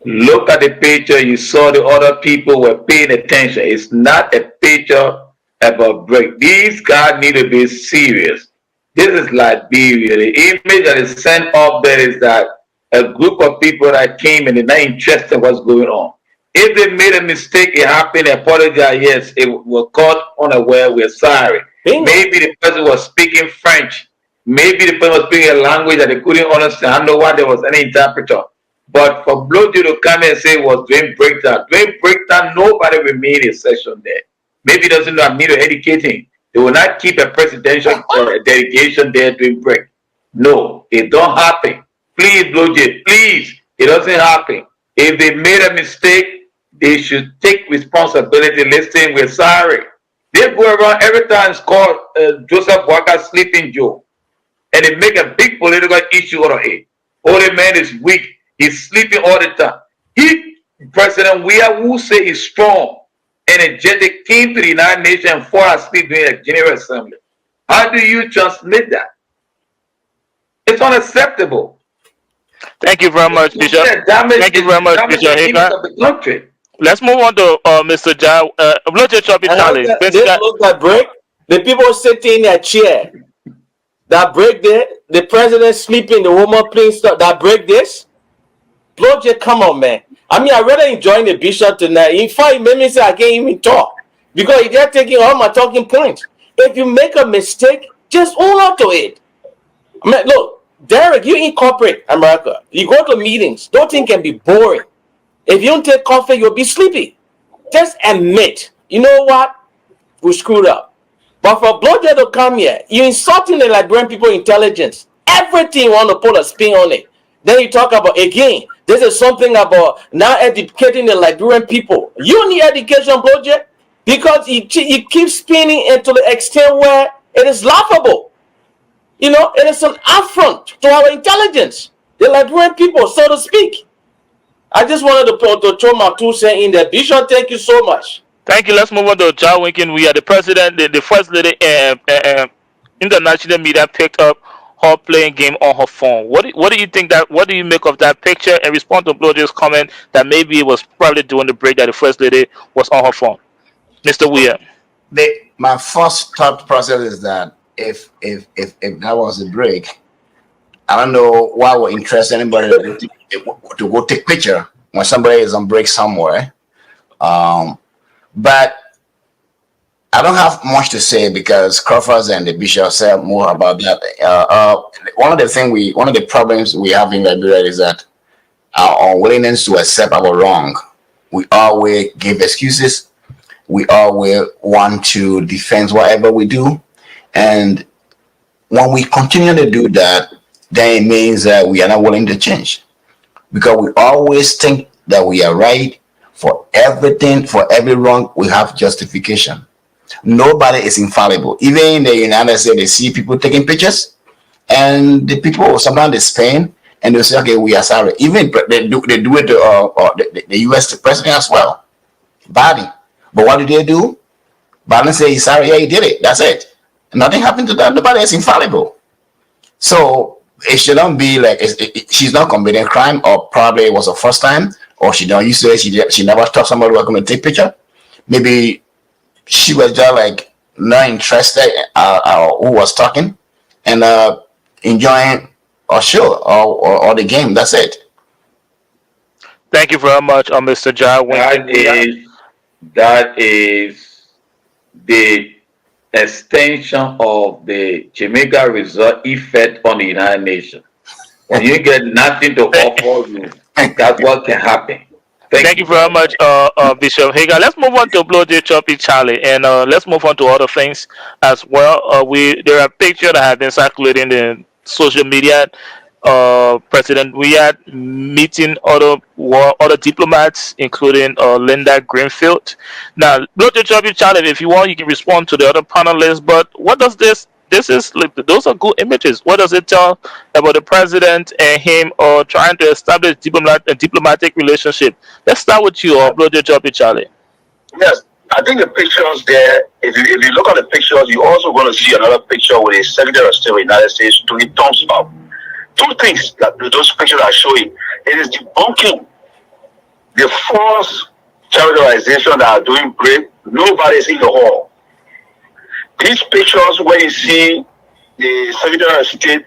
Look at the picture, you saw the other people were paying attention. It's not a picture about break. These guys need to be serious. This is Liberia. The image that is sent up there is that a group of people that came and they're not interested in what's going on. If they made a mistake, it happened, apologize, yes, it was caught unaware, we're sorry. Maybe the person was speaking French Maybe the person was speaking a language that they couldn't understand. I don't know why there was any interpreter. But for Blojo to come and say was doing breakdown, nobody will meet a session there. Maybe he doesn't know I need to educate him. They will not keep a presidential delegation there doing break. No, it don't happen. Please, Blojo, please, it doesn't happen. If they made a mistake, they should take responsibility. Listen, we're sorry. They go around every time it's called Joseph Walker Sleeping Joe. And they make a big political issue out of it. Oh, the man is weak. He's sleeping all the time. President Weah, who say he's strong, energetic, came to the United Nations and fall asleep during a General Assembly. How do you translate that? It's unacceptable. Thank you very much, Bishop. Thank you very much, Bishop Hager. Let's move on to Mr. Jai. They look at break. The people sitting in their chair. That break there. The president sleeping. The woman playing stuff. That break this. Blojo, come on, man. I mean, I really enjoying the bishop tonight. In fact, it made me say I can't even talk because they're taking all my talking points. If you make a mistake, just own up to it. I mean, look, Derek, you incorporate America. You go to meetings. Don't think it can be boring. If you don't take coffee, you'll be sleepy. Just admit, you know what? We screwed up. But for Blojo to come here, you're insulting the Liberian people intelligence. Everything you want to put a spin on it. Then you talk about, again, this is something about now educating the Liberian people. You need education, Blojo, because you keep spinning into the extent where it is laughable. You know, it is an affront to our intelligence, the Liberian people, so to speak. I just wanted to throw my 2 cents in there. Bishop, thank you so much. Thank you. Let's move on to Jai Winkin. We are the president, the first lady international media picked up her playing game on her phone. What do you think that? What do you make of that picture? And respond to Blojo's comment that maybe it was probably during the break that the first lady was on her phone. Mr. Weah. My first thought process is that if that was a break, I don't know why would interest anybody to go take picture when somebody is on break somewhere. But I don't have much to say because Crawford and the bishop said more about that. One of the problems we have in Liberia is that our unwillingness to accept our wrong. We always give excuses. We always want to defend whatever we do. And when we continue to do that, then it means that we are not willing to change. Because we always think that we are right. For everything, for every wrong, we have justification. Nobody is infallible. Even in the United States, they see people taking pictures, and the people sometimes they spin and they say, "Okay, we are sorry." Even they do it to the U.S. president as well, Biden. But what do? Biden say he's sorry. Yeah, he did it. That's it. Nothing happened to that. Nobody is infallible. So it shouldn't be like she's not committing a crime, or probably it was her first time, or she don't used to it. She never thought somebody was going to take picture. Maybe she was just like not interested who was talking and enjoying a show or the game. That's it. Thank you very much, Mr. Jai. That is the extension of the Jamaica result effect on the United Nations. When you get nothing to offer you, that's what can happen. Thank you very much, Bishop Hager. Let's move on to Blojo Choppy Charlie, and let's move on to other things as well. There are pictures that have been circulating in social media. President Weah meeting other diplomats, including Linda Greenfield. Now, Blojo Choppy Charlie, if you want, you can respond to the other panelists. But what does this is like? Those are good images. What does it tell about the president and him trying to establish a diplomatic relationship? Let's start with you, Blojo Choppy Charlie. Yes, I think the pictures there, if you look at the pictures, you're also going to see another picture with a Secretary of State of the United States doing thumbs up. Two things that those pictures are showing. It is debunking the false characterization that are doing great. Nobody's in the hall. These pictures where you see the Secretary of State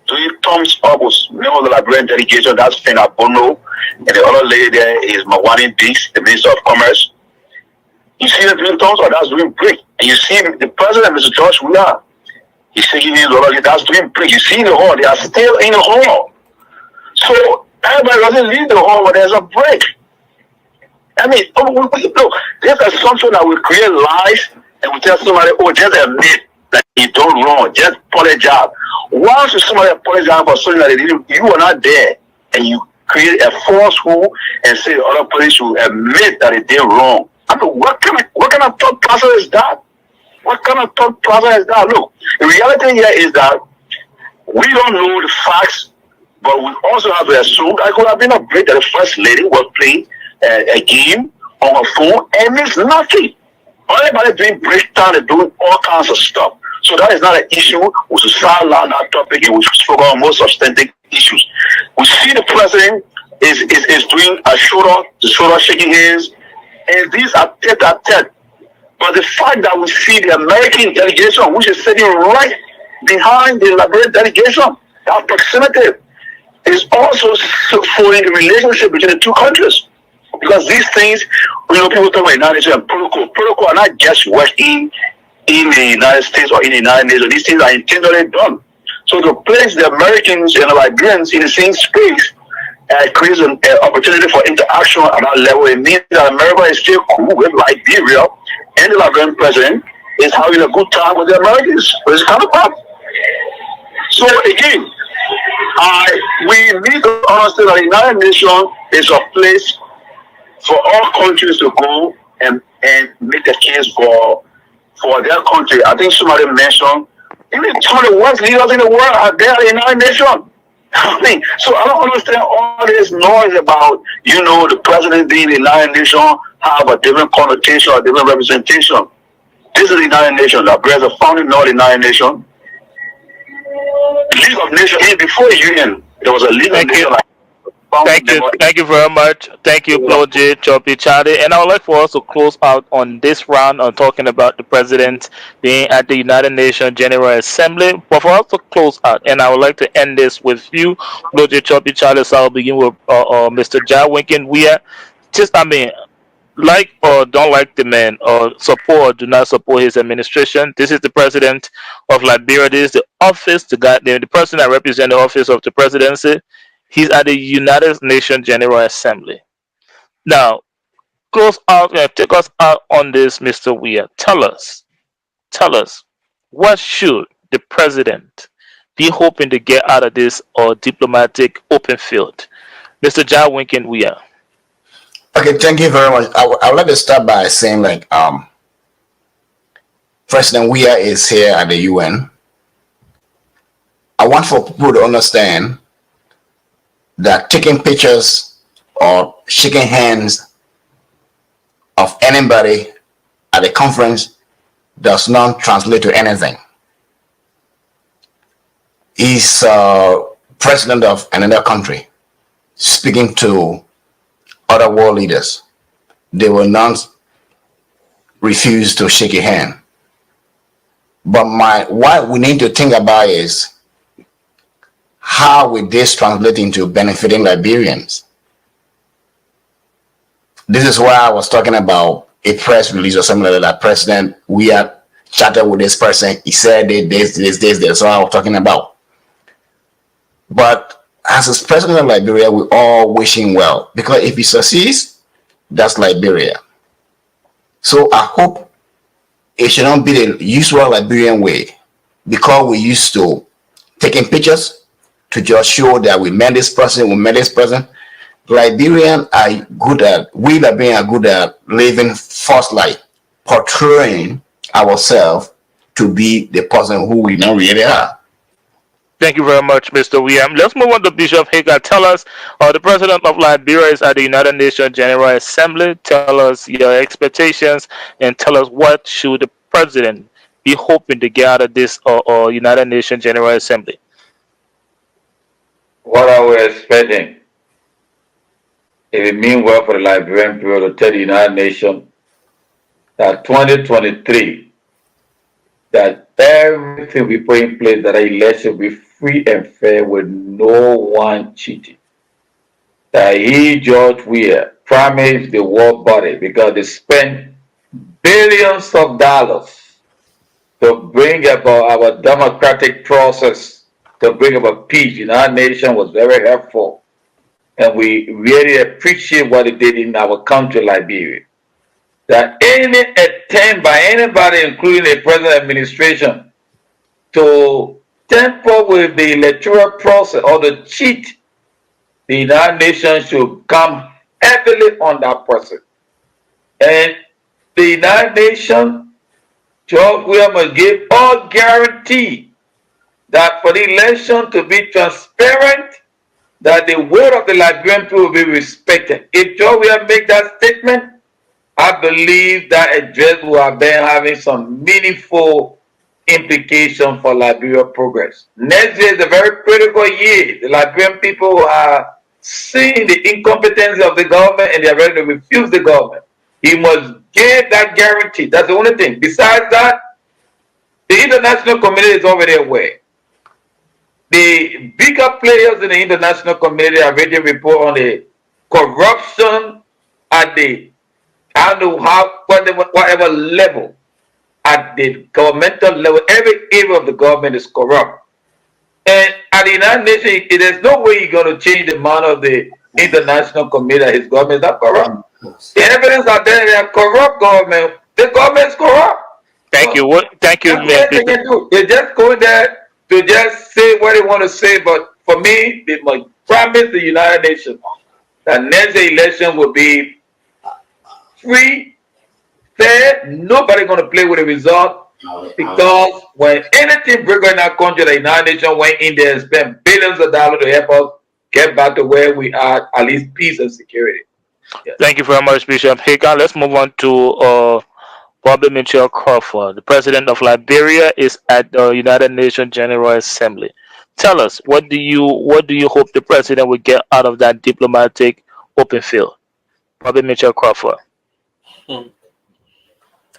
doing thumbs up with members of the Liberian delegation, that's Fina Bono, and the other lady there is Mawani Dix, the Minister of Commerce. You see them doing thumbs up, that's doing great. And you see the President, Mr. George Weah, He's shaking hands already. That's doing break. You see in the hall, they are still in the hall. So everybody doesn't leave the hall when there's a break. I mean, look, this assumption that we create lies and we tell somebody, oh, just admit that you done wrong, just apologize. Why should somebody apologize for something that you were not there, and you create a falsehood and say the other person should admit that they did wrong? I mean, what kind of thought process is that? What kind of thought process is that? Look, the reality here is that we don't know the facts, but we also have to assume that it could have been a break that the first lady was playing a game on her phone and it's nothing. Everybody doing breakdown and doing all kinds of stuff. So that is not an issue. We should sideline that topic and we should focus on more substantive issues. We see the president is doing a shoulder shaking hands, and these are tete-a-tete. But the fact that we see the American delegation, which is sitting right behind the Liberian delegation, that proximity is also showing the relationship between the two countries. Because these things, people talk about United Nations and protocol. Protocol are not just working in the United States or in the United Nations. These things are intentionally done. So to place the Americans and the Liberians in the same space creates an opportunity for interaction at that level. It means that America is still cool with Liberia, and the Liberian president is having a good time with the Americans, with his counterpart. So again, we need to understand that the United Nations is a place for all countries to go and make the case for their country. I think somebody mentioned even some of the worst leaders in the world are there in the United Nations. I mean, so I don't understand all this noise about, the president being the United Nations have a different connotation or different representation. This is the United Nations. Liberia is a founding of the United Nations. League of Nations, even before the UN, there was a League of Nations. Thank you very much. Thank you, Bloje, Choppy, Chade. And I would like for us to close out on this round on talking about the president being at the United Nations General Assembly. But for us to close out, and I would like to end this with you, Bloje, Choppy, Chade. So I'll begin with Mr. Weah. Like or don't like the man, or support or do not support his administration. This is the president of Liberia. This is the office, the person that represents the office of the presidency. He's at the United Nations General Assembly. Now, close out and take us out on this, Mr. Weah. Tell us, what should the president be hoping to get out of this or diplomatic open field? Mr. Weah. Okay, thank you very much. I would like to start by saying, President Weah is here at the UN. I want for people to understand that taking pictures or shaking hands of anybody at a conference does not translate to anything. He's president of another country speaking to other world leaders. They will not refuse to shake your hand. But what we need to think about is, how will this translate into benefiting Liberians? This is why I was talking about a press release or something like that. President, we had chatted with this person. He said this. That's what I was talking about. But as president of Liberia, we all wish him well, because if he succeeds, that's Liberia. So I hope it should not be the usual Liberian way, because we used to taking pictures to just show that we met this person, Liberians are good at living false life, portraying ourselves to be the person who we don't really are. Thank you very much, Mr. William. Let's move on to Bishop Hagar. Tell us, the president of Liberia is at the United Nations General Assembly. Tell us your expectations and tell us what should the president be hoping to get out of this United Nations General Assembly. What are we expecting? If it means well for the Liberian people to tell the United Nations that 2023, that everything we put in place, that our election will be free and fair with no one cheating. That he, George Weah, promised the world body, because they spent billions of dollars to bring about our democratic process, to bring about peace in our nation was very helpful. And we really appreciate what it did in our country, Liberia. That any attempt by anybody, including the present administration, to tamper with the electoral process or to cheat, the United Nations should come heavily on that person. And the United Nations, George Weah must give all guarantee that for the election to be transparent, that the word of the Liberian people will be respected. If George Weah make that statement, I believe that address will have been having some meaningful implication for Liberia progress. Next year is a very critical year. The Liberian people are seeing the incompetence of the government and they are ready to refuse the government. He must give that guarantee. That's the only thing. Besides that, the international community is already aware. The bigger players in the international community are ready to report on the corruption at the, I don't know how, whatever level, at the governmental level, every area of the government is corrupt. And at the United Nations, there's no way you're going to change the mind of the international community. His government is not corrupt. The evidence out there, they are corrupt government. The government is corrupt. Thank you. Thank you, That's what they can do. They just go there to just say what they want to say. But for me, they must promise the United Nations that next election will be free, fair. Nobody going to play with the result. Because when anything bigger in our country, the United Nations went in there and spent billions of dollars to help us get back to where we are, at least peace and security. Yes. Thank you very much, Bishop Hagan. Let's move on to Bobby Mitchell Crawford. The president of Liberia is at the United Nations General Assembly. Tell us, what do you hope the president will get out of that diplomatic open field? Bobby Mitchell Crawford.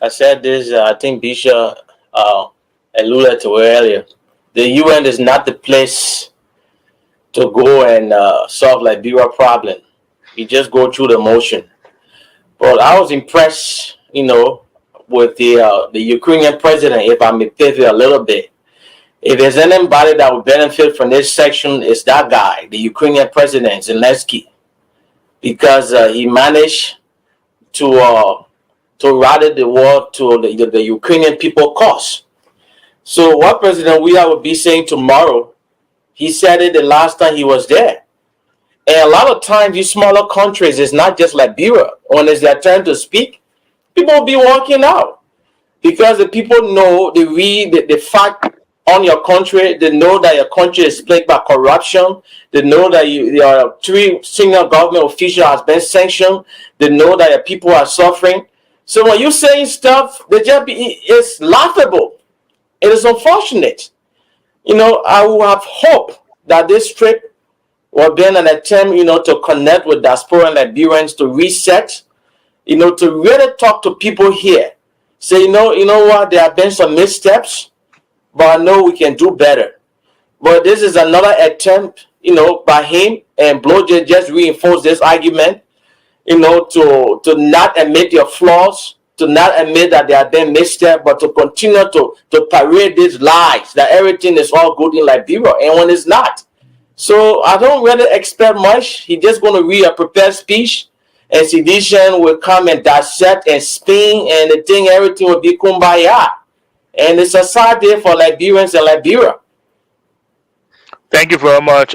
I said this, I think Bishop alluded to earlier. The UN is not the place to go and solve Liberia problem. You just go through the motion. But I was impressed, with the Ukrainian president, if I may pivot a little bit. If there's anybody that would benefit from this section, it's that guy, the Ukrainian president, Zelensky. Because he managed to rally the war to the Ukrainian people cause. So what President Weah will be saying tomorrow, he said it the last time he was there. And a lot of times, these smaller countries, it's not just Liberia. When it's their turn to speak, people will be walking out. Because the people know, they read the fact on your country. They know that your country is plagued by corruption. They know that your 3 senior government officials has been sanctioned. They know that your people are suffering. So when you're saying stuff, it's laughable. It is unfortunate. I will have hope that this trip will be an attempt, to connect with diaspora Liberians, to reset, to really talk to people here. Say, you know what, there have been some missteps, but I know we can do better. But this is another attempt, by him, and Blowjay just reinforced this argument, to not admit your flaws, to not admit that there have been missteps, but to continue to parade these lies that everything is all good in Liberia, and when it's not. So I don't really expect much. He's just going to read a prepared speech, and Sedition will come and dissect and spin, and the thing, everything will be kumbaya. And it's a sad day for Liberians and Liberia. Thank you very much,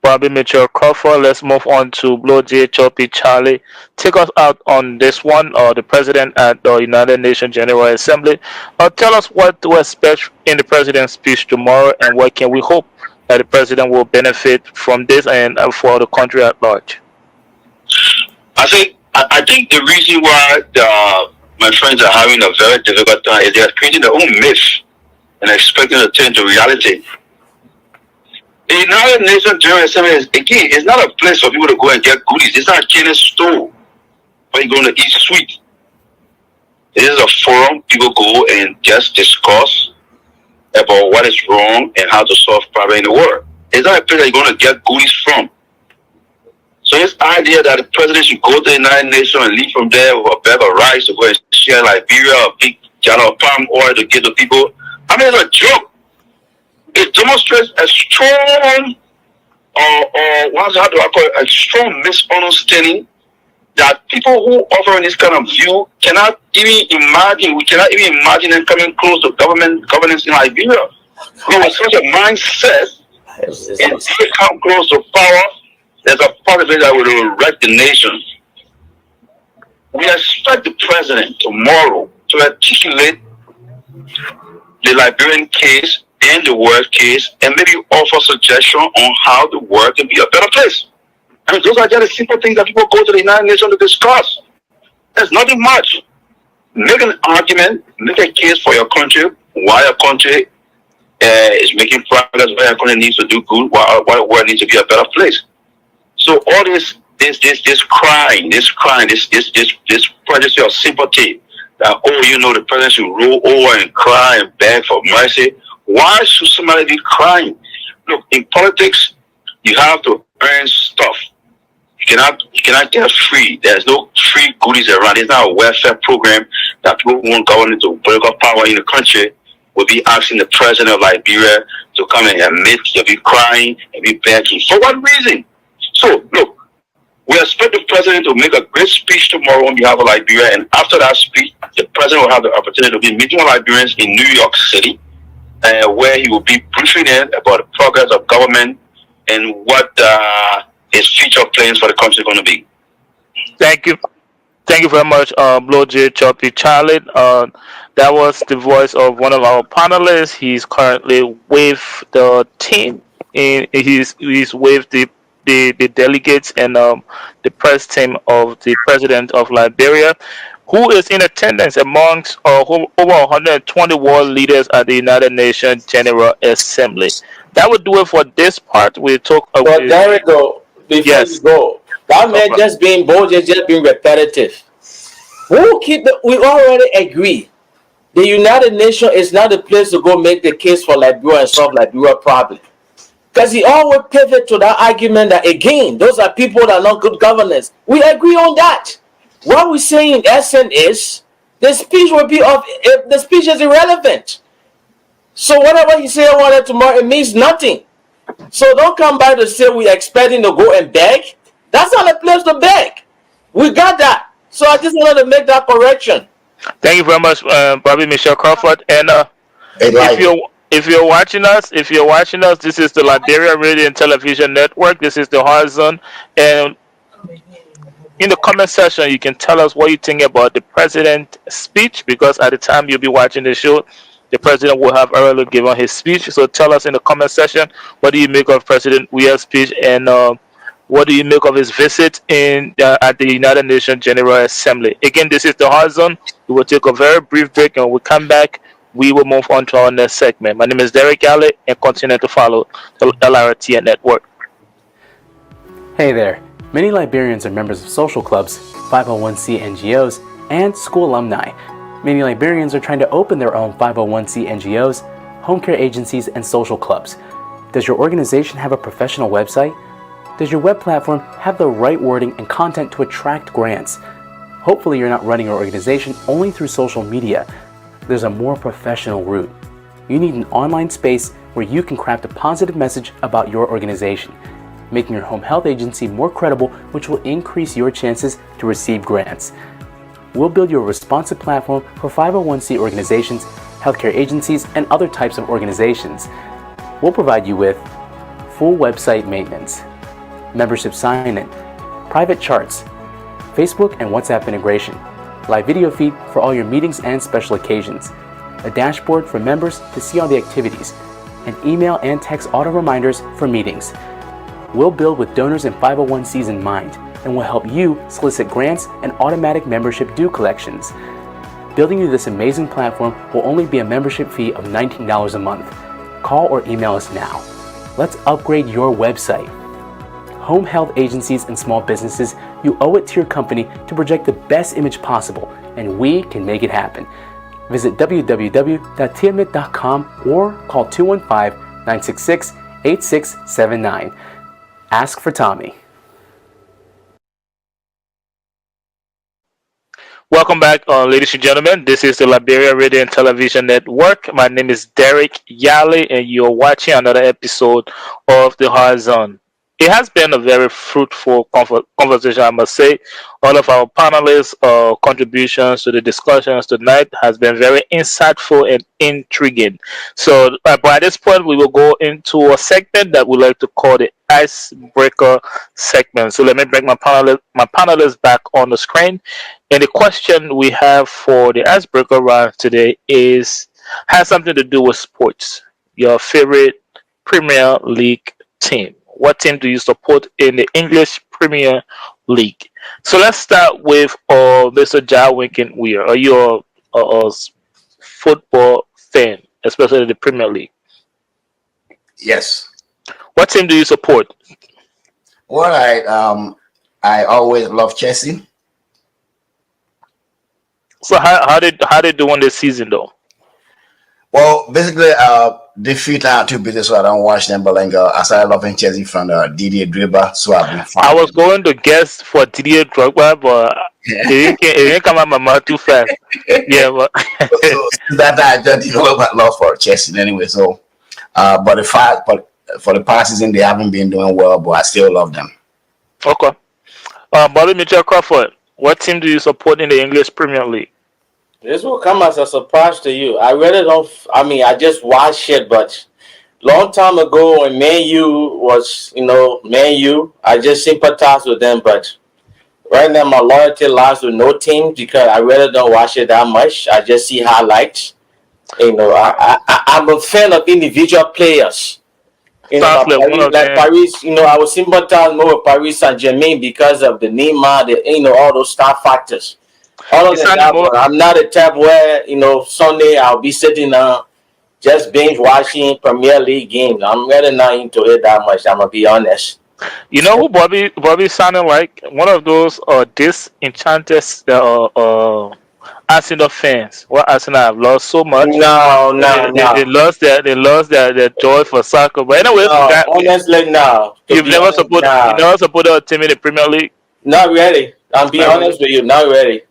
Bobby Mitchell Crawford. Let's move on to Blowjay Choppy Charlie. Take us out on this one, the president at the United Nations General Assembly. Tell us what to expect in the president's speech tomorrow, and what can we hope that the president will benefit from this and for the country at large. I think the reason why my friends are having a very difficult time is they are creating their own myth and expecting to turn to reality. The United Nations General Assembly it's not a place for people to go and get goodies. It's not a kitchen store where you're going to eat sweet. It is a forum people go and just discuss about what is wrong and how to solve problems in the world. It's not a place that you're going to get goodies from. So this idea that the president should go to the United Nations and leave from there with a bag of rice to go and share Liberia, a big gallon of palm oil to give to people. I mean, it's a joke. It demonstrates a strong, how do I call it, a strong misunderstanding that people who offer this kind of view cannot even imagine. We cannot even imagine them coming close to governance in Liberia. With such a mindset, if they come close to power, there's a possibility that will wreck the nation. We expect the president tomorrow to articulate the Liberian case and the world case, and maybe offer suggestion on how the world can be a better place. I mean, those are just the simple things that people go to the United Nations to discuss. There's nothing much. Make an argument, make a case for your country, why your country is making progress, why your country needs to do good, why the world needs to be a better place. So all this crying, this prejudice of sympathy, that, the president should roll over and cry and beg for mercy. Why should somebody be crying? Look, in politics, you have to earn stuff. You cannot get free. There's no free goodies around. It's not a welfare program that people who want government to break up power in the country will be asking the president of Liberia to come and admit you'll be crying and be begging. For what reason? So, look, we expect the president to make a great speech tomorrow on behalf of Liberia, and after that speech, the president will have the opportunity to be meeting with Liberians in New York City, where he will be briefing them about the progress of government and what his future plans for the country are going to be. Thank you. Thank you very much, Blow J. Choppy Charlie. That was the voice of one of our panelists. He's currently with the team. He's with the delegates and the press team of the president of Liberia, who is in attendance amongst over 120 world leaders at the United Nations General Assembly. That would do it for this part. We talk about. But there we go. Before you go, that man just being bold, just being repetitive. We already agree. The United Nations is not the place to go make the case for Liberia and solve Liberia problem. Because he always pivot to that argument that, again, those are people that are not good governance. We agree on that. What we're saying in essence is the speech the speech is irrelevant. So whatever he say about it tomorrow, it means nothing. So don't come by to say we're expecting to go and beg. That's not a place to beg. We got that. So I just wanted to make that correction. Thank you very much, Bobby Michelle Crawford. And if you're watching us, this is the Liberia Radio and Television Network. This is the Horizon. And in the comment section, you can tell us what you think about the president's speech, because at the time you'll be watching the show, the president will have already given his speech. So tell us in the comment section, what do you make of President Weah's speech, and what do you make of his visit at the United Nations General Assembly? Again, this is the Horizon. We will take a very brief break, and when we come back, we will move on to our next segment. My name is Derek Alley, and continue to follow the LRTN network. Hey there. Many Liberians are members of social clubs, 501c NGOs, and school alumni. Many Liberians are trying to open their own 501c NGOs, home care agencies, and social clubs. Does your organization have a professional website? Does your web platform have the right wording and content to attract grants? Hopefully you're not running your organization only through social media. There's a more professional route. You need an online space where you can craft a positive message about your organization, making your home health agency more credible, which will increase your chances to receive grants. We'll build you a responsive platform for 501c organizations, healthcare agencies, and other types of organizations. We'll provide you with full website maintenance, membership sign-in, private charts, Facebook and WhatsApp integration, live video feed for all your meetings and special occasions, a dashboard for members to see all the activities, and email and text auto reminders for meetings. We'll build with donors and 501cs in mind, and will help you solicit grants and automatic membership due collections. Building you this amazing platform will only be a membership fee of $19 a month. Call or email us now. Let's upgrade your website. Home health agencies and small businesses, you owe it to your company to project the best image possible, and we can make it happen. Visit www.tiamit.com or call 215-966-8679. Ask for Tommy. Welcome back, ladies and gentlemen. This is the Liberia Radio and Television Network. My name is Derek Yale, and you're watching another episode of The Horizon. It has been a very fruitful conversation, I must say. All of our panelists' contributions to the discussions tonight has been very insightful and intriguing. So, by this point, we will go into a segment that we like to call the icebreaker segment. So, let me bring my panelists back on the screen. And the question we have for the icebreaker round today has something to do with sports. Your favorite Premier League team. What team do you support in the English Premier League? So let's start with Mr. Jawinkin Weir. Are you a football fan, especially the Premier League? Yes. What team do you support? Well, I always love Chelsea. So how did do on this season though? Well, basically, defeat are too busy, so I don't watch them. But like, I started loving Chelsea from Didier Drogba, so I've been fine. I was going to guess for Didier Drogba, but it didn't come out my mouth too fast. Yeah, but so that I just developed love for Chelsea anyway. So, but for the past season, they haven't been doing well, but I still love them. Okay. Bobby Mitchell Crawford, what team do you support in the English Premier League? This will come as a surprise to you. I really don't. I mean, I just watched it, but long time ago when Man U was, Man U, I just sympathized with them. But right now, my loyalty lies with no team because I really don't watch it that much. I just see highlights. I'm a fan of individual players. Like Paris, I was sympathize more with Paris Saint-Germain because of the Neymar, all those star factors. Other than that, but I'm not a type where, Sunday I'll be sitting just binge watching Premier League games. I'm really not into it that much, I'm going to be honest. You know who Bobby sounded like? One of those disenchanted Arsenal fans. What Arsenal have lost so much. No. They lost their joy for soccer. But anyway, honestly, no. You've never supported a team in the Premier League? Not really. I'm being honest with you, not really.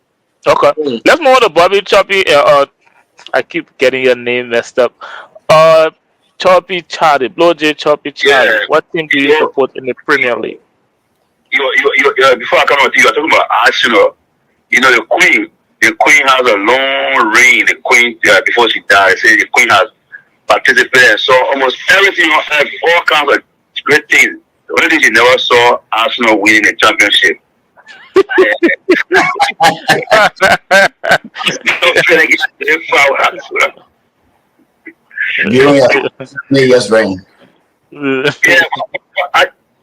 Okay. Let's move on to Bobby Choppy. I keep getting your name messed up. Choppy Charlie, Blow J Choppy Charlie. Yeah. What team do you support in the Premier League? Before I come on to you, I'm talking about Arsenal. The Queen has a long reign. The Queen, before she died, the Queen has participated. So almost everything on earth, all kinds of great things. The only thing she never saw Arsenal winning the championship. Yes, rain. Yeah,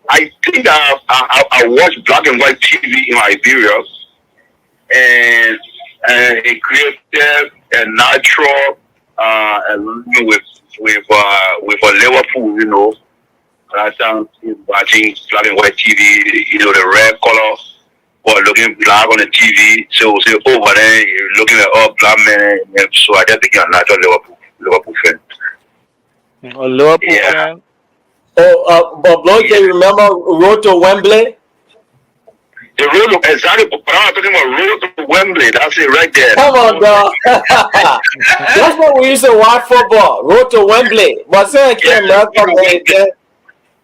I think I watched black and white TV in Liberia, and it created a natural with Liverpool, Last time watching black and white TV, the red color. Or looking black on the TV, so over there you're looking at all black men, and so I just became a natural Liverpool fan. A Liverpool fan? But Bloke, remember Road to Wembley? The road to exactly, but I'm talking about Road to Wembley. That's it right there. Come on, dog. That's what we used to watch football. Road to Wembley. But say I can't remember.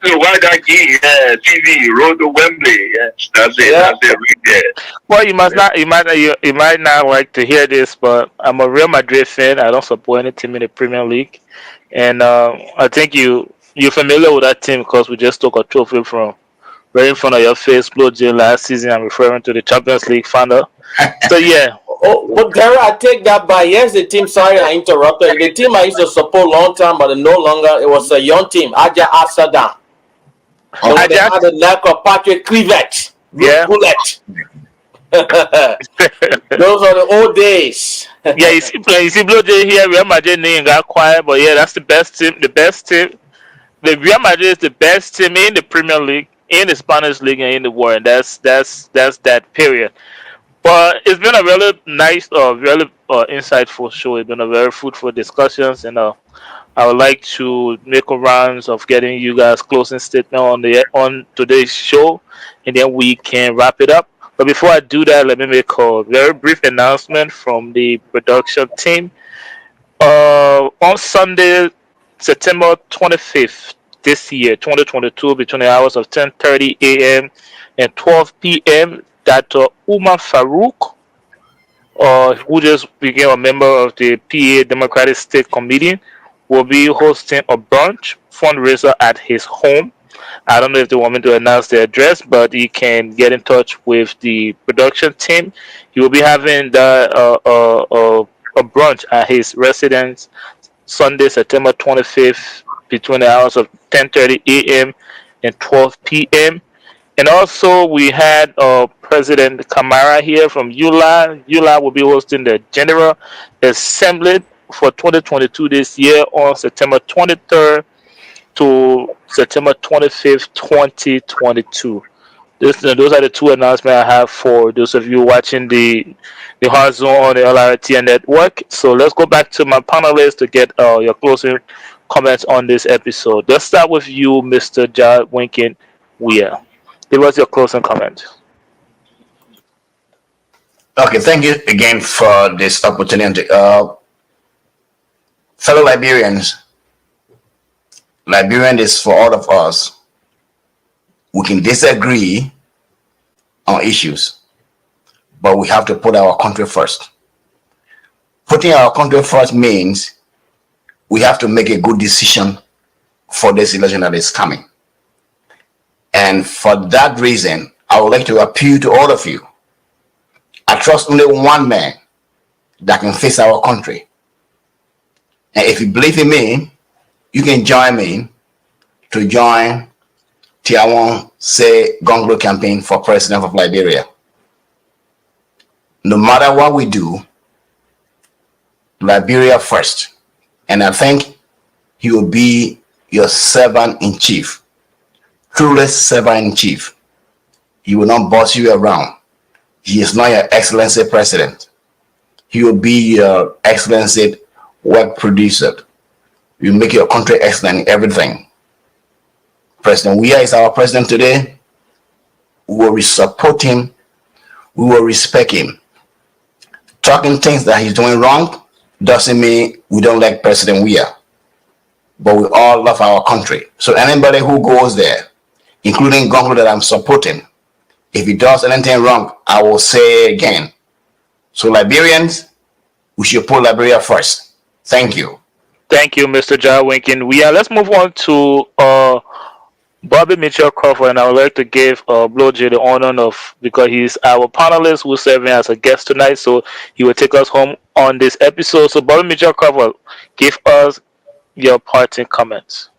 Why that game? TV Road to Wembley. Yes, that's it. Yeah. That's it right there. Well, you might not like to hear this, but I'm a Real Madrid fan. I don't support any team in the Premier League, and I think you're familiar with that team because we just took a trophy from right in front of your face, Blue Jay, last season. I'm referring to the Champions League final. So yeah. But Gary, I take that back. Yes, the team. Sorry, I interrupted. The team I used to support long time, but no longer. It was a young team, Ajax Amsterdam. They had the lack of Patrick Kluivert. Yeah. Bullet. Those are the old days. Yeah, you see Blue Jay here, Real Madrid name got quiet, but yeah, that's the best team. The Real Madrid is the best team in the Premier League, in the Spanish League, and in the world. And that's that period. But it's been a really nice, really insightful show. It's been a very fruitful discussions, and I would like to make a rounds of getting you guys closing statement on today's show, and then we can wrap it up. But before I do that, let me make a very brief announcement from the production team. On Sunday, September 25th this year, 2022, between the hours of 10:30 a.m. and 12 p.m., Dr. Umar Farouk, who just became a member of the PA Democratic State Committee, will be hosting a brunch fundraiser at his home. I don't know if they want me to announce the address, but you can get in touch with the production team. He will be having a brunch at his residence Sunday, September 25th, between the hours of 10:30 a.m. and 12 p.m. And also, we had President Kamara here from ULA. ULA will be hosting the General Assembly for 2022 this year on September 23rd to September 25th, 2022. Those are the two announcements I have for those of you watching the hard zone on the LRTN network. So let's go back to my panelists to get your closing comments on this episode. Let's start with you, Mr. Jawinkin Weah. Give us your closing comment. Okay, thank you again for this opportunity. Fellow Liberians, Liberian is for all of us. We can disagree on issues, but we have to put our country first. Putting our country first means we have to make a good decision for this election that is coming. And for that reason, I would like to appeal to all of you. I trust only one man that can face our country. And if you believe in me, you can join me to join Tiawon Say Gonglo campaign for president of Liberia. No matter what we do, Liberia first. And I think he will be your servant in chief. Truly servant in chief. He will not boss you around. He is not your excellency president. He will be your excellency work producer. You make your country excellent in everything. President Weah is our president today. We will support him. We will respect him. Talking things that he's doing wrong doesn't mean we don't like President Weah. But we all love our country. So anybody who goes there, including Gonglo that I'm supporting, if he does anything wrong, I will say it again. So Liberians, we should put Liberia first. Thank you. Thank you, Mr. Jawinkin. Let's move on to Bobby Mitchell Crawford, and I would like to give Blowjay the honor of, because he's our panelist who's serving as a guest tonight, so he will take us home on this episode. So Bobby Mitchell Crawford, give us your parting comments.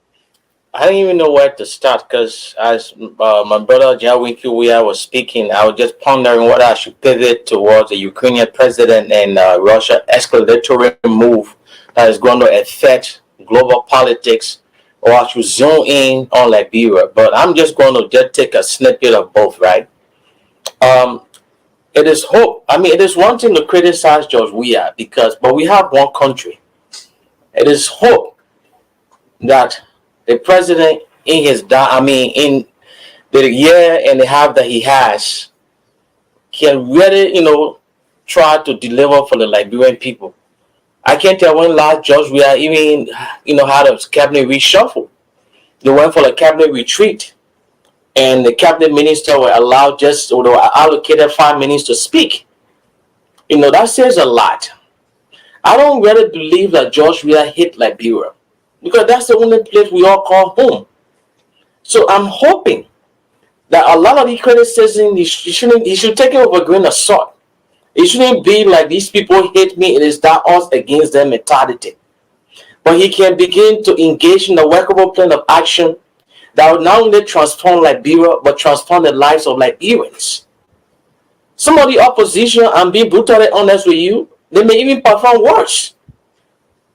I don't even know where to start because as my brother Jawinkin Weah was speaking, I was just pondering what I should pivot towards the Ukrainian president and Russia escalatory move that is going to affect global politics, or I should zoom in on Liberia. But I'm just going to just take a snippet of both, right? It is hope. I mean, it is one thing to criticize George Weah but we have one country. It is hope that the president in in the year and a half that he has can really, try to deliver for the Liberian people. I can't tell when last George Weah even, had a cabinet reshuffle. They went for a cabinet retreat, and the cabinet minister were allowed allocated 5 minutes to speak. That says a lot. I don't really believe that George Weah hit Liberia, because that's the only place we all call home. So I'm hoping that a lot of the criticism, he should take it with a grain of salt. It shouldn't be like these people hate me, it is that us against them mentality. But he can begin to engage in a workable plan of action that will not only transform Liberia, but transform the lives of Liberians. Some of the opposition, I'm being brutally honest with you, they may even perform worse.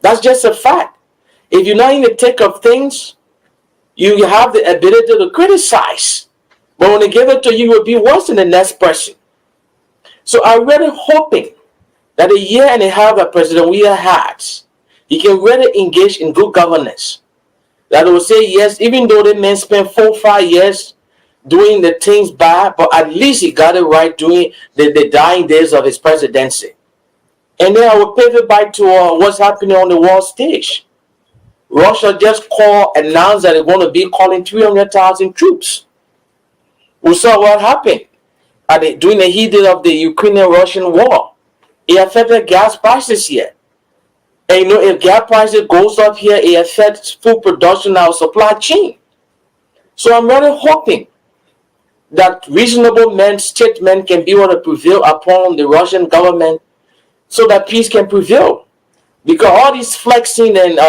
That's just a fact. If you're not in the thick of things, you have the ability to criticize. But when they give it to you, it will be worse than the next person. So I'm really hoping that a year and a half that President Weah has, he can really engage in good governance. That will say yes, even though the men spent 4 or 5 years doing the things bad, but at least he got it right during the dying days of his presidency. And then I will pivot back to what's happening on the world stage. Russia just announced that they're going to be calling 300,000 troops. We saw what happened during the heat of the Ukrainian-Russian war. It affected gas prices here. And if gas prices goes up here, it affects food production, our supply chain. So I'm really hoping that reasonable statement can be able to prevail upon the Russian government so that peace can prevail. Because all this flexing and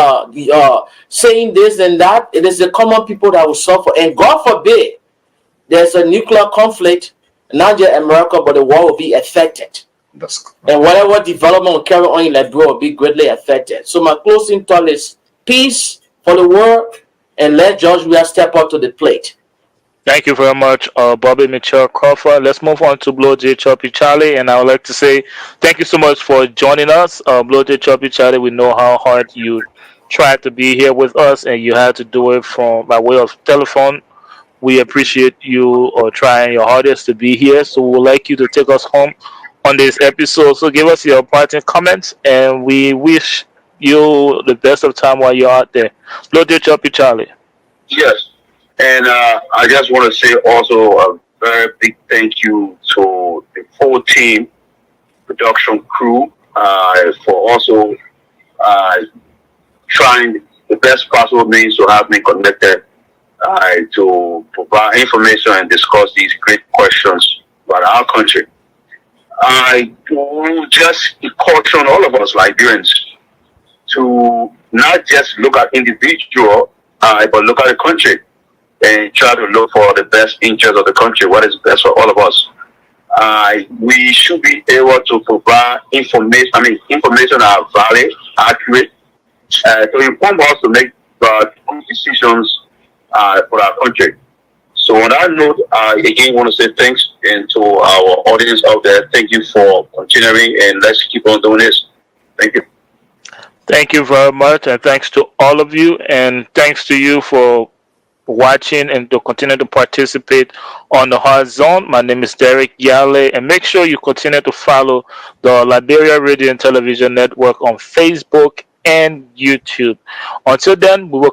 saying this and that, it is the common people that will suffer. And God forbid, there's a nuclear conflict, not just America, but the world will be affected. And whatever development will carry on in Liberia will be greatly affected. So my closing thought is peace for the world, and let George Weah step up to the plate. Thank you very much, Bobby Mitchell Crawford. Let's move on to Blow J Choppy Charlie, and I would like to say thank you so much for joining us. Blow J Choppy Charlie, we know how hard you tried to be here with us, and you had to do it by way of telephone. We appreciate you trying your hardest to be here, so we would like you to take us home on this episode. So give us your parting comments, and we wish you the best of time while you're out there. Blow J Choppy Charlie. Yes. And I just want to say also a very big thank you to the full team, production crew, for also trying the best possible means to have me connected to provide information and discuss these great questions about our country. I will just caution all of us Liberians to not just look at individual, but look at the country and try to look for the best interest of the country, what is best for all of us. We should be able to provide information are valid, accurate, to inform us to make good decisions for our country. So on that note, I again want to say thanks to our audience out there. Thank you for continuing, and let's keep on doing this. Thank you. Thank you very much, and thanks to all of you, and thanks to you for watching and to continue to participate on the Hard Zone. My name is Derek Yale, and make sure you continue to follow the Liberia Radio and Television Network on Facebook and YouTube. Until then, we'll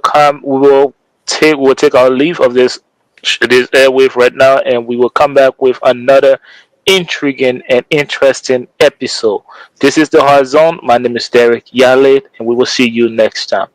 take our leave of this airwave right now, and we will come back with another intriguing and interesting episode. This is the Hard Zone. My name is Derek Yale, and we will see you next time.